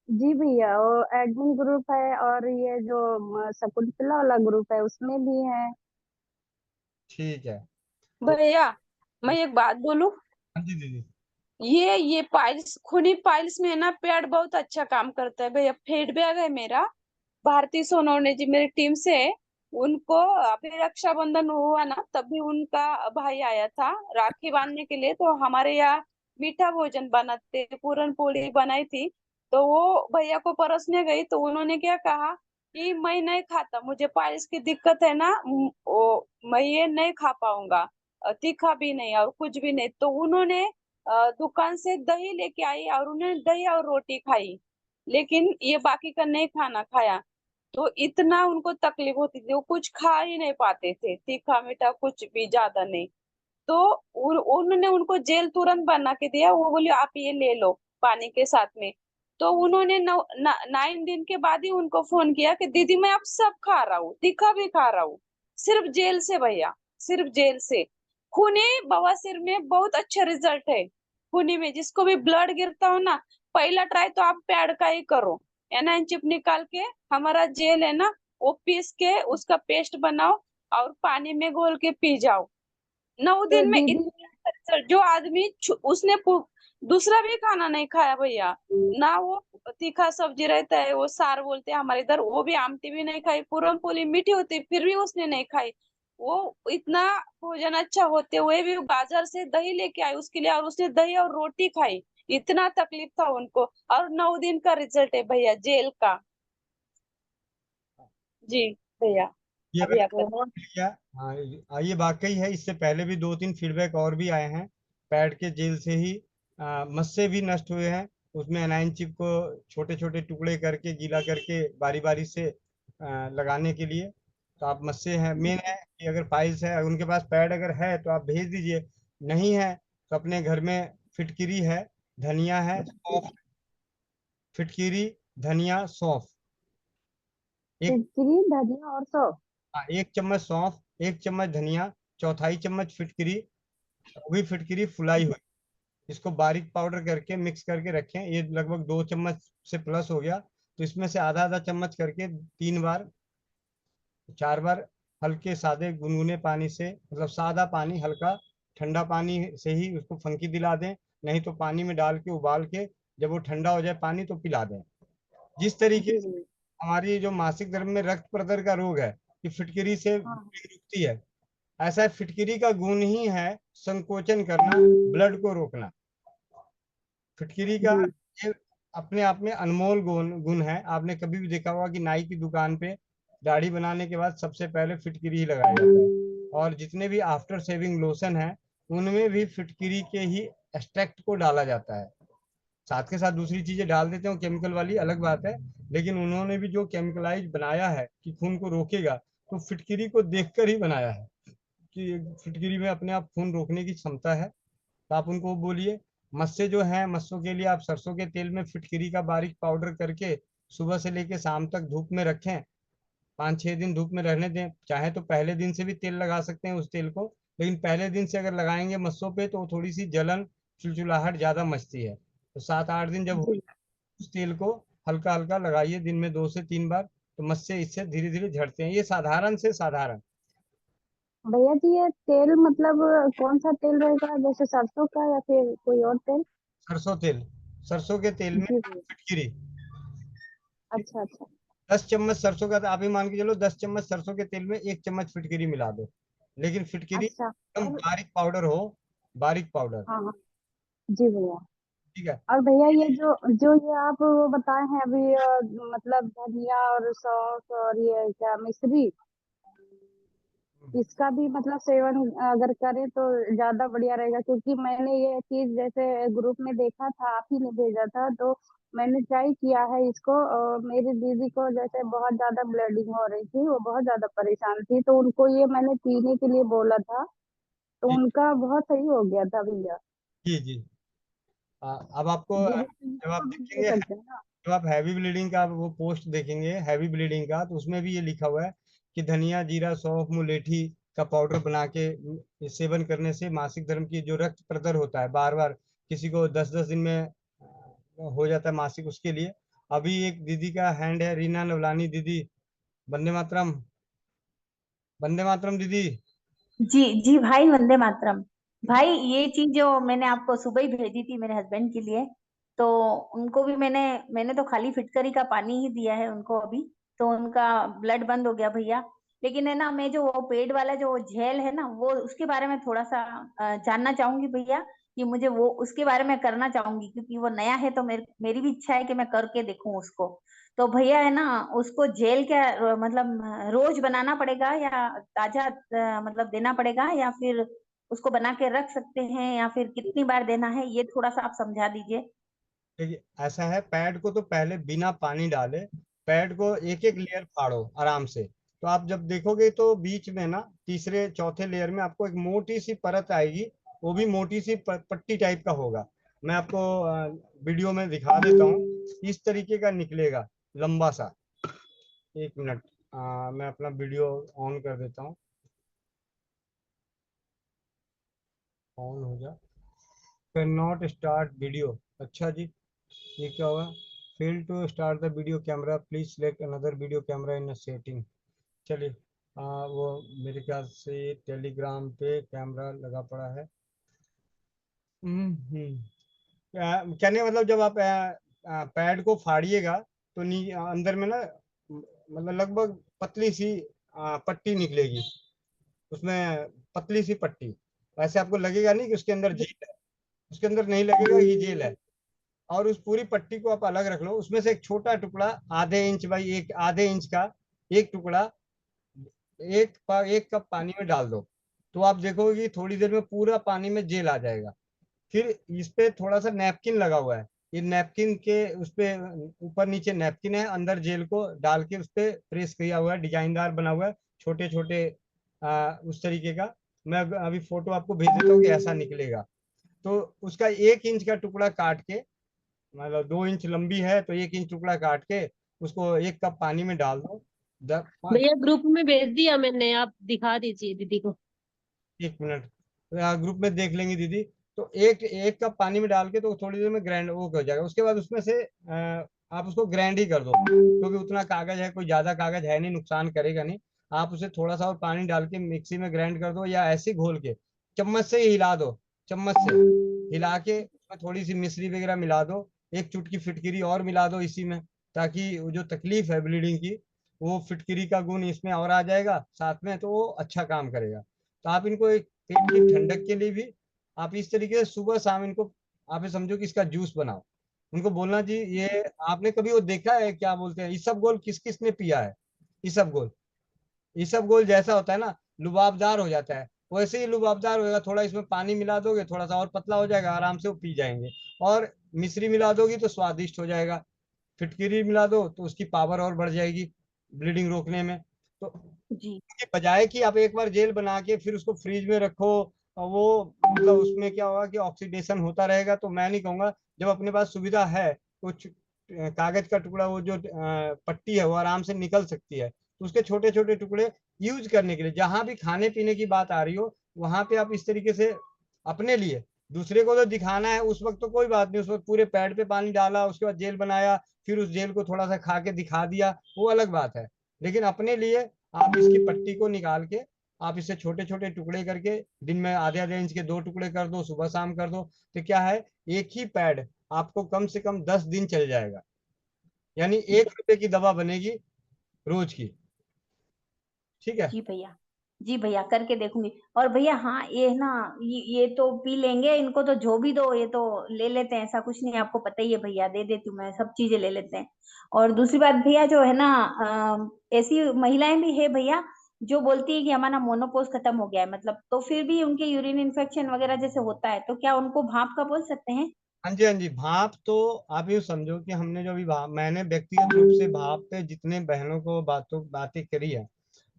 जी भैया, वो एडमिन ग्रुप है और ये जो शकुंतला वाला ग्रुप है उसमें भी है। ठीक है। भैया मैं एक बात बोलूं, हाँ जी दीदी। ये पाइल्स, खूनी पाइल्स में ना पैड बहुत अच्छा काम करता है भैया। फीडबैक है मेरा, भारती सोनवणे जी मेरी टीम से है, उनको अभी रक्षाबंधन हुआ ना तभी उनका भाई आया था राखी बांधने के लिए, तो हमारे यहाँ मीठा भोजन बनाते, पूरन पोली बनाई थी, तो वो भैया को परसने गई तो उन्होंने क्या कहा कि मैं नहीं खाता, मुझे पाइल्स की दिक्कत है ना, मैं ये नहीं खा पाऊंगा, तीखा भी नहीं और कुछ भी नहीं। तो उन्होंने दुकान से दही लेके आई और उन्होंने दही और रोटी खाई, लेकिन ये बाकी का नहीं खाना खाया। तो इतना उनको तकलीफ होती थी, वो कुछ खा ही नहीं पाते थे, तीखा मीठा कुछ भी ज्यादा नहीं। तो उन्होंने उनको जेल तुरंत बना के दिया, वो बोली आप ये ले लो पानी के साथ में। तो उन्होंने 9 दिन के बाद ही उनको फोन किया कि दीदी मैं अब सब खा रहा हूँ, तीखा भी खा रहा हूँ, सिर्फ जेल से भैया, सिर्फ जेल से। खूनी बवासीर में बहुत अच्छा रिजल्ट है। खूनी में जिसको भी ब्लड गिरता हो ना, पहला ट्राई तो आप पैड का ही करो, एनाइन चिप निकाल के हमारा जेल है ना वो पीस के उसका पेस्ट बनाओ और पानी में घोल के पी जाओ। 9 तो दिन में दीदी, इतना रिजल्ट, जो आदमी उसने दूसरा भी खाना नहीं खाया भैया ना, वो तीखा सब्जी रहता है वो सार बोलते हैं हमारे इधर, वो भी आमटी भी नहीं खाई, पूरन पोली मीठी होती फिर भी उसने नहीं खाई, वो इतना भोजन अच्छा होते हुए भी बाजार से दही लेके आई उसके लिए, और उसने दही और रोटी खाई, इतना तकलीफ था उनको, और 9 दिन का रिजल्ट है भैया जेल का। जी भैया ये अभी आप बहुत बढ़िया। हाँ, ये वाकई है, इससे पहले भी 2-3 फीडबैक और भी आए हैं, पैड के जेल से ही मस्से भी नष्ट हुए हैं, उसमें एनाइन चिप को छोटे छोटे टुकड़े करके गीला करके बारी बारी से लगाने के लिए। तो आप मस्से हैं, मेन है कि अगर पाइल्स है, अगर उनके पास पैड अगर है तो आप भेज दीजिए, नहीं है तो अपने घर में फिटकिरी है, धनिया है, सौंफ, फिटकिरी, धनिया, सौंफ, एक, फिटकरी धनिया और सौंफ। हाँ, 1 चम्मच सौंफ, 1 चम्मच धनिया, चौथाई चम्मच फिटकरी, वो भी फिटकरी फुलाई हुई, इसको बारीक पाउडर करके मिक्स करके रखें। ये लगभग 2 चम्मच से प्लस हो गया, तो इसमें से आधा आधा चम्मच करके 3 बार 4 बार हल्के सादे गुनगुने पानी से, मतलब सादा पानी, हल्का ठंडा पानी से ही उसको फंकी दिला दें। नहीं तो पानी में डाल के उबाल के जब वो ठंडा हो जाए पानी तो पिला दें। जिस तरीके जी से भैया। हमारी जो मासिक धर्म में रक्त प्रदर का रोग है कि फिटकरी से हाँ रुकती है, ऐसा फिटकरी का गुण ही है संकोचन करना, ब्लड को रोकना। फिटकरी का जी ये अपने आप में अनमोल गुण है। आपने कभी भी देखा होगा कि नाई की दुकान पे दाढ़ी बनाने के बाद सबसे पहले फिटकरी ही लगाया जाता है, और जितने भी आफ्टर शेविंग लोशन है उनमें भी फिटकरी के ही एक्सट्रैक्ट को डाला जाता है। साथ के साथ दूसरी चीजें डाल देते हो केमिकल वाली, अलग बात है, लेकिन उन्होंने भी जो केमिकलाइज बनाया है कि खून को रोकेगा, तो फिटकरी को देखकर ही बनाया है कि फिटकरी में अपने आप खून रोकने की क्षमता है। तो आप उनको बोलिए। मस्से जो हैं, मस्सों के लिए आप सरसों के तेल में फिटकरी का बारीक पाउडर करके सुबह से लेके शाम तक धूप में रखें, 5-6 दिन धूप में रहने दें। चाहे तो पहले दिन से भी तेल लगा सकते हैं उस तेल को, लेकिन पहले दिन से अगर लगाएंगे मस्सों पे तो थोड़ी सी जलन, चिलचिलाहट ज्यादा मचती है। तो 7-8 दिन जब हो जी जाए, उस तेल को हल्का हल्का लगाइए दिन में 2 से 3 बार, तो मस्से इससे धीरे धीरे झड़ते हैं। ये साधारण से साधारण। भैया जी, ये तेल मतलब कौन सा तेल रहेगा, जैसे सरसों का या फिर कोई और तेल? सरसों तेल, सरसों के तेल में जी भैया। फिटकिरी। अच्छा अच्छा। 10 चम्मच सरसों का, आप ही मान के चलो 10 चम्मच सरसों के तेल में 1 चम्मच फिटकिरी मिला दो, लेकिन फिटकिरी अच्छा। एकदम और बारीक पाउडर हो, बारीक पाउडर। हाँ हाँ। जी भैया। ठीक है। और भैया ये जो जो ये आप वो बताए हैं अभी, मतलब धनिया और सौंफ और ये क्या मिश्री, इसका भी मतलब सेवन अगर करें तो ज्यादा बढ़िया रहेगा, क्योंकि मैंने ये चीज जैसे ग्रुप में देखा था, आप ही ने भेजा था, तो मैंने ट्राई किया है इसको। और मेरी दीदी को जैसे बहुत ज्यादा ब्लीडिंग हो रही थी, वो बहुत ज्यादा परेशान थी, तो उनको ये मैंने पीने के लिए बोला था, तो जी उनका बहुत सही हो गया था भैया। जी जी। अब आपको दीदी तो जब आप इसको भी दे देखेंगे, सकते हैं ना? जब आप हैवी ब्लीडिंग का वो पोस्ट देखेंगे, हैवी ब्लीडिंग का, तो उसमें भी ये लिखा हुआ है कि धनिया, जीरा, सौंफ, मुलेठी का पाउडर बना के सेवन करने से मासिक धर्म की जो रक्त प्रदर होता है, बार बार किसी को 10-10 दिन में हो जाता है मासिक, उसके लिए। अभी एक दीदी का हैंड है, रीना नवलानी दीदी, वंदे मातरम, वंदे मातरम दीदी। जी जी भाई, वंदे मातरम। भाई ये चीज जो मैंने आपको सुबह ही भेजी थी मेरे हस्बैंड के लिए, तो उनको भी मैंने तो खाली फिटकरी का पानी ही दिया है उनको अभी, तो उनका ब्लड बंद हो गया भैया। लेकिन है ना, मैं जो वो पेड वाला जो जेल है ना, वो उसके बारे में थोड़ा सा जानना चाहूंगी भैया, कि मुझे वो उसके बारे में करना चाहूंगी, क्योंकि वो नया है, तो मेरी भी इच्छा है कि मैं करके देखूं उसको। तो भैया है ना, उसको जेल क्या मतलब रोज बनाना पड़ेगा, या ताजा मतलब देना पड़ेगा, या फिर उसको बना के रख सकते हैं, या फिर कितनी बार देना है, ये थोड़ा सा आप समझा दीजिए। देखिए ऐसा है, पैड को तो पहले बिना पानी डाले पैड को एक एक लेयर फाड़ो आराम से। तो आप जब देखोगे तो बीच में ना तीसरे चौथे लेयर में आपको एक मोटी सी परत आएगी, वो भी मोटी सी पट्टी टाइप का होगा। मैं आपको वीडियो में दिखा देता हूँ, इस तरीके का निकलेगा, लंबा सा। 1 मिनट, मैं अपना वीडियो ऑन कर देता हूँ, ऑन हो जा। कैन नॉट स्टार्ट वीडियो, अच्छा जी, ये क्या हुआ? Fail to start the video camera, please select another video camera in setting. चलिए, वो मेरे ख्याल से टेलीग्राम पे कैमरा लगा पड़ा है। कहने का मतलब, जब आप पैड को फाड़िएगा तो अंदर में ना मतलब लगभग पतली सी पट्टी निकलेगी, उसमें पतली सी पट्टी। वैसे आपको लगेगा नहीं कि उसके अंदर जेल है, उसके अंदर नहीं लगेगा कि जेल है। और उस पूरी पट्टी को आप अलग रख लो, उसमें से एक छोटा टुकड़ा आधे इंच बाई एक आधे इंच का एक टुकड़ा एक कप पानी में डाल दो। तो आप देखोगे कि थोड़ी देर में पूरा पानी में जेल आ जाएगा। फिर इस पे थोड़ा सा नैपकिन लगा हुआ है, ये नैपकिन के उस पे ऊपर नीचे नैपकिन है, अंदर जेल को डाल के उस पे प्रेस किया हुआ है, डिजाइनदार बना हुआ है, छोटे छोटे उस तरीके का। मैं अभी फोटो आपको भेज देता हूँ कि ऐसा निकलेगा। तो उसका 1 इंच का टुकड़ा काट के, मतलब 2 इंच लंबी है तो 1 इंच टुकड़ा काट के उसको 1 कप पानी में डाल दो। भैया ग्रुप में भेज दिया मैंने, आप दिखा दीजिए दीदी को। 1 मिनट, ग्रुप में देख लेंगी दीदी। तो एक कप पानी में डाल के तो थोड़ी देर में ग्राइंड वो हो जाएगा। उसके बाद उसमें से आप उसको ग्राइंड ही कर दो, क्योंकि उतना कागज है, कोई ज्यादा कागज है नहीं, नुकसान करेगा नहीं। आप उसे थोड़ा सा और पानी डाल के मिक्सी में ग्राइंड कर दो, या ऐसे ही घोल के चम्मच से ही हिला दो। चम्मच से हिला के उसमें थोड़ी सी मिश्री वगैरह मिला दो, एक चुटकी फिटकिरी और मिला दो इसी में, ताकि वो जो तकलीफ है ब्लीडिंग की, वो फिटकिरी का गुण इसमें और आ जाएगा साथ में, तो वो अच्छा काम करेगा। तो आप इनको एक पेट की ठंडक के लिए भी आप इस तरीके से सुबह शाम इनको, आप ये समझो कि इसका जूस बनाओ। उनको बोलना जी, ये आपने कभी वो देखा है, क्या बोलते हैं, इसबगोल किस किस ने पिया है? इसबगोल, इसबगोल जैसा होता है ना, लुबाबदार हो जाता है, वैसे ही लुबाबदार होगा। थोड़ा इसमें पानी मिला दोगे, थोड़ा सा और पतला हो जाएगा, आराम से वो पी जाएंगे। और मिश्री मिला दोगी तो स्वादिष्ट हो जाएगा। फिटकिरी मिला दो तो उसकी पावर और बढ़ जाएगी ब्लीडिंग रोकने में। तो जी इसके बजाय कि आप एक बार जेल बना के फिर उसको फ्रिज में रखो, और वो मतलब उसमें क्या होगा कि ऑक्सीडेशन होता रहेगा। तो मैं नहीं कहूंगा, जब अपने पास सुविधा है तो कागज का टुकड़ा, वो जो पट्टी है वो आराम से निकल सकती है, तो उसके छोटे छोटे टुकड़े यूज करने के लिए, जहां भी खाने पीने की बात आ रही हो वहां पे आप इस तरीके से अपने लिए, दूसरे को तो दिखाना है उस वक्त तो कोई बात नहीं, उस वक्त पूरे पैड पे पानी डाला, उसके बाद जेल बनाया, फिर उस जेल को थोड़ा सा खा के दिखा दिया, वो अलग बात है। लेकिन अपने लिए आप इसकी पट्टी को निकाल के, आप इसे छोटे छोटे टुकड़े करके दिन में आधे आधे इंच के 2 टुकड़े कर दो, सुबह शाम कर दो, तो क्या है, एक ही पैड आपको कम से कम 10 दिन चल जाएगा। यानी 1 रुपए की दवा बनेगी रोज की। ठीक है। जी भैया, जी भैया करके देखूंगी। और भैया हाँ, ये ना ये तो पी लेंगे, इनको तो जो भी दो ये तो ले लेते हैं, ऐसा कुछ नहीं है, आपको पता ही है भैया, दे देती हूँ मैं, सब चीजें ले लेते हैं। और दूसरी बात भैया जो है ना, ऐसी महिलाएं भी है भैया जो बोलती है कि हमारा मोनोपोज खत्म हो गया है, मतलब तो फिर भी उनके यूरिन इन्फेक्शन वगैरह जैसे होता है, तो क्या उनको भाप का बोल सकते हैं? हाँ जी, हाँ जी, भाप तो आप ये समझो कि हमने जो अभी भाप, मैंने व्यक्तिगत रूप से भाप पे जितने बहनों को बातें करी है,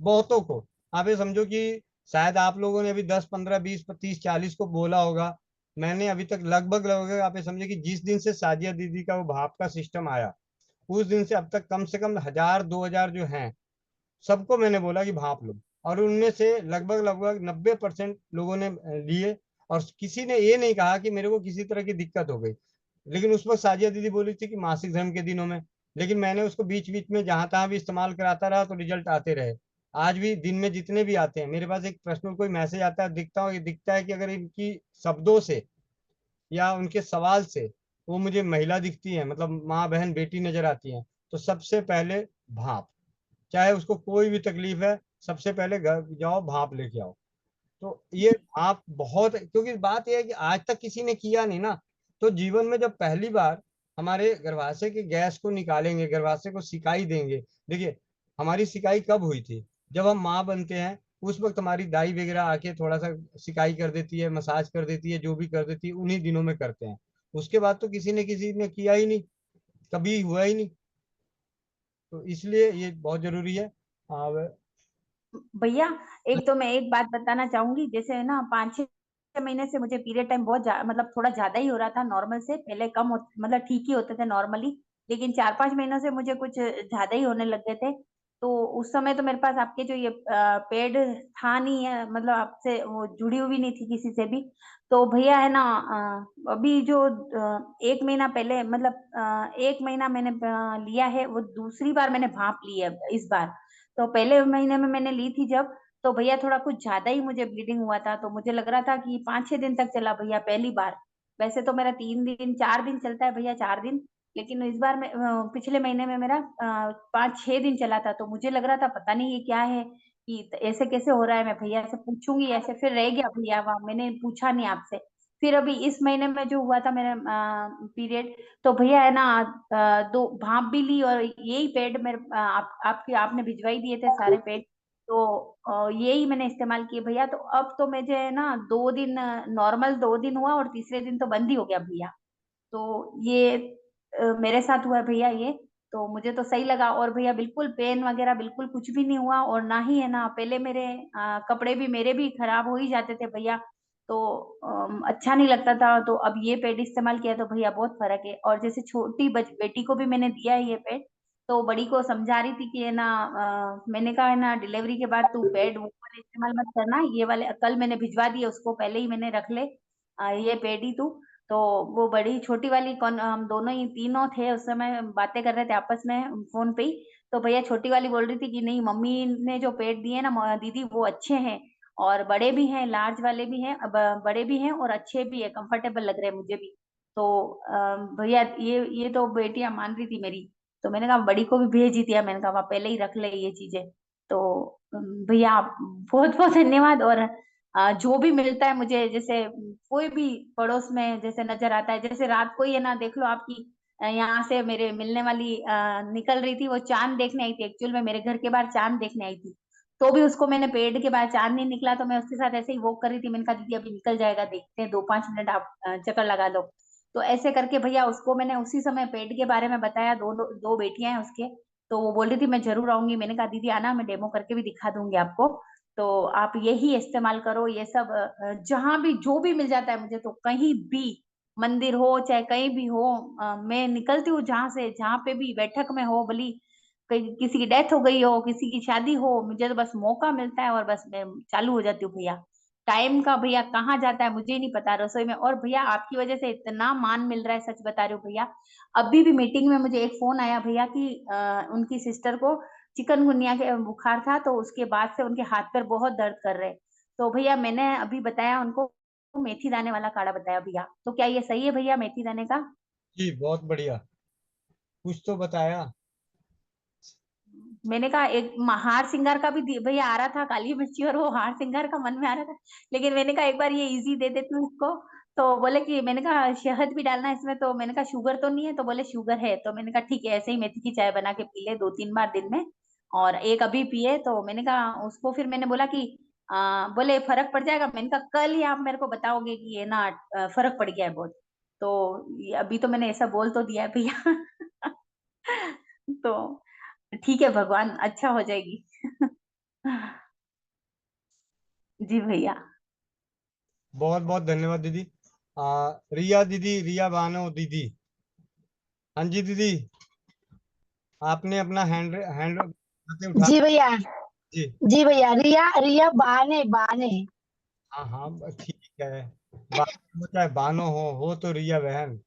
बहुतों को, आप ये समझो कि शायद आप लोगों ने अभी 10 15 20 30 40 को बोला होगा, मैंने अभी तक लगभग लगभग आप ये समझे कि जिस दिन से साजिया दीदी का वो भाप का सिस्टम आया, उस दिन से अब तक कम से कम 1000 2000 जो हैं, सबको मैंने बोला कि भाप लो। और उनमें से लगभग लगभग 90% लोगों ने लिए, और किसी ने ये नहीं कहा कि मेरे को किसी तरह की दिक्कत हो गई। लेकिन उस वक्त साजिया दीदी बोली थी कि मासिक धर्म के दिनों में, लेकिन मैंने उसको बीच बीच में जहां तहां भी इस्तेमाल कराता रहा, तो रिजल्ट आते रहे। आज भी दिन में जितने भी आते हैं मेरे पास, एक पर्सनल कोई मैसेज आता है, दिखता है कि अगर इनकी शब्दों से या उनके सवाल से वो मुझे महिला दिखती है, मतलब माँ बहन बेटी नजर आती है, तो सबसे पहले भाप, चाहे उसको कोई भी तकलीफ है, सबसे पहले घर जाओ भाप लेके आओ। तो ये भाप बहुत, क्योंकि बात यह है कि आज तक किसी ने किया नहीं ना, तो जीवन में जब पहली बार हमारे गर्भाशय के गैस को निकालेंगे, गर्भाशय को सिकाई देंगे। देखिए, हमारी सिकाई कब हुई थी? जब हम माँ बनते हैं उस वक्त हमारी दाई वगैरह आके थोड़ा सा सिकाई कर देती है, मसाज कर देती है, जो भी कर देती है उन्हीं दिनों में करते हैं। उसके बाद तो किसी ने किया ही नहीं, कभी हुआ ही नहीं। तो इसलिए ये बहुत जरूरी है। अब भैया एक तो मैं एक बात बताना चाहूंगी, जैसे है ना 5 6 महीने से मुझे पीरियड टाइम बहुत मतलब थोड़ा ज्यादा ही हो रहा था, नॉर्मल से पहले कम मतलब ठीक ही होते थे नॉर्मली, लेकिन 4 5 महीनों से मुझे कुछ ज्यादा ही होने लग गए थे। तो उस समय तो मेरे पास आपके जो ये पेड था नहीं है, मतलब आपसे वो जुड़ी हुई नहीं थी किसी से भी। तो भैया है ना, अभी जो 1 महीना पहले, मतलब 1 महीना मैंने लिया है, वो दूसरी बार मैंने भाप ली है इस बार। तो पहले महीने में मैंने ली थी जब, तो भैया थोड़ा कुछ ज्यादा ही मुझे ब्लीडिंग हुआ था, तो मुझे लग रहा था कि 5 6 दिन तक चला भैया पहली बार। वैसे तो मेरा 3 दिन 4 दिन चलता है भैया, 4 दिन। लेकिन इस बार में पिछले महीने में मेरा 5 6 दिन चला था, तो मुझे लग रहा था पता नहीं ये क्या है, कि ऐसे कैसे हो रहा है, मैं भैया से पूछूंगी, ऐसे फिर रह गया भैया, वहाँ मैंने पूछा नहीं आपसे। फिर अभी इस महीने में जो हुआ था मेरा पीरियड, तो भैया है ना, दो भाप भी ली, और यही पेड मेरे आपने भिजवाई दिए थे सारे पेड। तो यही मैंने इस्तेमाल किए भैया। तो अब तो मुझे है ना 2 दिन नॉर्मल, 2 दिन हुआ, और तीसरे दिन तो बंद ही हो गया भैया। तो ये मेरे साथ हुआ है भैया ये। तो मुझे तो सही लगा, और भैया बिल्कुल पेन वगैरह बिल्कुल कुछ भी नहीं हुआ, और ना ही है ना, पहले मेरे कपड़े भी मेरे भी खराब हो ही जाते थे भैया। तो अच्छा नहीं लगता था, तो अब ये पेड इस्तेमाल किया तो भैया बहुत फर्क है। और जैसे छोटी बेटी को भी मैंने दिया है ये पेड, तो बड़ी को समझा रही थी कि है ना, मैंने कहा है ना डिलीवरी के बाद तू पैड वो वाले इस्तेमाल मत करना, ये वाले कल मैंने भिजवा दिए उसको, पहले ही मैंने रख ले, ये पैड ही तू। तो वो बड़ी छोटी वाली कौन, हम दोनों ही तीनों थे उस समय, बातें कर रहे थे आपस में फोन पे ही। तो भैया छोटी वाली बोल रही थी कि नहीं मम्मी ने जो पैड दिए ना दीदी वो अच्छे हैं, और बड़े भी हैं, लार्ज वाले भी हैं, बड़े भी हैं और अच्छे भी है, कंफर्टेबल लग रहे हैं मुझे भी। तो भैया ये तो बेटियां मान रही थी मेरी। तो मैंने कहा बड़ी को भी भेज ही दिया, मैंने कहा वहाँ पहले ही रख ले ये चीजें। तो भैया बहुत बहुत धन्यवाद। और जो भी मिलता है मुझे, जैसे कोई भी पड़ोस में जैसे नजर आता है, जैसे रात को ही है ना, देख लो आपकी यहाँ से मेरे मिलने वाली निकल रही थी, वो चांद देखने आई थी, एक्चुअल में मेरे घर के बाहर चांद देखने आई थी। तो भी उसको मैंने पेड़ के बाहर चांद नहीं निकला तो मैं उसके साथ ऐसे ही वॉक कर रही थी, मैंने कहा दीदी अभी निकल जाएगा, देखते हैं 2-5 मिनट आप चक्कर लगा लो। तो ऐसे करके भैया उसको मैंने उसी समय पेड़ के बारे में बताया, दो बेटियां हैं उसके। तो वो बोल रही थी मैं जरूर आऊंगी, मैंने कहा दीदी आना, मैं डेमो करके भी दिखा दूंगी आपको। तो आप यही इस्तेमाल करो, ये सब जहां भी जो भी मिल जाता है मुझे, तो कहीं भी मंदिर हो चाहे कहीं भी हो, मैं निकलती हूँ जहां से, जहां पे भी बैठक में हो, भली कहीं किसी की डेथ हो गई हो, किसी की शादी हो, मुझे तो बस मौका मिलता है और बस मैं चालू हो जाती हूँ भैया। टाइम का भैया कहाँ जाता है मुझे ही नहीं पता रसोई में। और भैया आपकी वजह से इतना मान मिल रहा है, सच बता रही हूँ भैया। अभी भी मीटिंग में मुझे एक फोन आया भैया कि उनकी सिस्टर को चिकनगुनिया के बुखार था, तो उसके बाद से उनके हाथ पैर बहुत दर्द कर रहे। तो भैया मैंने अभी बताया उनको, मेथी दाने वाला काढ़ा बताया भैया। तो क्या ये सही है भैया मेथी दाने का? जी बहुत बढ़िया, कुछ तो बताया। मैंने कहा एक हार श्रृंगार का भी भैया आ रहा था, काली मिर्ची और वो हार श्रृंगार का मन में आ रहा था, लेकिन मैंने कहा एक बार ये इजी दे देती हूँ इसको। तो बोले कि, मैंने कहा शहद भी डालना है इसमें, तो मैंने कहा शुगर तो नहीं है, तो बोले शुगर है। तो मैंने कहा ठीक है, ऐसे ही मेथी की चाय बना के पी ले 2-3 बार दिन में, और एक अभी पिए। तो मैंने कहा उसको, फिर मैंने बोला कि बोले फर्क पड़ जाएगा, मैंने कहा कल ही आप मेरे को बताओगे कि ये ना फर्क पड़ गया है बहुत। तो अभी तो मैंने ऐसा बोल तो दिया है भैया तो ठीक है, भगवान अच्छा हो जाएगी जी भैया। बहुत बहुत धन्यवाद दीदी। रिया दीदी, रिया बानो दीदी। हाँ जी दीदी, आपने अपना हैंड हैंड हाथे उठा। जी भैया। जी जी भैया, रिया रिया बहाने बहाने। हाँ हाँ ठीक है, हो चाहे बानो हो तो रिया बहन।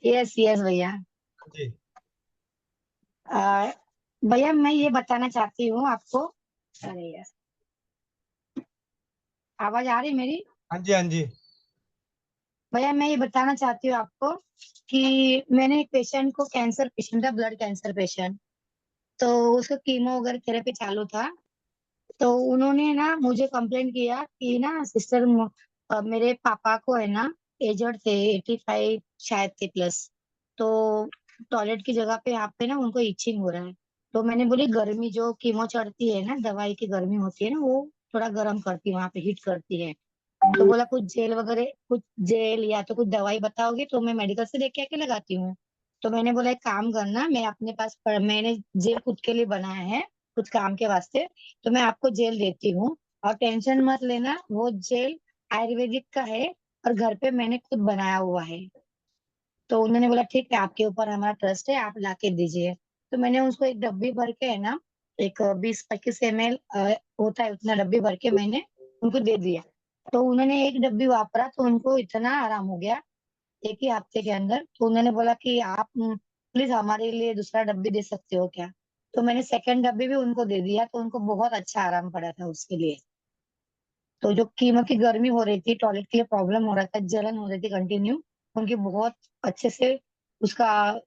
यस यस भैया। जी आ, भैया मैं ये बताना चाहती हूँ आपको। अरे यार, आवाज आ रही मेरी? हाँ जी हाँ जी। भैया मैं ये बताना चाहती हूँ आपको कि मैंने एक पेशेंट को, कैंसर पेशेंट था, ब्लड कैंसर पेशेंट, तो उसका कीमो वगैरह थेरेपी चालू था। तो उन्होंने ना मुझे कंप्लेंट किया कि ना सिस्टर, मेरे पापा को है ना, एजड थे, 85 शायद थे प्लस, तो टॉयलेट की जगह पे यहाँ पे ना उनको इचिंग हो रहा है। तो मैंने बोली गर्मी जो कीमो चढ़ती है ना, दवाई की गर्मी होती है ना, वो थोड़ा गर्म करती है, वहां पे हीट करती है। तो बोला कुछ जेल वगैरह, कुछ जेल या तो कुछ दवाई बताओगे तो मैं मेडिकल से लेके आके लगाती हूँ। तो मैंने बोला एक काम करना, मैं अपने पास मैंने जेल खुद के लिए बनाया है, कुछ काम के वास्ते, तो मैं आपको जेल देती हूँ, और टेंशन मत लेना, वो जेल आयुर्वेदिक का है और घर पे मैंने खुद बनाया हुआ है। तो उन्होंने बोला ठीक है, आपके ऊपर हमारा ट्रस्ट है, आप ला के दीजिए। तो मैंने उसको एक डब्बी भर के है ना, एक 20-25 ml होता है, उतना डब्बी भर के मैंने उनको दे दिया। तो उन्होंने एक डब्बी वापरा तो उनको इतना आराम हो गया एक ही हफ्ते के अंदर। तो उन्होंने बोला कि आप प्लीज हमारे लिए दूसरा डब्बी दे सकते हो क्या? तो मैंने सेकंड डब्बी भी उनको दे दिया, तो उनको बहुत अच्छा आराम पड़ा था उसके लिए। तो जो कीमो की गर्मी हो रही थी, टॉयलेट के लिए प्रॉब्लम हो रहा था, जलन हो रही थी कंटिन्यू, उनकी बहुत अच्छे से उसका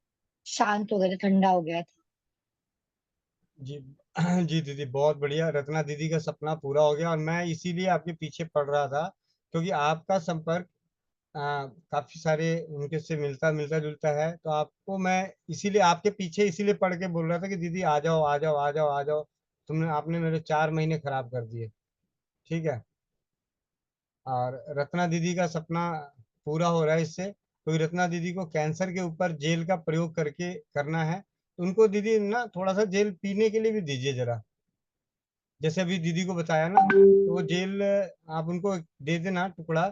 शांत हो गया था, ठंडा हो गया था। जी जी दीदी बहुत बढ़िया, रत्ना दीदी का सपना पूरा हो गया, और मैं इसीलिए आपके पीछे पड़ रहा था, क्योंकि आपका संपर्क काफी सारे उनके से मिलता मिलता जुलता है, तो आपको मैं इसीलिए आपके पीछे इसीलिए पढ़ के बोल रहा था कि दीदी आ जाओ आ जाओ आ जाओ आ जाओ। तुमने आपने मेरे 4 महीने खराब कर दिए। ठीक है, और रत्ना दीदी का सपना पूरा हो रहा है इससे, क्योंकि रत्ना दीदी को कैंसर के ऊपर जेल का प्रयोग करके करना है। उनको दीदी ना थोड़ा सा जेल पीने के लिए भी दीजिए जरा, जैसे अभी दीदी को बताया ना, तो वो जेल आप उनको दे देना टुकड़ा,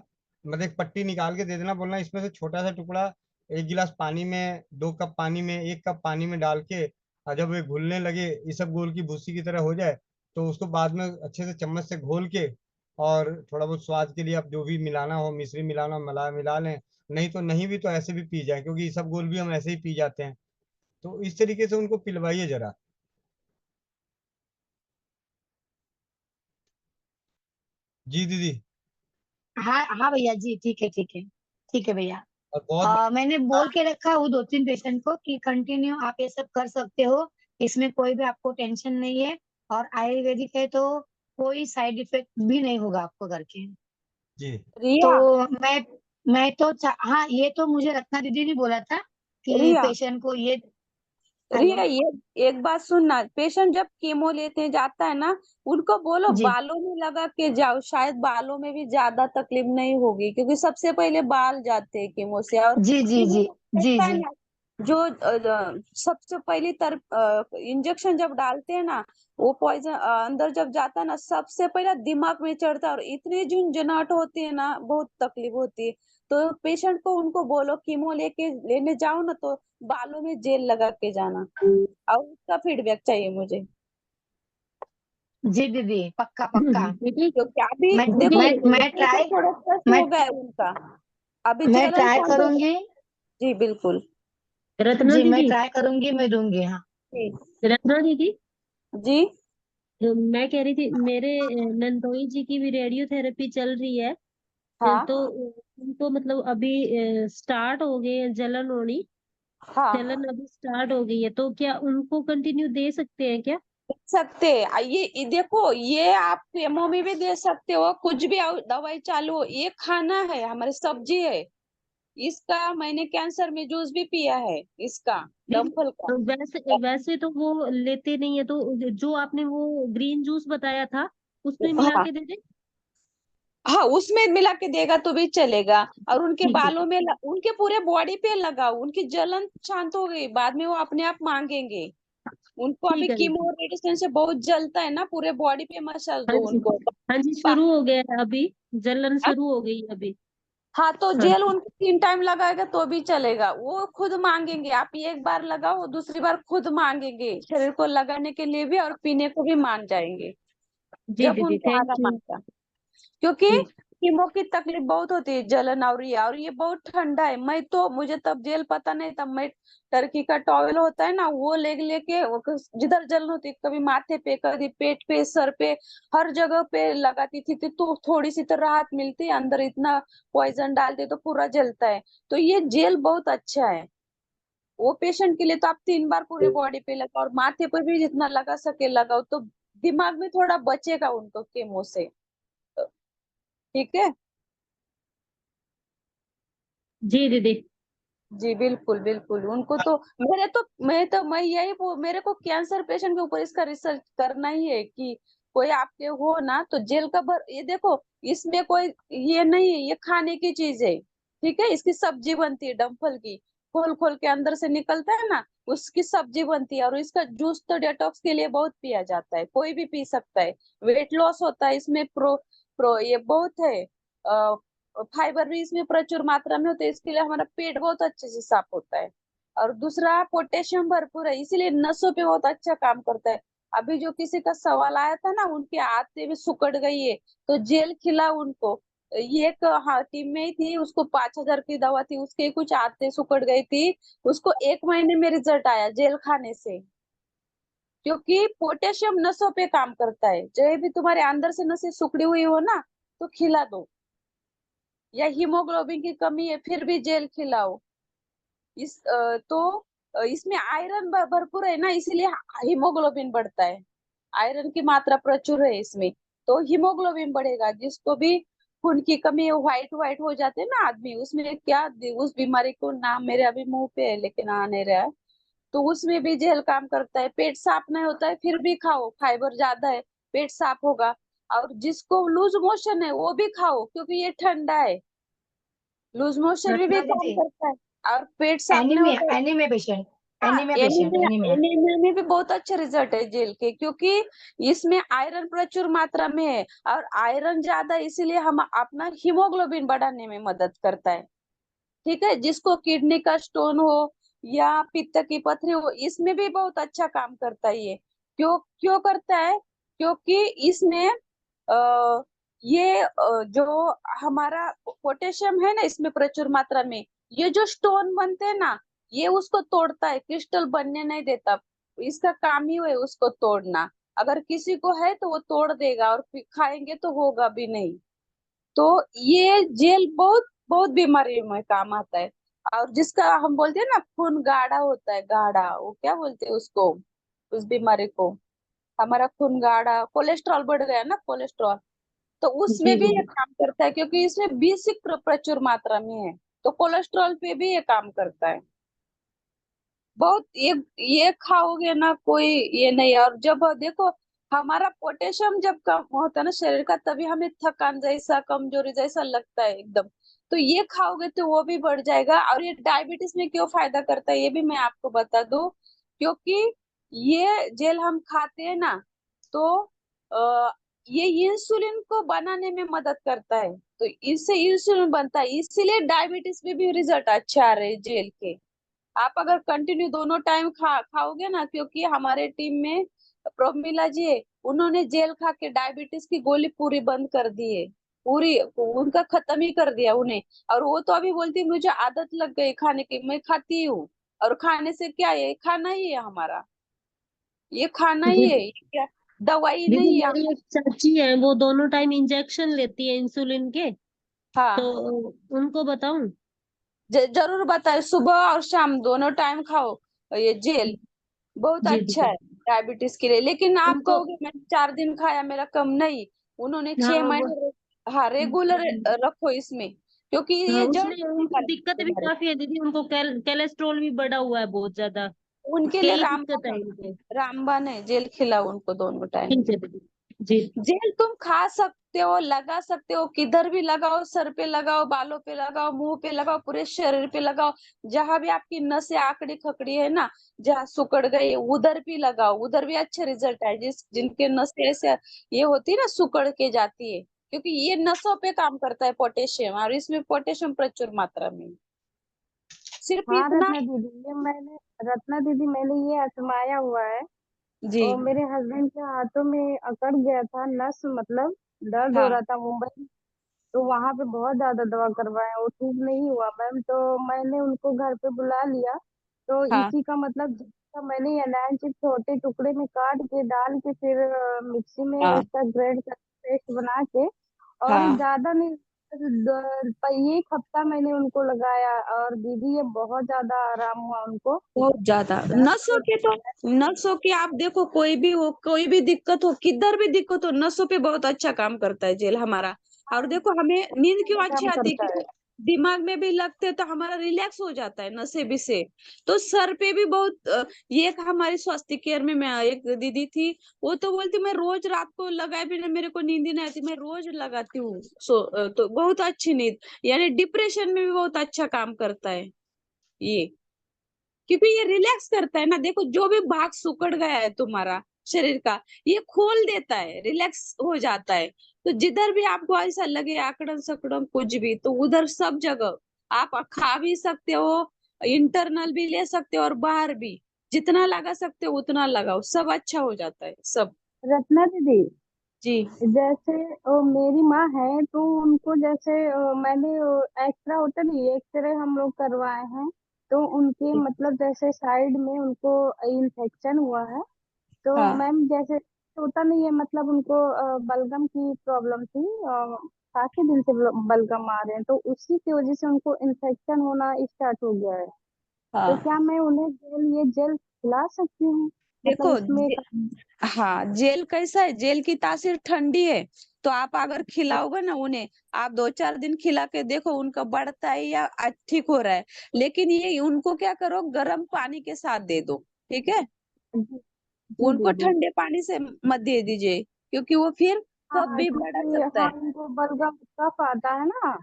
मतलब एक पट्टी निकाल के दे देना, बोलना इसमें से छोटा सा टुकड़ा 1 गिलास पानी में, 2 कप पानी में, 1 कप पानी में डाल के और जब ये घुलने लगे इसबगोल की भूसी की तरह हो जाए, तो उसको बाद में अच्छे से चम्मच से घोल के, और थोड़ा बहुत स्वाद के लिए आप जो भी मिलाना हो, मिश्री मिलाना मिला लें। नहीं तो नहीं भी तो ऐसे भी पी जाए, क्योंकि इसबगोल भी हम ऐसे ही पी जाते हैं। तो इस तरीके से उनको पिलवाइए जरा। जी दीदी। हाँ हाँ भैया जी, ठीक है ठीक है। ठीक है भैया। और बहुत मैंने बोल के रखा वो 2-3 पेशेंट को कि कंटिन्यू आप ये सब कर सकते हो, इसमें कोई भी आपको टेंशन नहीं है। और आयुर्वेदिक है तो कोई साइड इफेक्ट भी नहीं होगा आपको करके। जी रिया, तो मैं तो हाँ, ये तो मुझे रत्ना दीदी ने बोला था कि रिया, पेशेंट को ये। रिया, हेलो। ये एक बात सुनना, पेशेंट जब कीमो लेते जाता है ना, उनको बोलो जी बालों में लगा के जाओ, शायद बालों में भी ज्यादा तकलीफ नहीं होगी, क्योंकि सबसे पहले बाल जाते हैं कीमो से। और जी जी कीमो जी जी रहता है जी ना, जो सबसे पहली इंजेक्शन जब डालते हैं ना, वो पॉइजन अंदर जब जाता है ना, सबसे पहले दिमाग में चढ़ता है, और इतनी झुंझुनाहट होती है ना, बहुत तकलीफ होती है। तो पेशेंट को उनको बोलो कीमो लेने जाओ ना, तो बालों में जेल लगा के जाना, और उसका फीडबैक चाहिए मुझे। जी दीदी, पक्का पक्का। दीदी क्योंकि अभी मैं देखो, मैं मैं प्रेशर ट्राई थोड़ा स्ट्रेस मैं हो गया है उनका, अभी मैं जलन ट्राई शांत हो गया। करूंगी। जी बिल्कुल। रत्ना जी मैं दीदी, ट्राई करूंगी, मैं दूंगी हाँ। जी रत्ना दीदी, जी। मैं कह रही थी मेरे नंदोई जी की भी रेडियोथेरेपी चल रही है। हाँ तो उनको मतलब अभी स्टार्ट हो गए हैं जलन होनी। हाँ, जलन अभी स्टार्ट हो गई है, तो क्या उनको कंटिन्यू दे सकते हैं क्या? दे सकते हैं। ये देखो, ये आप केमो में भी दे सकते हो, कुछ भी दवाई चालू हो, ये खाना है, हमारी सब्जी है। इसका मैंने कैंसर में जूस भी पिया है, इसका दीदी, डम्पल का। वैसे वैसे तो वो लेते नहीं है, तो जो आपने वो ग्रीन जूस बताया था उसमें मिला हाँ के दे दे। हाँ, उसमें मिला के देगा तो भी चलेगा। और उनके ठीक है, बालों में उनके पूरे बॉडी पे लगाओ, उनकी जलन शांत हो गई, बाद में वो अपने आप मांगेंगे। उनको अभी ठीक है कीमो दीदी। रेडिएशन से बहुत जलता है ना, पूरे बॉडी पे मसाज हाँ दो जी, उनको। हाँ जी, बा- शुरू हो गया है अभी। जलन हाँ शुरू हो गई है अभी। हाँ, तो हाँ जेल जी। उनको 3 टाइम लगाएगा तो भी चलेगा, वो खुद मांगेंगे। आप एक बार लगाओ, वो दूसरी बार खुद मांगेंगे, शरीर को लगाने के लिए भी और पीने को भी मान जाएंगे, जी जब दीदी, उनको थैंक आराम यू। आएगा। क्योंकि जी कीमो की तकलीफ बहुत होती है, जलन, और ये बहुत ठंडा है। मैं तो, मुझे तब जेल पता नहीं, तब मैं टर्की का टॉवल होता है ना, वो लेके जिधर जलन होती, कभी माथे पे, कभी पेट पे, सर पे, हर जगह पे लगाती थी, तो थोड़ी सी तो राहत मिलती है। अंदर इतना पॉइजन डालते तो पूरा जलता है। तो ये जेल बहुत अच्छा है वो पेशेंट के लिए। तो आप 3 बार पूरे बॉडी पे लगाओ, और माथे पे भी जितना लगा सके लगाओ, तो दिमाग में थोड़ा बचेगा उनको केमो से। ठीक है। जी दीदी। जी बिल्कुल बिल्कुल, उनको तो मैं यही मेरे को कैंसर पेशेंट के ऊपर इसका रिसर्च करना ही है, कि कोई आपके हो ना, तो जेल का भर, ये देखो, इसमें कोई ये नहीं है, ये खाने की चीज है। ठीक है, इसकी सब्जी बनती है डम्पल की, खोल खोल के अंदर से निकलता है ना, उसकी सब्जी बनती है। और इसका जूस तो डिटॉक्स के लिए बहुत पिया जाता है, कोई भी पी सकता है। वेट लॉस होता है इसमें, प्रो प्रो ये बहुत है। फाइबर भी इसमें प्रचुर मात्रा में होते हैं, इसके लिए हमारा पेट बहुत अच्छे से साफ होता है। और दूसरा, पोटेशियम भरपूर है, इसीलिए नसों पे बहुत अच्छा काम करता है। अभी जो किसी का सवाल आया था ना, उनके आते में सुकड़ गई है, तो जेल खिला उनको। ये एक, हाँ, टीम में ही थी, उसको 5,000 की दवा थी, उसके कुछ आते सिकुड़ गई थी, उसको 1 महीने में रिजल्ट आया जेल खाने से। क्योंकि पोटेशियम नसों पे काम करता है, जब भी तुम्हारे अंदर से नसें सिकुड़ी हुई हो ना, तो खिला दो। या हीमोग्लोबिन की कमी है, फिर भी जेल खिलाओ। इसमें आयरन भरपूर है ना, इसीलिए हीमोग्लोबिन बढ़ता है। आयरन की मात्रा प्रचुर है इसमें, तो हीमोग्लोबिन बढ़ेगा। जिसको भी खून की कमी, व्हाइट व्हाइट हो जाते हैं ना आदमी, उसमें क्या, उस बीमारी को नाम मेरे अभी मुंह पे है लेकिन आ नहीं रहा है, तो उसमें भी जेल काम करता है। पेट साफ नहीं होता है, फिर भी खाओ, फाइबर ज्यादा है, पेट साफ होगा। और जिसको लूज मोशन है, वो भी खाओ, क्योंकि ये ठंडा है, लूज मोशन में भी रत्ना काम दीदी, करता है। और पेट साफ नहीं एनीमिया होता है। एनीमिया पेशेंट, हाँ, anaemia patient, anaemia, anaemia. Anaemia में भी बहुत अच्छे रिजल्ट है जेल के, क्योंकि इसमें आयरन प्रचुर मात्रा में है, और आयरन ज्यादा है, इसीलिए हम अपना हीमोग्लोबिन बढ़ाने में मदद करता है। ठीक है, जिसको किडनी का स्टोन हो, या पित्त की पथरी हो, इसमें भी बहुत अच्छा काम करता है ये। क्यों क्यों करता है? क्योंकि इसमें जो हमारा पोटेशियम है ना, इसमें प्रचुर मात्रा में, ये जो स्टोन बनते हैं ना, ये उसको तोड़ता है, क्रिस्टल बनने नहीं देता। इसका काम ही है उसको तोड़ना। अगर किसी को है तो वो तोड़ देगा, और फिर खाएंगे तो होगा भी नहीं। तो ये जेल बहुत बहुत बीमारियों में काम आता है। और जिसका हम बोलते हैं ना खून गाढ़ा होता है, गाढ़ा, वो क्या बोलते हैं उसको, उस बीमारी को, हमारा खून गाढ़ा, कोलेस्ट्रॉल बढ़ गया ना, कोलेस्ट्रॉल, तो उसमें जी भी जी ये काम करता है, क्योंकि इसमें B6 प्रचुर मात्रा में है। तो कोलेस्ट्रॉल पे भी ये काम करता है बहुत। ये खाओगे ना, कोई ये नहीं। और जब देखो, हमारा पोटेशियम जब कम होता है ना शरीर का, तभी हमें थकान जैसा, कमजोरी जैसा लगता है एकदम। तो ये खाओगे तो वो भी बढ़ जाएगा। और ये डायबिटीज में क्यों फायदा करता है, ये भी मैं आपको बता दूं। क्योंकि ये जेल हम खाते हैं ना, तो ये इंसुलिन को बनाने में मदद करता है। तो इससे इंसुलिन बनता है, इसीलिए डायबिटीज में भी रिजल्ट अच्छा आ रहे हैं जेल के। आप अगर कंटिन्यू दोनों टाइम खाओगे ना, क्योंकि हमारे टीम में प्रोमिला जी है, उन्होंने जेल खा के डायबिटीज की गोली पूरी बंद कर दी है, पूरी उनका खत्म ही कर दिया उन्हें। और वो तो अभी बोलती है, मुझे आदत लग गई खाने की, मैं खाती हूँ। और खाने से क्या है, खाना ही है हमारा, ये खाना ही है, जी। ये क्या दवाई दीदी नहीं है। मेरी एक चाची है, वो दोनों टाइम इंजेक्शन लेती है इंसुलिन के, तो हाँ, उनको बताऊं? जरूर बताए, सुबह और शाम दोनों टाइम खाओ ये जेल, बहुत जी अच्छा दीदी। है डायबिटीज के लिए। लेकिन आप उनको, कहोगे मैंने 4 दिन खाया मेरा कम नहीं, उन्होंने हाँ 6 महीने हाँ रेगुलर रखो इसमें, क्योंकि हाँ, ये जड़ उसमें उनको दिक्कत भी बीमारी, काफी है दीदी, उनको कोलेस्ट्रॉल भी बढ़ा हुआ है बहुत ज्यादा। उनके लिए कई दिक्कत रामबान है है। उनको। रामबान है, जेल खिलाओ उनको दोनों टाइम। ठीक है दीदी। जी। जेल तुम खा सकते हो, लगा सकते हो, किधर भी लगाओ, सर पे लगाओ, बालों पे लगाओ, मुंह पे लगाओ, पूरे शरीर पे लगाओ। जहां भी आपकी नसें आकड़ी खकड़ी है ना, जहाँ सुकड़ गई, उधर भी लगाओ, उधर भी अच्छे रिजल्ट आए। जिनके नसें ऐसे ये होती है ना, सुकड़ के जाती है, क्योंकि ये नसों पे काम करता है पोटेशियम, और इसमें पोटेशियम प्रचुर मात्रा में है। सिर्फ हाँ इतना रत्ना दीदी मैंने ये आजमाया हुआ है। जी। और मेरे हस्बैंड के हाथों में अकड़ गया था नस, मतलब दर्द हो हाँ रहा था मुंबई में। तो वहां पे बहुत ज्यादा दवा करवाया, वो ठीक नहीं हुआ मैम। तो मैंने उनको घर पे बुला लिया। तो हाँ इसी का मतलब जिसका मैंने अनार चिप छोटे टुकड़े में काट के डाल के फिर मिक्सी में हाँ उसका ग्राइंड कर पेस्ट बना के, और हाँ ज्यादा नहीं, एक हफ्ता मैंने उनको लगाया, और दीदी ये बहुत ज्यादा आराम हुआ उनको। बहुत ज्यादा नसों दर्द के तो, नसों के आप देखो, कोई भी हो, कोई भी दिक्कत हो, किधर भी दिक्कत हो, नसों पे बहुत अच्छा काम करता है जेल हमारा। और देखो हमें नींद क्यों अच्छी काम आती है, करता है। क्योंकि दिमाग में भी लगते हैं, तो हमारा रिलैक्स हो जाता है नसें भी से। तो सर पे भी बहुत ये एक हमारी स्वास्थ्य केयर में मैं एक दीदी थी, वो तो बोलती मैं रोज रात को लगाए बिना मेरे को नींद ही नहीं आती, मैं रोज लगाती हूँ। तो बहुत अच्छी नींद, यानी डिप्रेशन में भी बहुत अच्छा काम करता है ये, क्योंकि ये रिलैक्स करता है ना। देखो, जो भी भाग सिकुड़ गया है तुम्हारा शरीर का, ये खोल देता है, रिलैक्स हो जाता है। तो जिधर भी आपको ऐसा लगे आकड़न सकड़न कुछ भी, तो उधर सब जगह आप खा भी सकते हो, इंटरनल भी ले सकते हो, और बाहर भी जितना लगा सकते हो उतना लगाओ, सब अच्छा हो जाता है सब। रत्ना दीदी, जी जैसे मेरी माँ है, तो उनको जैसे मैंने एक्सरा होता नहीं, एक्सरे हम लोग करवाए हैं। तो उनके मतलब जैसे साइड में उनको इन्फेक्शन हुआ है। तो हाँ मैम जैसे होता नहीं है, मतलब उनको बलगम की प्रॉब्लम थी, काफी दिन से बलगम आ रहे हैं, तो उसी की वजह से उनको इन्फेक्शन होना स्टार्ट हो गया है। तो हाँ क्या मैं उन्हें ये जेल खिला सकती हूँ? मतलब देखो इसमें हाँ, जेल कैसा है, जेल की तासीर ठंडी है। तो आप अगर खिलाओगे ना उन्हें, आप 2-4 दिन खिला के देखो उनका बढ़ता है या ठीक हो रहा है। लेकिन ये उनको क्या करो, गर्म पानी के साथ दे दो, ठीक है। जी जी उनको दीदी। ठंडे पानी से मत दे दीजिए, क्योंकि वो फिर कब हाँ भी बढ़ा क्योंकि सकता हाँ है। उनको बलगम कफ आता है ना।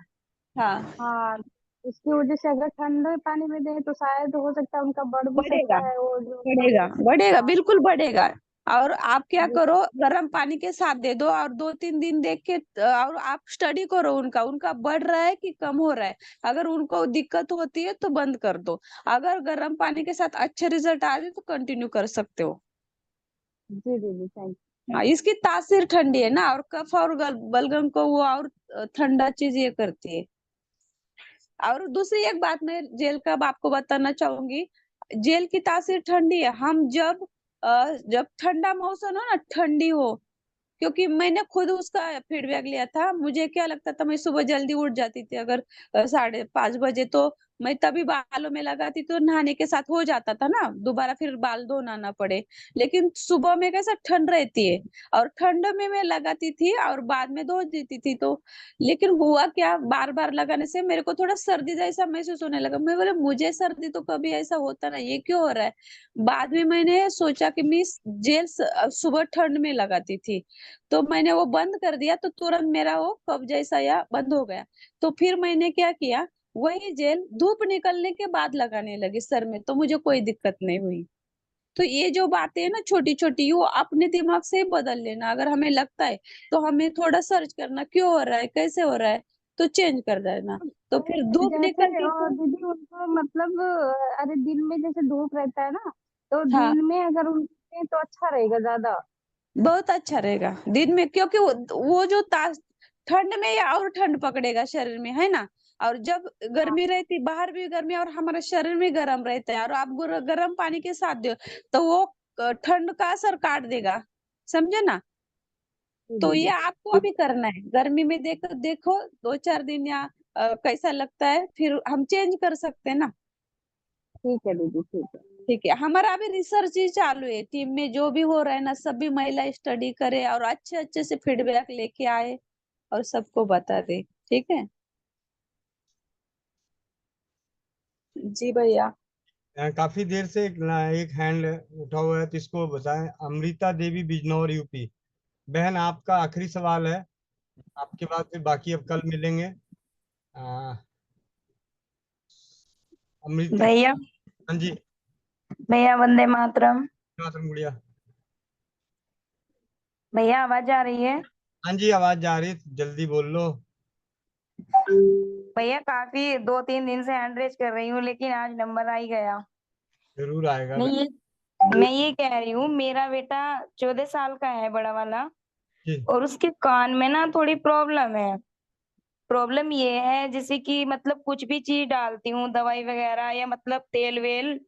हाँ हाँ, इसकी वजह से अगर ठंडे पानी में दें तो शायद हो सकता है उनका बढ़ भी सकता बढ़ेगा, है वो जो बढ़ेगा, बढ़ेगा, हाँ बिल्कुल बढ़ेगा। और आप क्या करो, गर्म पानी के साथ दे दो और 2-3 दिन देख के और आप स्टडी करो उनका उनका बढ़ रहा है कि कम हो रहा है। अगर उनको दिक्कत होती है तो बंद कर दो। अगर गर्म पानी के साथ अच्छे रिजल्ट आ रहे तो कंटिन्यू कर सकते हो। जी दीदी, थैंक हाँ, इसकी तासीर ठंडी है ना, और कफ और बलगम को वो और ठंडा चीज ये करती है। और दूसरी एक बात मैं जेल का आपको बताना चाहूंगी, जेल की तासीर ठंडी है। हम जब ठंडा मौसम हो ना, ठंडी हो, क्योंकि मैंने खुद उसका फीडबैक लिया था। मुझे क्या लगता था, मैं सुबह जल्दी उठ जाती थी अगर 5:30 बजे, तो मैं तभी बालों में लगाती तो नहाने के साथ हो जाता था ना, दोबारा फिर बाल धोना ना पड़े। लेकिन सुबह में कैसा ठंड रहती है, और ठंड में मैं लगाती थी और बाद में धो देती थी। तो लेकिन हुआ क्या, बार बार लगाने से मेरे को थोड़ा सर्दी जैसा महसूस होने लगा। मैं बोले मुझे सर्दी तो कभी ऐसा होता ना, ये क्यों हो रहा है। बाद में मैंने सोचा कि मैं जेल सुबह ठंड में लगाती थी, तो मैंने वो बंद कर दिया, तो तुरंत मेरा वो कब जैसा या बंद हो गया। तो फिर मैंने क्या किया, वही जेल धूप निकलने के बाद लगाने लगी सर में, तो मुझे कोई दिक्कत नहीं हुई। तो ये जो बातें है ना छोटी छोटी, वो अपने दिमाग से ही बदल लेना। अगर हमें लगता है तो हमें थोड़ा सर्च करना, क्यों हो रहा है, कैसे हो रहा है, तो चेंज कर देना। तो फिर धूप जैसे निकलती और तो दीदी उनको मतलब अरे दिन में जैसे धूप रहता है ना, तो हाँ, दिन में अगर उनके तो अच्छा रहेगा ज्यादा। बहुत अच्छा रहेगा दिन में, क्योंकि वो जो ठंड में या और ठंड पकड़ेगा शरीर में, है ना। और जब गर्मी रहती, बाहर भी गर्मी और हमारा शरीर में गर्म रहता है, और आप गर्म पानी के साथ दो, तो वो ठंड का असर काट देगा, समझे ना। तो ये आपको अभी करना है, गर्मी में देखो देखो 2-4 दिन, या कैसा लगता है, फिर हम चेंज कर सकते हैं ना। ठीक है दीदी, ठीक है। ठीक है, हमारा अभी रिसर्च ही चालू है, टीम में जो भी हो रहा है ना, सभी महिला स्टडी करे और अच्छे अच्छे से फीडबैक लेके आए और सबको बता दे। ठीक है जी भैया। काफी देर से एक हैंड उठा हुआ है, तो इसको बताएं। अमृता देवी, बिजनौर, यूपी। बहन, आपका आखिरी सवाल है, आपके बाद फिर बाकी अब कल मिलेंगे। आ, अमृता। भैया, हाँ जी। भैया वंदे मातरम। मातरम गुड़िया। भैया आवाज आ रही है? हाँ जी, आवाज जा रही है, जल्दी बोल लो। भैया काफी 2-3 दिन से हैंड रेज कर रही हूँ, लेकिन आज नंबर आ ही गया। जरूर आएगा नहीं, बहन। मैं ये कह रही हूँ, मेरा बेटा 14 साल का है, बड़ा वाला, जी। और उसके कान में ना थोड़ी प्रॉब्लम है। प्रॉब्लम ये है जैसे कि मतलब कुछ भी चीज डालती हूँ, दवाई वगैरह या मतलब तेल वेल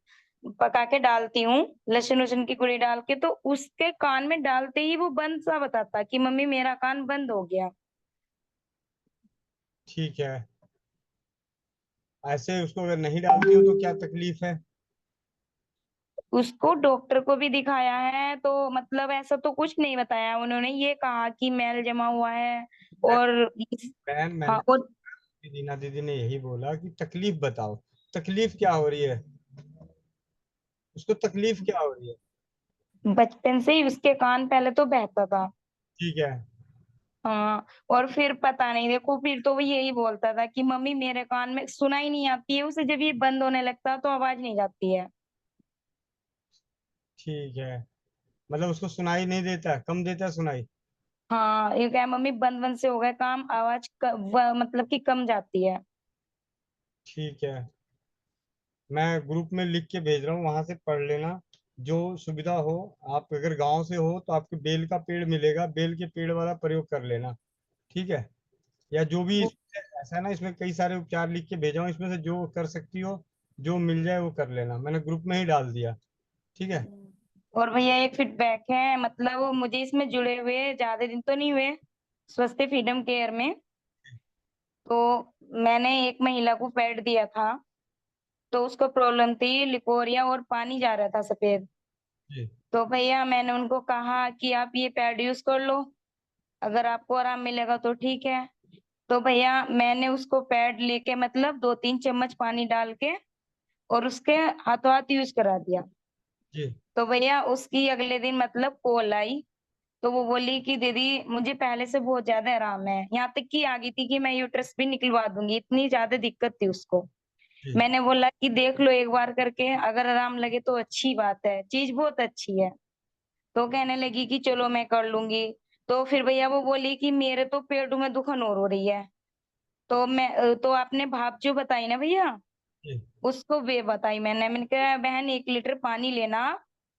पका के डालती हूँ, लहसुन वसुन की गुड़ी डाल के, तो उसके कान में डालते ही वो बंद सा बताता कि मम्मी मेरा कान बंद हो गया। ठीक है, ऐसे उसको अगर नहीं डालती हो तो क्या तकलीफ है? उसको डॉक्टर को भी दिखाया है, तो मतलब ऐसा तो कुछ नहीं बताया उन्होंने, ये कहा कि मैल जमा हुआ है। और बहन, हाँ, मैंने और दीना दीदी ने यही बोला कि तकलीफ बताओ। तकलीफ क्या हो रही है, उसको तकलीफ क्या हो रही है? बचपन से ही उसके कान पहले तो बहता था। ठीक है। हाँ, और फिर पता नहीं, देखो फिर तो वो यही बोलता था कि मम्मी मेरे कान में सुनाई नहीं आती है, उसे जब ये बंद होने लगता है तो आवाज नहीं जाती है। ठीक है, मतलब उसको सुनाई नहीं देता, कम देता है सुनाई। हाँ, ये क्या मम्मी बंद बंद से हो गए काम, आवाज मतलब कि कम जाती है। ठीक है, मैं ग्रुप में लिख के भेज रहा हूँ, वहां से पढ़ लेना जो सुविधा हो। आप अगर गांव से हो तो आपको बेल का पेड़ मिलेगा, बेल के पेड़ वाला प्रयोग कर लेना। ठीक है, या जो भी ऐसा है ना, इसमें कई सारे उपचार लिख के भेजा हूँ, इसमें से जो कर सकती हो, जो मिल जाए वो कर लेना, मैंने ग्रुप में ही डाल दिया। ठीक है। और भैया एक फीडबैक है, मतलब मुझे इसमें जुड़े हुए ज्यादा दिन तो नहीं हुए, स्वास्थ्य फ्रीडम केयर में। तो मैंने एक महिला को पैड दिया था, तो उसको प्रॉब्लम थी लिकोरिया और पानी जा रहा था सफेद। जी। तो भैया मैंने उनको कहा कि आप ये पैड यूज कर लो, अगर आपको आराम मिलेगा तो ठीक है। तो भैया मैंने उसको पैड लेके मतलब 2-3 चम्मच पानी डाल के और उसके हाथों हाथ यूज करा दिया। जी। तो भैया उसकी अगले दिन मतलब कॉल आई, तो वो बोली कि दीदी मुझे पहले से बहुत ज्यादा आराम है, यहाँ तक कि आ गई थी कि मैं यूट्रस भी निकलवा दूंगी, इतनी ज्यादा दिक्कत थी उसको। जी। मैंने बोला कि देख लो एक बार करके, अगर आराम लगे तो अच्छी बात है, चीज बहुत अच्छी है। तो कहने लगी कि चलो मैं कर लूंगी। तो फिर भैया वो बोली कि मेरे तो पेट में दुखन और हो रही है। तो तो आपने भाप जो बताई ना भैया, जी। उसको वे बताई मैंने कहा बहन 1 लीटर पानी लेना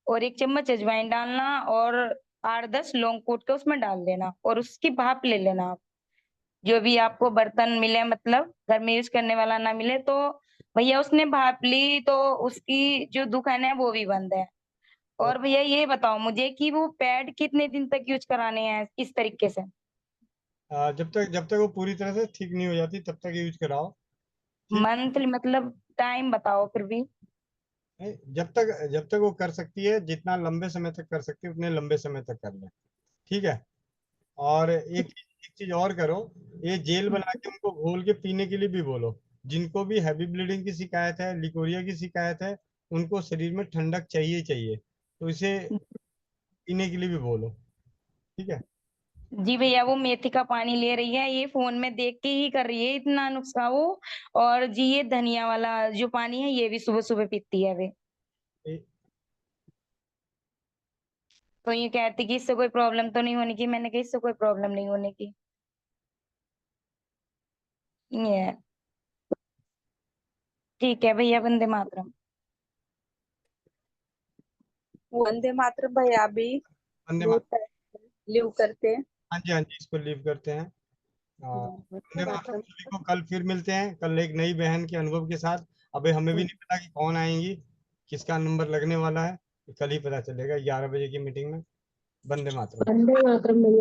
और 1 चम्मच अजवाइन डालना और 8-10 लौंग कूट के उसमें डाल देना और उसकी भाप ले लेना आप। जो भी आपको बर्तन मिले, मतलब घर में यूज करने वाला ना मिले तो। भैया उसने भाप ली तो उसकी जो दुकान है वो भी बंद है। और भैया ये बताओ मुझे कि वो पैड कितने दिन तक यूज कराने हैं इस तरीके से? जब तक वो पूरी तरह से ठीक नहीं हो जाती तब तक यूज कराओ। ठीक। मंथली मतलब टाइम बताओ फिर भी। नहीं, जब तक वो कर सकती है, जितना लंबे समय तक कर सकती है उतने लंबे समय तक कर ले। ठीक है। और एक चीज और करो, ये जेल बना के उनको घोल के पीने के लिए भी बोलो। जिनको भी हैवी ब्लीडिंग की शिकायत है, लिकोरिया की शिकायत है, उनको शरीर में ठंडक चाहिए चाहिए, तो इसे पीने के लिए भी बोलो। ठीक है। जी भैया वो मेथी का पानी ले रही है, ये फोन में देख के ही कर रही है इतना नुस्खा वो। और जी ये धनिया वाला जो पानी है ये भी सुबह सुबह पीती है वे। ए- तो ये कहती कि इससे कोई प्रॉब्लम तो नहीं होने की, मैंने कहा इससे कोई प्रॉब्लम नहीं होने की। ये है। ठीक है भैया, वंदे मातरम। वंदे मातरम भैया अभी वंदे बहुत मातरम। लिव करते हैं। हाँ जी, हाँ जी, इसको लीव करते हैं। वंदे वंदे मातरम। मातरम। सभी को कल फिर मिलते हैं, कल एक नई बहन के अनुभव के साथ। अभी हमें भी नहीं पता कि कौन आएंगी, किसका नंबर लगने वाला है, कल ही पता चलेगा 11 बजे की मीटिंग में। वंदे मातरम। वंदे मातरम भैया।